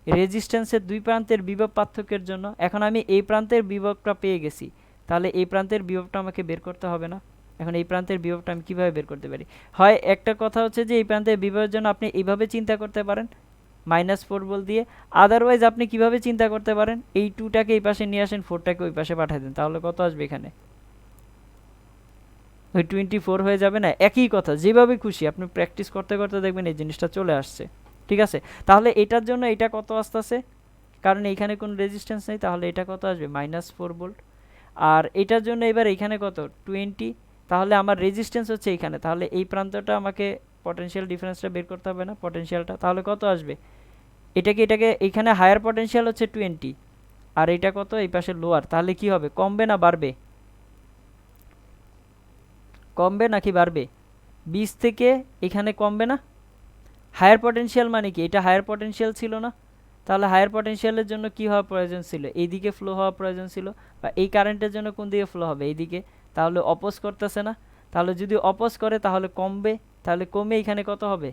রেজিস্ট্যান্সের দুই প্রান্তের বিভব পার্থক্যের জন্য। এখন আমি এই প্রান্তের বিভবটা পেয়ে গেছি, তাহলে এই প্রান্তের বিভবটা আমাকে বের করতে হবে না? এখন এই প্রান্তের বিভবটা আমি কীভাবে বের করতে পারি? হয় একটা কথা হচ্ছে যে এই প্রান্তের বিভবের জন্য আপনি এইভাবে চিন্তা করতে পারেন, -4 বল দিয়ে। আদারওয়াইজ আপনি কিভাবে চিন্তা করতে পারেন? এই 2টাকে এই পাশে নিয়ে আসেন, 4টাকে ওই পাশে পাঠিয়ে দেন, তাহলে কত আসবে এখানে? ওই 24 হয়ে যাবে না? একই কথা, যেভাবে খুশি আপনি প্র্যাকটিস করতে করতে দেখবেন এই জিনিসটা চলে আসছে। ঠিক আছে, তাহলে এটার জন্য এটা কত আসতেছে? কারণ এইখানে কোনো রেজিস্ট্যান্স নেই, তাহলে এটা কত আসবে? -4 ভোল্ট। আর এটার জন্য এবার এইখানে কত? 20। তাহলে আমার রেজিস্ট্যান্স হচ্ছে এইখানে, তাহলে এই প্রান্তটা আমাকে পটেনশিয়াল ডিফারেন্সটা বের করতে হবে না, পটেনশিয়ালটা, তাহলে কত আসবে? এটাকে এইখানে হায়ার পটেনশিয়াল হচ্ছে 20, আর এটা কত? এই পাশে লোয়ার, তাহলে কি হবে? কমবে না বাড়বে? কমবে নাকি বাড়বে? 20 থেকে এখানে কমবে না? হায়ার পটেনশিয়াল মানে কি? এটা হায়ার পটেনশিয়াল ছিল না? তাহলে হায়ার পটেনশিয়ালের জন্য কি হওয়া প্রয়োজন ছিল? এইদিকে ফ্লো হওয়া প্রয়োজন ছিল, বা এই কারেন্টের জন্য কোন দিকে ফ্লো হবে? এইদিকে। তাহলে অপোজ করতেছে না? তাহলে যদি অপোজ করে তাহলে কমবে, তাহলে কমে এখানে কত হবে?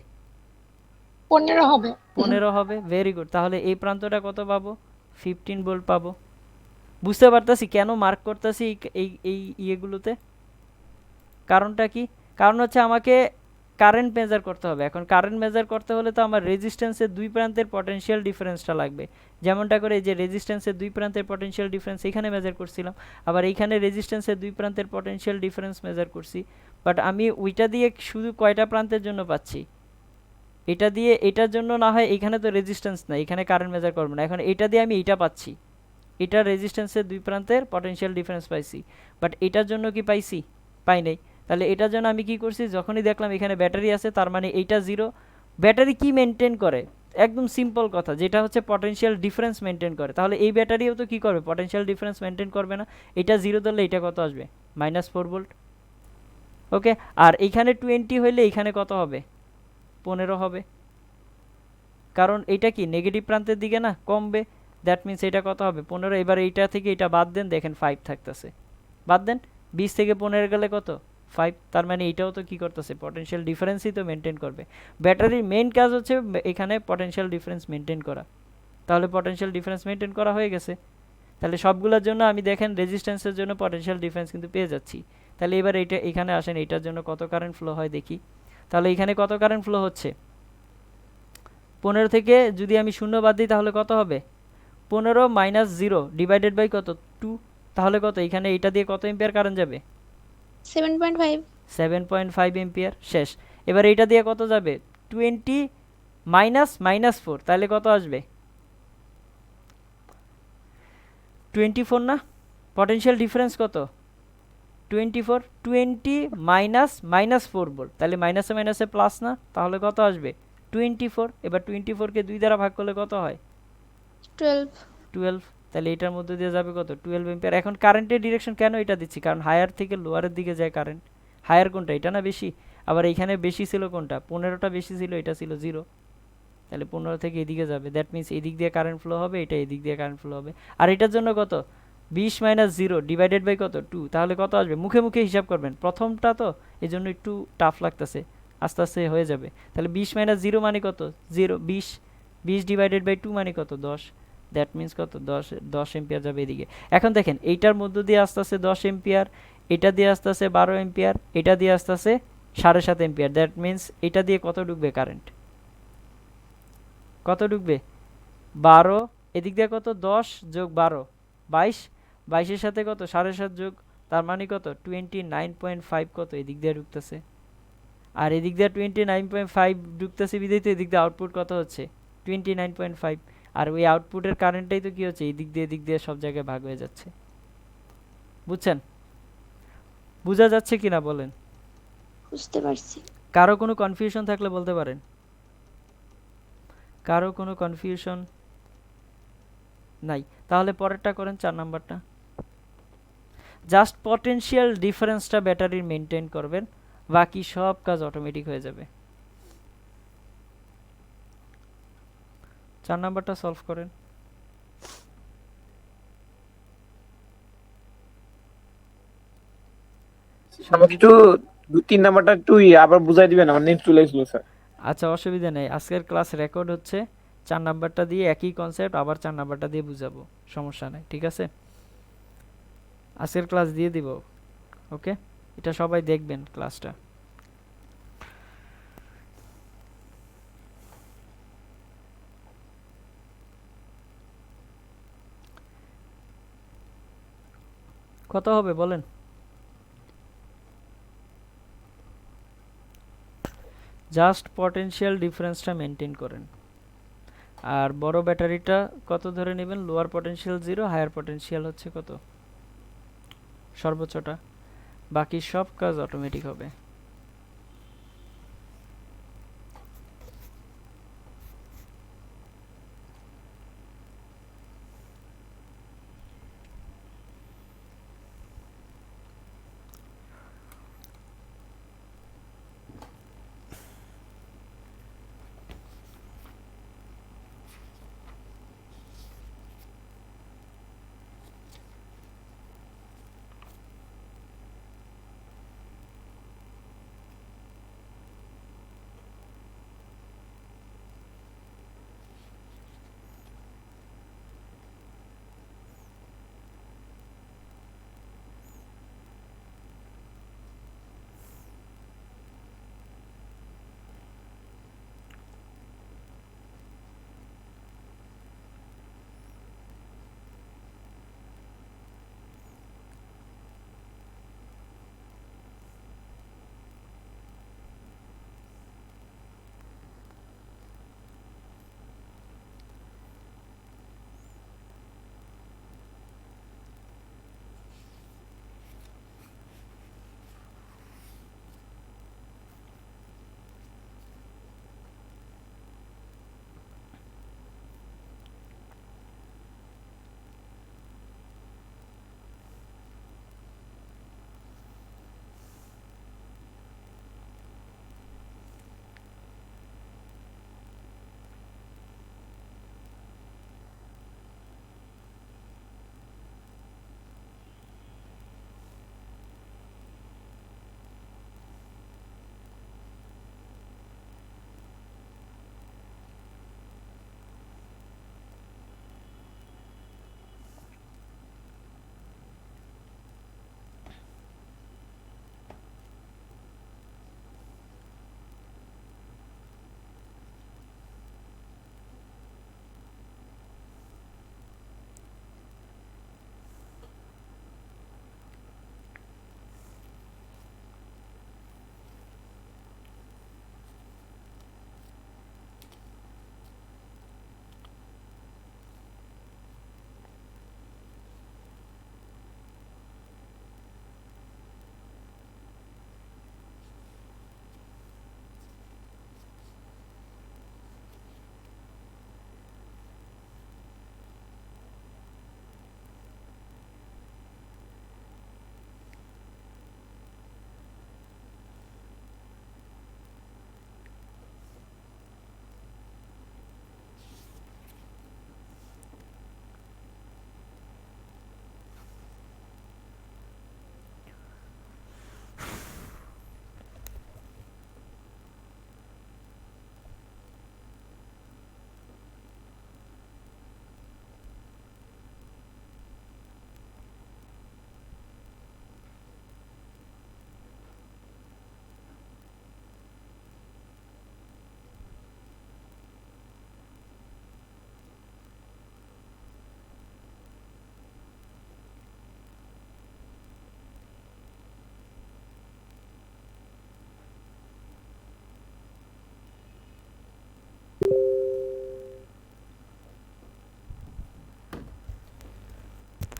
15 হবে। 15 হবে, ভেরি গুড। তাহলে এই প্রান্তটা কত পাবো? 15 ভোল্ট পাবো। বুঝতে পারতাছি কেন মার্ক করতেছি এই এই ইয়েগুলোতে? কারণটা কি? কারণ হচ্ছে আমাকে কারেন্ট মেজার করতে হবে। এখন কারেন্ট মেজার করতে হলে তো আমার রেজিস্ট্যান্সের দুই প্রান্তের পটেনশিয়াল ডিফারেন্সটা লাগবে, যেমনটা করে এই যে রেজিস্ট্যান্সের দুই প্রান্তের পটেনশিয়াল ডিফারেন্স এখানে মেজার করছিলাম, আবার এইখানে রেজিস্ট্যান্সের দুই প্রান্তের পটেনশিয়াল ডিফারেন্স মেজার করছি। বাট আমি ওইটা দিয়ে শুধু কয়টা প্রান্তের জন্য পাচ্ছি? এটা দিয়ে এটার জন্য না হয়, এখানে তো রেজিস্ট্যান্স নাই, এখানে কারেন্ট মেজার করবো না। এখন এটা দিয়ে আমি এইটা পাচ্ছি, এটা রেজিস্ট্যান্সের দুই প্রান্তের পটেনশিয়াল ডিফারেন্স পাইছি, বাট এটার জন্য কি পাইছি? পাই নাই। তাহলে এটার জন্য আমি কি করছি? যখনই দেখলাম এখানে ব্যাটারি আছে, তার মানে এইটা 0। ব্যাটারি কি মেনটেন করে? একদম সিম্পল কথা, যেটা হচ্ছে পটেনশিয়াল ডিফারেন্স মেনটেন করে। তাহলে এই ব্যাটারিও তো কি করবে? পটেনশিয়াল ডিফারেন্স মেনটেন করবে না? এটা 0 ধরলে এটা কত আসবে? -4 ভোল্ট। ওকে, আর এইখানে 20 হইলে এইখানে কত হবে? 15 হবে, কারণ এটা কি নেগেটিভ প্রান্তের দিকে না, কমবে। দ্যাট মিন্স এটা কত হবে? 15। এবার এইটা থেকে এটা বাদ দেন, দেখেন 5 থাকতেছে, বাদ দেন। 20 থেকে 15 গেলে কত? 5, তার মানে এটাও তো কি করতেছে, পটেনশিয়াল ডিফারেন্সই তো মেনটেন করবে। ব্যাটারির মেইন কাজ হচ্ছে এখানে পটেনশিয়াল ডিফারেন্স মেনটেন করা, তাহলে পটেনশিয়াল ডিফারেন্স মেনটেন করা হয়ে গেছে। তাহলে সবগুলোর জন্য আমি দেখেন রেজিস্ট্যান্সের জন্য পটেনশিয়াল ডিফারেন্স কিন্তু পেয়ে যাচ্ছি। তাহলে এবার এইটা এখানে আসেন, এইটার জন্য কত কারেন্ট ফ্লো হয় দেখি। তাহলে এখানে কত কারেন্ট ফ্লো হচ্ছে, 15 থেকে যদি আমি 0 বাদ দিই তাহলে কত হবে, 15 মাইনাস 0 ডিভাইডেড বাই কত 2, তাহলে কত, এখানে এইটা দিয়ে কত এম্পিয়ার কারেন্ট যাবে, 7.5। 7.5 এম্পিয়ার। শেষ। এবার এইটা দিয়ে কত যাবে, 20 মাইনাস -4, তাহলে কত আসবে, 24 না। পটেনশিয়াল ডিফারেন্স কত, 24, 20 মাইনাস -4 ভোল্ট, তাহলে মাইনাসে মাইনাসে প্লাস না, তাহলে কত আসবে 24। এবার 24কে 2 দ্বারা ভাগ করলে কত হয়, 12। তাহলে এটার মধ্যে দিয়ে যাবে কত, 12 এম্পিয়ার। এখন কারেন্টের ডিরেকশন কেন এটা দিচ্ছি, কারণ হায়ার থেকে লোয়ারের দিকে যায় কারেন্ট। হায়ার কোনটা, এটা না বেশি, আবার এইখানে বেশি ছিল কোনটা, 15টা বেশি ছিল, এটা ছিল 0, তাহলে 15 থেকে এদিকে যাবে, দ্যাট মিন্স এদিক দিয়ে কারেন্ট ফ্লো হবে, এটা এদিক দিয়ে কারেন্ট ফ্লো হবে। আর এটার জন্য কত, 20 মাইনাস 0 ডিভাইডেড বাই কত 2, তাহলে কত আসবে, মুখে মুখে হিসাব করবেন, প্রথমটা তো এই জন্য একটু টাফ লাগতেছে, আস্তে আস্তে হয়ে যাবে। তাহলে 20 মাইনাস 0 মানে কত, 0, 20 ডিভাইডেড বাই 2 মানে কত, 10, দ্যাট মিন্স কত, 10 এম্পিয়ার যাবে এদিকে। এখন দেখেন এইটার মধ্য দিয়ে আস্তে আস্তে 10 এম্পিয়ার, এটা দিয়ে আস্তে আস্তে 12 এম্পিয়ার, এটা দিয়ে আস্তে আস্তে 7.5 এম্পিয়ার, দ্যাট মিন্স এটা দিয়ে কত ঢুকবে কারেন্ট, কত ঢুকবে, 12, এদিক দিয়ে কত, 10 যোগ 12 22, 22-এর সাথে কত 7.5 যোগ, তার মানে কত 29.5 কত এদিক দিয়ে ঢুকতেছে, আর এদিক দিয়ে 29.5 ঢুকতেছে বিধায় তো এদিক দিয়ে আউটপুট কত হচ্ছে 29.5, আর ওই আউটপুটের কারেন্টটাই তো কি হচ্ছে এদিক দিয়ে সব জায়গায় ভাগ হয়ে যাচ্ছে। বুঝছেন, বোঝা যাচ্ছে কিনা বলেন। বুঝতে পারছি। কারো কোনো কনফিউশন থাকলে বলতে পারেন, কারো কোনো কনফিউশন নাই, তাহলে পরেরটা করেন, 4 নাম্বারটা। জাস্ট পটেনশিয়াল ডিফারেন্সটা ব্যাটারির মেনটেন করবেন, বাকি সব কাজ অটোমেটিক হয়ে যাবে। 4 নাম্বারটা সলভ করেন। আমাকে একটু 2-3 নাম্বারটা একটু আবার বুঝাই দিবেন, আমার নেট চলে গেছিল স্যার। আচ্ছা, অসুবিধা নেই, আজকের ক্লাস রেকর্ড হচ্ছে, 4 নাম্বারটা দিয়ে একই কনসেপ্ট আবার 4 নাম্বারটা দিয়ে বুঝাবো, সমস্যা নেই, ঠিক আছে। আজকের ক্লাস দিয়ে দিব, ওকে, এটা সবাই দেখবেন ক্লাসটা। কত হবে বলেন, জাস্ট পটেনশিয়াল ডিফারেন্সটা মেনটেন করেন। আর বড় ব্যাটারিটা কত ধরে নেবেন, লোয়ার পটেনশিয়াল 0, হায়ার পটেনশিয়াল হচ্ছে কত, সর্বোচ্চটা, বাকি সব কাজ অটোমেটিক হবে।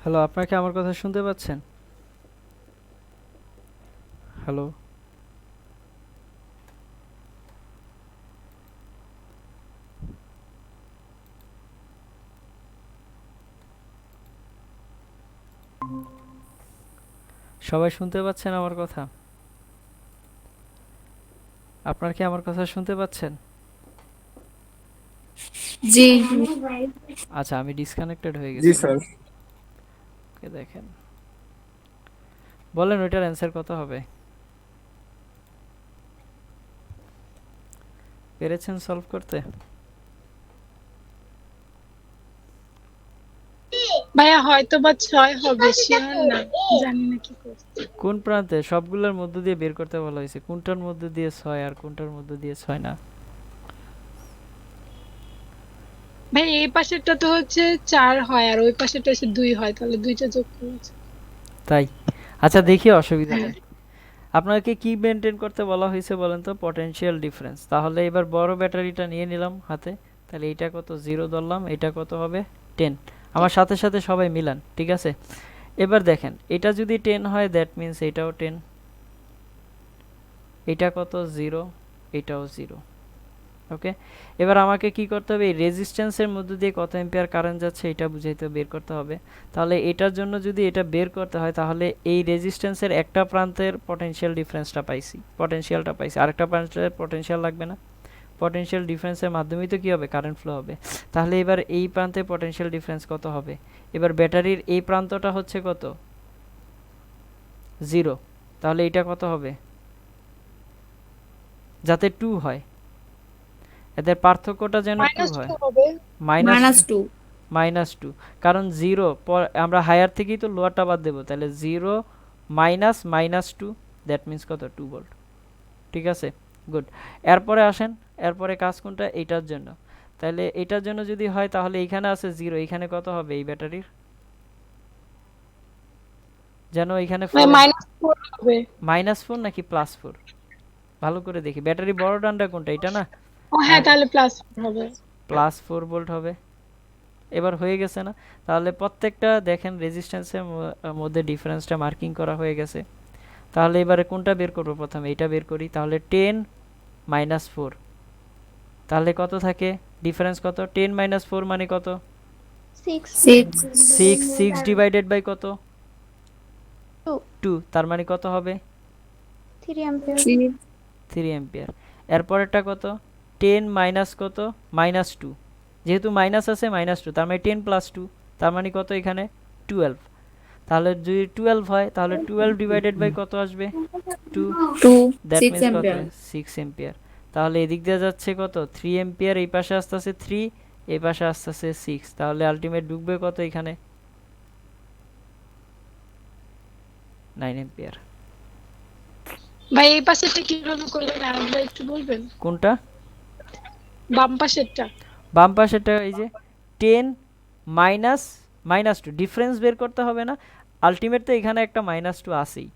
হ্যালো, আপনারা কি আমার কথা শুনতে পাচ্ছেন? হ্যালো? সবাই শুনতে পাচ্ছেন আমার কথা? আপনারা কি আমার কথা শুনতে পাচ্ছেন? জি। আচ্ছা, আমি ডিসকানেক্টেড হয়ে জি গেছি। স্যার। ওকে, দেখেন। বলেন ওইটার অ্যান্সার কত হবে? পেরেছেন সলভ করতে? ভাইয়া হয়তো বা 6 হবে, শিওর না, জানি না কি করতে। কোন প্রান্তে? সবগুলোর মধ্য দিয়ে বের করতে বলা হয়েছে। কোনটার মধ্য দিয়ে 6 আর কোনটার মধ্য দিয়ে 6 না? ভাই এই পাশেরটা তো হচ্ছে 4 হয় আর ওই পাশেরটা হচ্ছে 2 হয়, তাহলে দুইটা যোগ করেছে। তাই? আচ্ছা, দেখি, অসুবিধা নেই। আপনাকে কি মেনটেন করতে বলা হয়েছে বলেন তো? Potential difference. তাহলে এবার বড় ব্যাটারিটা নিয়ে নিলাম হাতে। তাহলে এইটা কত? 0 ধরলাম। এটা কত হবে? 10। আমার সাথে সাথে সবাই মিলান, ঠিক আছে? এবার দেখেন, এটা যদি 10 হয় দ্যাট মিন্স এটাও 10। এটা কত? 0। এটাও 0। ওকে, এবার আমাকে কি করতে হবে? এই রেজিস্ট্যান্সের মধ্য দিয়ে কত অ্যাম্পিয়ার কারেন্ট যাচ্ছে এটা বুঝাইতে বের করতে হবে। তাহলে এটার জন্য যদি এটা বের করতে হয় তাহলে এই রেজিস্ট্যান্সের একটা প্রান্তের পটেনশিয়াল ডিফারেন্সটা পাইছি, পটেনশিয়ালটা পাইছি, আরেকটা প্রান্তের পটেনশিয়াল লাগবে না? পটেনশিয়াল ডিফারেন্সের মাধ্যমেই তো কী হবে? কারেন্ট ফ্লো হবে। তাহলে এবার এই প্রান্তে পটেনশিয়াল ডিফারেন্স কত হবে? এবার ব্যাটারির এই প্রান্তটা হচ্ছে কত? 0। তাহলে এটা কত হবে? যাতে 2 হয়, এদের পার্থক্যটা যেন 2 হয়। -2 হবে। -2। -2, কারণ 0 আমরা হায়ার থেকেই তো লোয়ারটা বাদ দেবো। তাহলে 0 মাইনাস -2, দ্যাট মিন্স কত? 2 ভোল্ট। ঠিক আছে, গুড। এরপরে আসেন, এরপরে কাজ কোনটা? এইটার জন্য। তাহলে এটার জন্য যদি হয় তাহলে এইখানে আছে 0, এইখানে কত হবে এই ব্যাটারির? যেন এইখানে -4 হবে। -4 নাকি +4? ভালো করে দেখি, ব্যাটারি বড় ডান্ডা কোনটা? এটা না? ও হ্যাঁ, তাহলে +4 হবে। +4 ভোল্ট হবে। এবার হয়ে গেছে না? তাহলে প্রত্যেকটা দেখেন রেজিস্ট্যান্সের মধ্যে ডিফারেন্সটা মার্কিং করা হয়ে গেছে। তাহলে এবারে কোনটা বের করবো? প্রথমে এইটা বের করি। তাহলে 10 - 4, তাহলে কত থাকে ডিফারেন্স? কত? 10 - 4 মানে কত? 6 6। 6 ডিভাইডেড বাই কত? 2 2, তার মানে কত হবে? 3 অ্যাম্পিয়ার 3 অ্যাম্পিয়ার। এরপরেরটা কত? 10 মাইনাস কত? -2, যেহেতু মাইনাস আছে -2, তার মানে 10 + 2, তার মানে কত এখানে? 12। তাহলে যদি 12 হয় তাহলে 12 ডিভাইডেড বাই কত আসবে? 2, 2 দ্যাট 6 মিন্স কত? Ampere 6 ampere. তাহলে এদিক দিয়ে যাচ্ছে কত? 3 অ্যাম্পিয়ার, এই পাশে আসতেছে 3, এই পাশে আসতেছে 6, তাহলে আলটিমেট ঢুকবে কত এখানে? 9 অ্যাম্পিয়ার। ভাই এই পাশেরটা কিভাবে করবেন আরেকবার একটু বলবেন? কোনটা? বাম পাশেরটা। বাম পাশেরটা এই যে 10 মাইনাস -2, ডিফারেন্স বের করতে হবে না? আলটিমেট তো এখানে একটা -2 আছেই।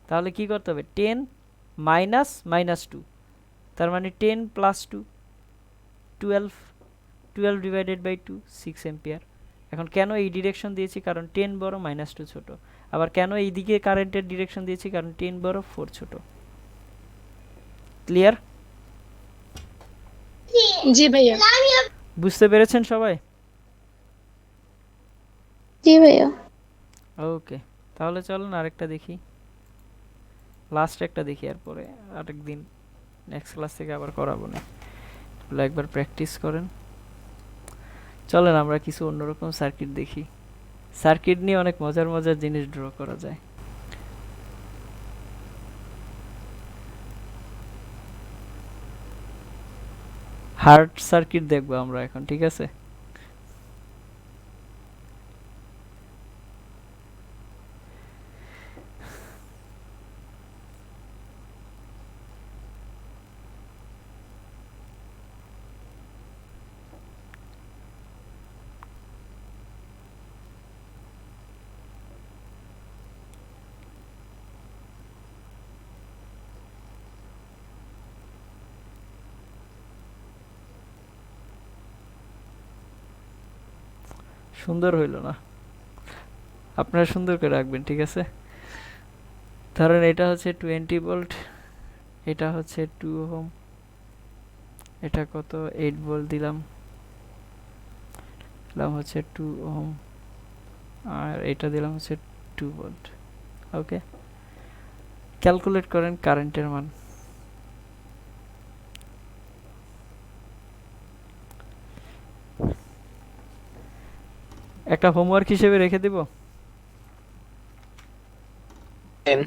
তাহলে কি করতে হবে? 10 মাইনাস -2, তার মানে 10 + 2, 12। 12 ডিভাইডেড বাই 2, 6 অ্যাম্পিয়ার। এখন কেন এই ডিরেকশন দিয়েছি? কারণ 10 বড়, -2 ছোট। আবার কেন এই দিকে কারেন্টের ডিরেকশন দিয়েছি? কারণ 10 বড়, 4 ছোট। ক্লিয়ার? জি ভাইয়া। বুঝতে পেরেছেন সবাই? জি ভাইয়া। ওকে, তাহলে চলুন আরেকটা দেখি, লাস্ট একটা দেখি, এরপরে আরেকদিন নেক্সট ক্লাস থেকে আবার করাবো না। এগুলো একবার প্র্যাকটিস করেন। চলেন আমরা কিছু অন্যরকম সার্কিট দেখি। সার্কিট নিয়ে অনেক মজার মজার জিনিস ড্র করা যায়। হার্ট সার্কিট দেখবো আমরা এখন, ঠিক আছে? সুন্দর হইল না? আপনারা সুন্দর করে রাখবেন, ঠিক আছে? ধরেন এটা হচ্ছে 20 ভোল্ট, এটা হচ্ছে 2 ওহম, এটা কত 8 ভোল্ট দিলাম, দিলাম হচ্ছে 2 ওহম, আর এটা দিলাম হচ্ছে 2 ভোল্ট। ওকে, ক্যালকুলেট করেন কারেন্টের মান। একটা হোমওয়ার্ক হিসেবে রেখে দিব। দেন।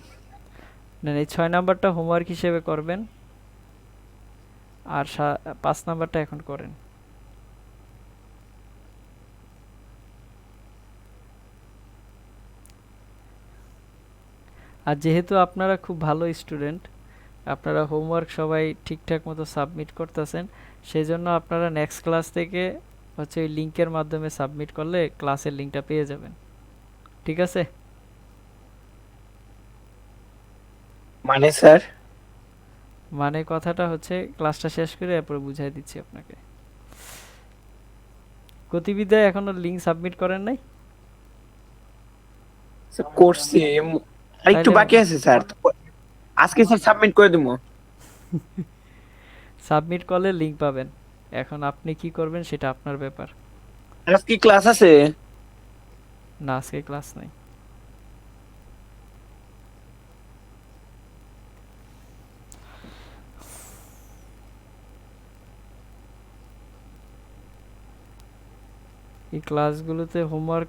না, এই 6 নাম্বারটা হোমওয়ার্ক হিসেবে করবেন, আর 5 নাম্বারটা এখন করেন। আর যেহেতু আপনারা খুব ভালো স্টুডেন্ট, আপনারা হোমওয়ার্ক সবাই ঠিকঠাক মতো সাবমিট করতেছেন, সেই জন্য আপনারা নেক্সট ক্লাস থেকে হচ্ছে ওই লিঙ্কের মাধ্যমে সাবমিট করলে ক্লাসের লিঙ্কটা পেয়ে যাবেন, ঠিক আছে? মানে স্যার, মানে কথাটা হচ্ছে ক্লাসটা শেষ করে এরপরে বুঝাই দিচ্ছি আপনাকে। গতিবিদ্যায় এখনো লিঙ্ক সাবমিট করেন নাই? করছি, আর একটু তাইলে বাকি আছে স্যার, আজকে স্যার সাবমিট করে দেবো। সাবমিট করলে লিঙ্ক পাবেন, এখন আপনি কি করবেন সেটা আপনার ব্যাপার। আজকে ক্লাস আছে? না, আজকে ক্লাস নাই। এই ক্লাসগুলোতে হোমওয়ার্ক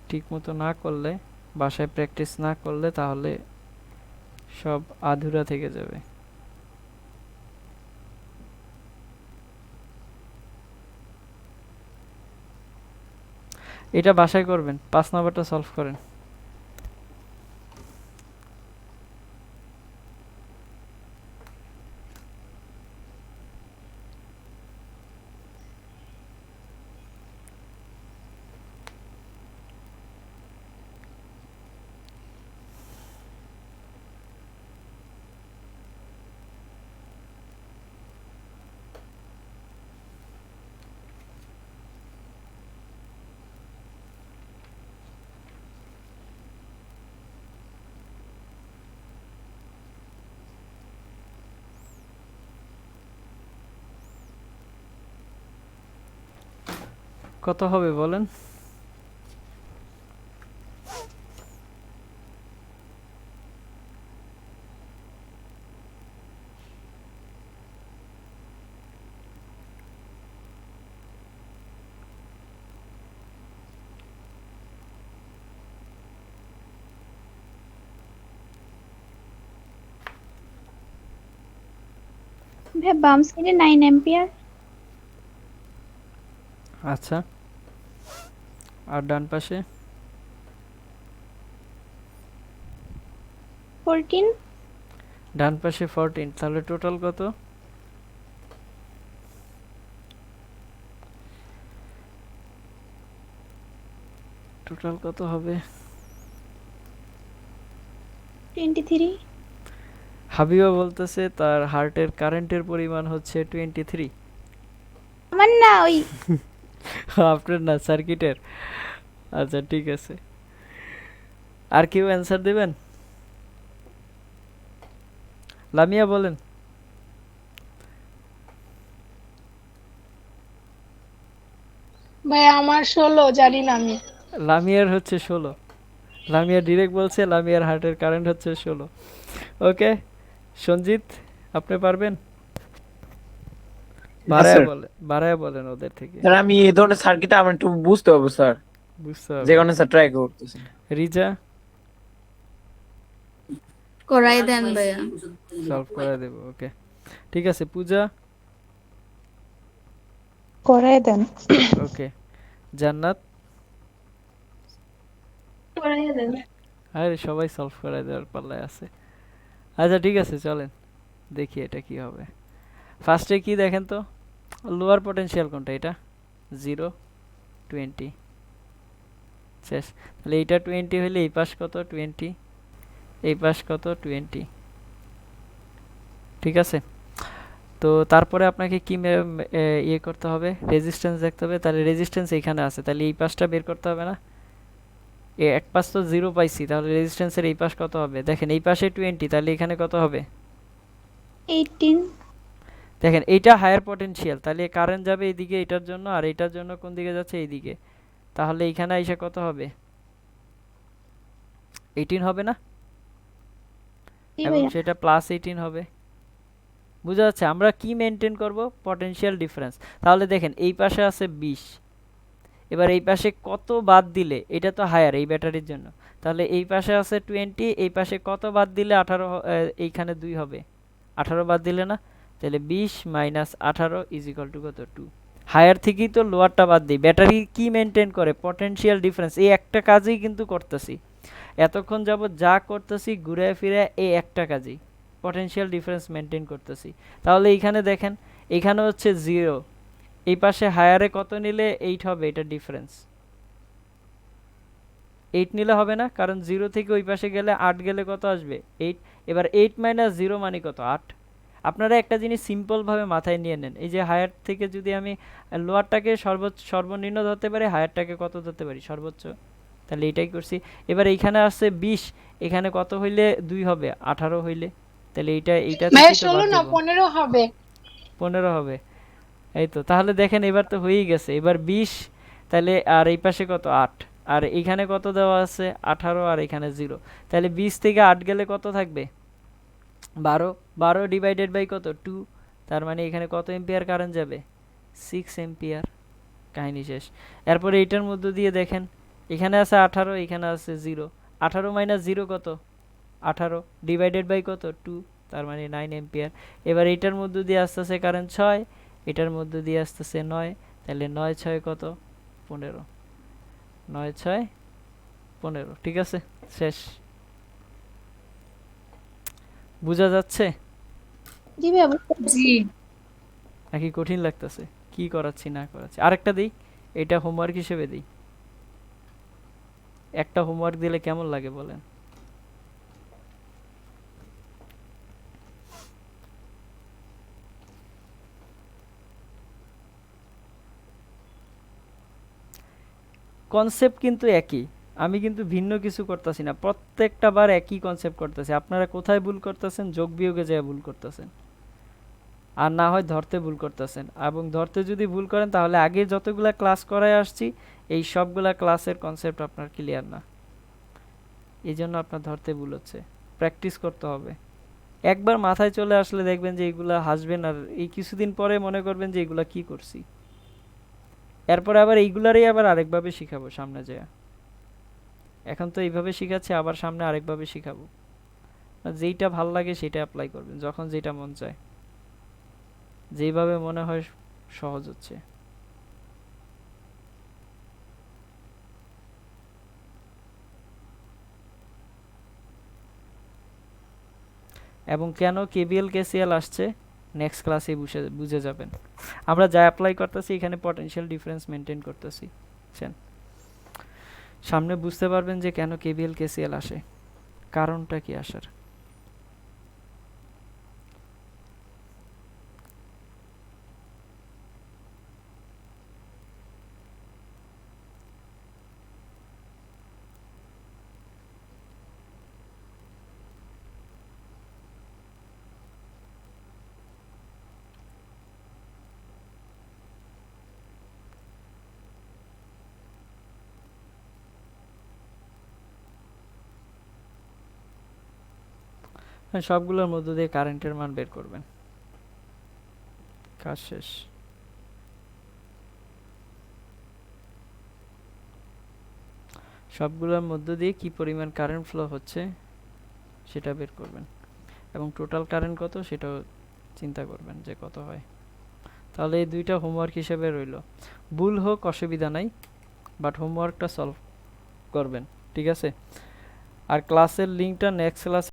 ঠিক মতো না করলে, বাসায় প্র্যাকটিস না করলে, তাহলে সব আধুরা থেকে যাবে। এটা বাসায় করবেন, 5 নাম্বারটা সলভ করেন। কত হবে বলেন? ভাই বাম সাইডে 9 অ্যাম্পিয়ার, আচ্ছা, আর ডান পাশে 14। ডান পাশে 14, তাহলে টোটাল কত? টোটাল কত হবে? 23। হাবিবা বলতেছে তার হার্টের কারেন্টের পরিমাণ হচ্ছে 23। আমার না ওই আপনার না, সার্কিটের। আচ্ছা, ঠিক আছে। আর কেউ অ্যান্সার দেবেন? লামিয়া বলেন। ভাই আমার 16 জানি না আমি। লামিয়ার হচ্ছে 16। লামিয়া ডিরেক্ট বলছে লামিয়ার হার্টের কারেন্ট হচ্ছে 16। ওকে, সঞ্জিত আপনি পারবেন? বাড়ায়া বলেন ওদের থেকে, স্যার আমি এই ধরনের সার্কিট আমার একটু বুঝতে হবে স্যার, বুঝতে যে হবে। কারণে স্যার ট্রাই করতেছি। রিজা করাই দেন ভাইয়া। সলভ করে দেব। ওকে, ঠিক আছে। পূজা করায় দেন। ওকে। জান্নাত, করাইয়া দেন। আরে সবাই সলভ করে দেওয়ার পাল্লায় আছে। আচ্ছা, ঠিক আছে, চলেন দেখি এটা কি হবে। ফার্স্টে কি দেখেন তো, লোয়ার পটেনশিয়াল কোনটা? এটা 0, 20 শেষ। তাহলে এইটা 20 হলে এই পাশ কত? 20। এই পাশ কত? 20। ঠিক আছে। তো তারপরে আপনাকে কি ইয়ে করতে হবে? রেজিস্ট্যান্স দেখতে হবে। তাহলে রেজিস্ট্যান্স এইখানে আছে, তাহলে এই পাশটা বের করতে হবে না? এক পাশ তো 0 পাইছি, তাহলে রেজিস্ট্যান্সের এই পাশ কত হবে? দেখেন এই পাশে 20, তাহলে এখানে কত হবে? 18। দেখেন এইটা হায়ার পটেনশিয়াল, তাহলে কারেন্ট যাবে এইদিকে এটার জন্য, আর এটার জন্য কোন দিকে যাচ্ছে? এইদিকে। তাহলে এখানে এসে কত হবে? 18 হবে না? জি এবং ভাইয়া। সেটা +18 হবে। বুঝা যাচ্ছে? আমরা কি মেনটেন করব? Potential difference. তাহলে দেখেন এই পাশে আছে 20, এবার এই পাশে কত বাদ দিলে, এটা তো হায়ার এই ব্যাটারির জন্য, তাহলে এই পাশে আছে 20, এই পাশে কত বাদ দিলে 18, এইখানে 2 হবে, 18 বাদ দিলে না, তাহলে 20 - 18 = কত? 2। হায়ার থেকেই তো লোয়ারটা বাদ দিই। ব্যাটারি কি মেনটেন করে? Potential difference. এই একটা কাজই কিন্তু করতেছি এতক্ষণ যাবত, যা করতেছি ঘুরে ফিরে এই একটা কাজই, পটেনশিয়াল ডিফারেন্স মেনটেন করতেছি। তাহলে এইখানে দেখেন, এইখানে হচ্ছে 0, এই পাশে হায়ারে কত নিলে 8 হবে, এটা ডিফারেন্স। 8 নিলে হবে না, কারণ 0 থেকে ওই পাশে গেলে 8 গেলে কত আসবে? 8। এবার 8 - 0 মানে কত? 8। আপনারা একটা জিনিস সিম্পলভাবে মাথায় নিয়ে নেন, এই যে হায়ার থেকে যদি আমি লোয়ারটাকে সর্বনিম্ন ধরতে পারি, হায়ারটাকে কত ধরতে পারি? সর্বোচ্চ। তাহলে এটাই করছি। এবার এইখানে আসছে 20, এখানে কত হইলে 2 হবে? 18 হইলে। তাহলে এইটা ভাইয়া থেকে তো 16 বাদ না দেব। 15 হবে। 15 হবে। এই তো, তাহলে দেখেন এবার তো হয়েই গেছে। এবার 20, তাহলে আর এই পাশে কত? 8, আর এইখানে কত দেওয়া আছে? 18, আর এখানে 0। তাহলে 20 থেকে 8 গেলে কত থাকবে? 12। 12 ডিভাইডেড বাই কত? 2। তার মানে এখানে কত এম্পিয়ার কারেন্ট যাবে? 6 এম্পিয়ার। কাহিনী শেষ। এরপরে এইটার মধ্য দিয়ে দেখেন, এখানে আছে 18, এখানে আছে 0। 18 - 0 কত? 18 ডিভাইডেড বাই কত? 2, তার মানে 9 এম্পিয়ার। এবার এটার মধ্য দিয়ে আসতেছে কারেন্ট 6, এটার মধ্য দিয়ে আসতেছে 9, তাহলে 9 × 6 কত? 15। 9 × 6 15। ঠিক আছে, শেষ। বুঝা যাচ্ছে জি ভাইয়া, বুঝতে পারছি। জি। নাকি কঠিন লাগতেছে? কি করাচ্ছি না করাচ্ছি? আরেকটা দিই, এটা হোমওয়ার্ক হিসেবে দিই। একটা হোমওয়ার্ক দিলে কেমন লাগে বলেন? কনসেপ্ট কিন্তু একই, আমি কিন্তু ভিন্ন কিছু করতেছি না, প্রত্যেকটা বার একই কনসেপ্ট করতেছি। আপনারা কোথায় ভুল করতেছেন? যোগ বিয়োগে যায় ভুল করতেছেন, আর না হয় ধরতে ভুল করতেছেন। এবং ধরতে যদি ভুল করেন, তাহলে আগে যতগুলা ক্লাস করায় আসছি এই সবগুলা ক্লাসের কনসেপ্ট আপনার ক্লিয়ার না, এই জন্য আপনার ধরতে ভুল হচ্ছে। প্র্যাকটিস করতে হবে। একবার মাথায় চলে আসলে দেখবেন যে এইগুলা হাসবেন, আর এই কিছুদিন পরে মনে করবেন যে এইগুলা কি করছি। এরপরে আবার এইগুলারই আবার আরেকভাবে শিখাবো সামনে যায়। এখন তো এইভাবে শিখাচ্ছি, আবার সামনে আরেকভাবে শিখাবো। যেইটা ভাল লাগে সেটা অ্যাপ্লাই করবেন, যখন যেটা মন চায়, যেইভাবে মনে হয় সহজ হচ্ছে। এবং কেন কেবিএল কেসিএল আসছে নেক্সট ক্লাসে বুঝে যাবেন। আমরা যা অ্যাপ্লাই করতেছি এখানে পটেনশিয়াল ডিফারেন্স মেনটেন করতেছি, বুঝছেন? সামনে বুঝতে পারবেন যে কেন কেবিএল কেসিএল আসে, কারণটা কি আসার। হ্যাঁ, সবগুলোর মধ্য দিয়ে কারেন্টের মান বের করবেন, কাজ শেষ। সবগুলোর মধ্য দিয়ে কি পরিমাণ কারেন্ট ফ্লো হচ্ছে সেটা বের করবেন, এবং টোটাল কারেন্ট কত সেটাও চিন্তা করবেন যে কত হয়। তাহলে এই দুইটা হোমওয়ার্ক হিসেবে রইল। ভুল হোক অসুবিধা নাই, বাট হোমওয়ার্কটা সলভ করবেন, ঠিক আছে? আর ক্লাসের লিঙ্কটা নেক্সট ক্লাস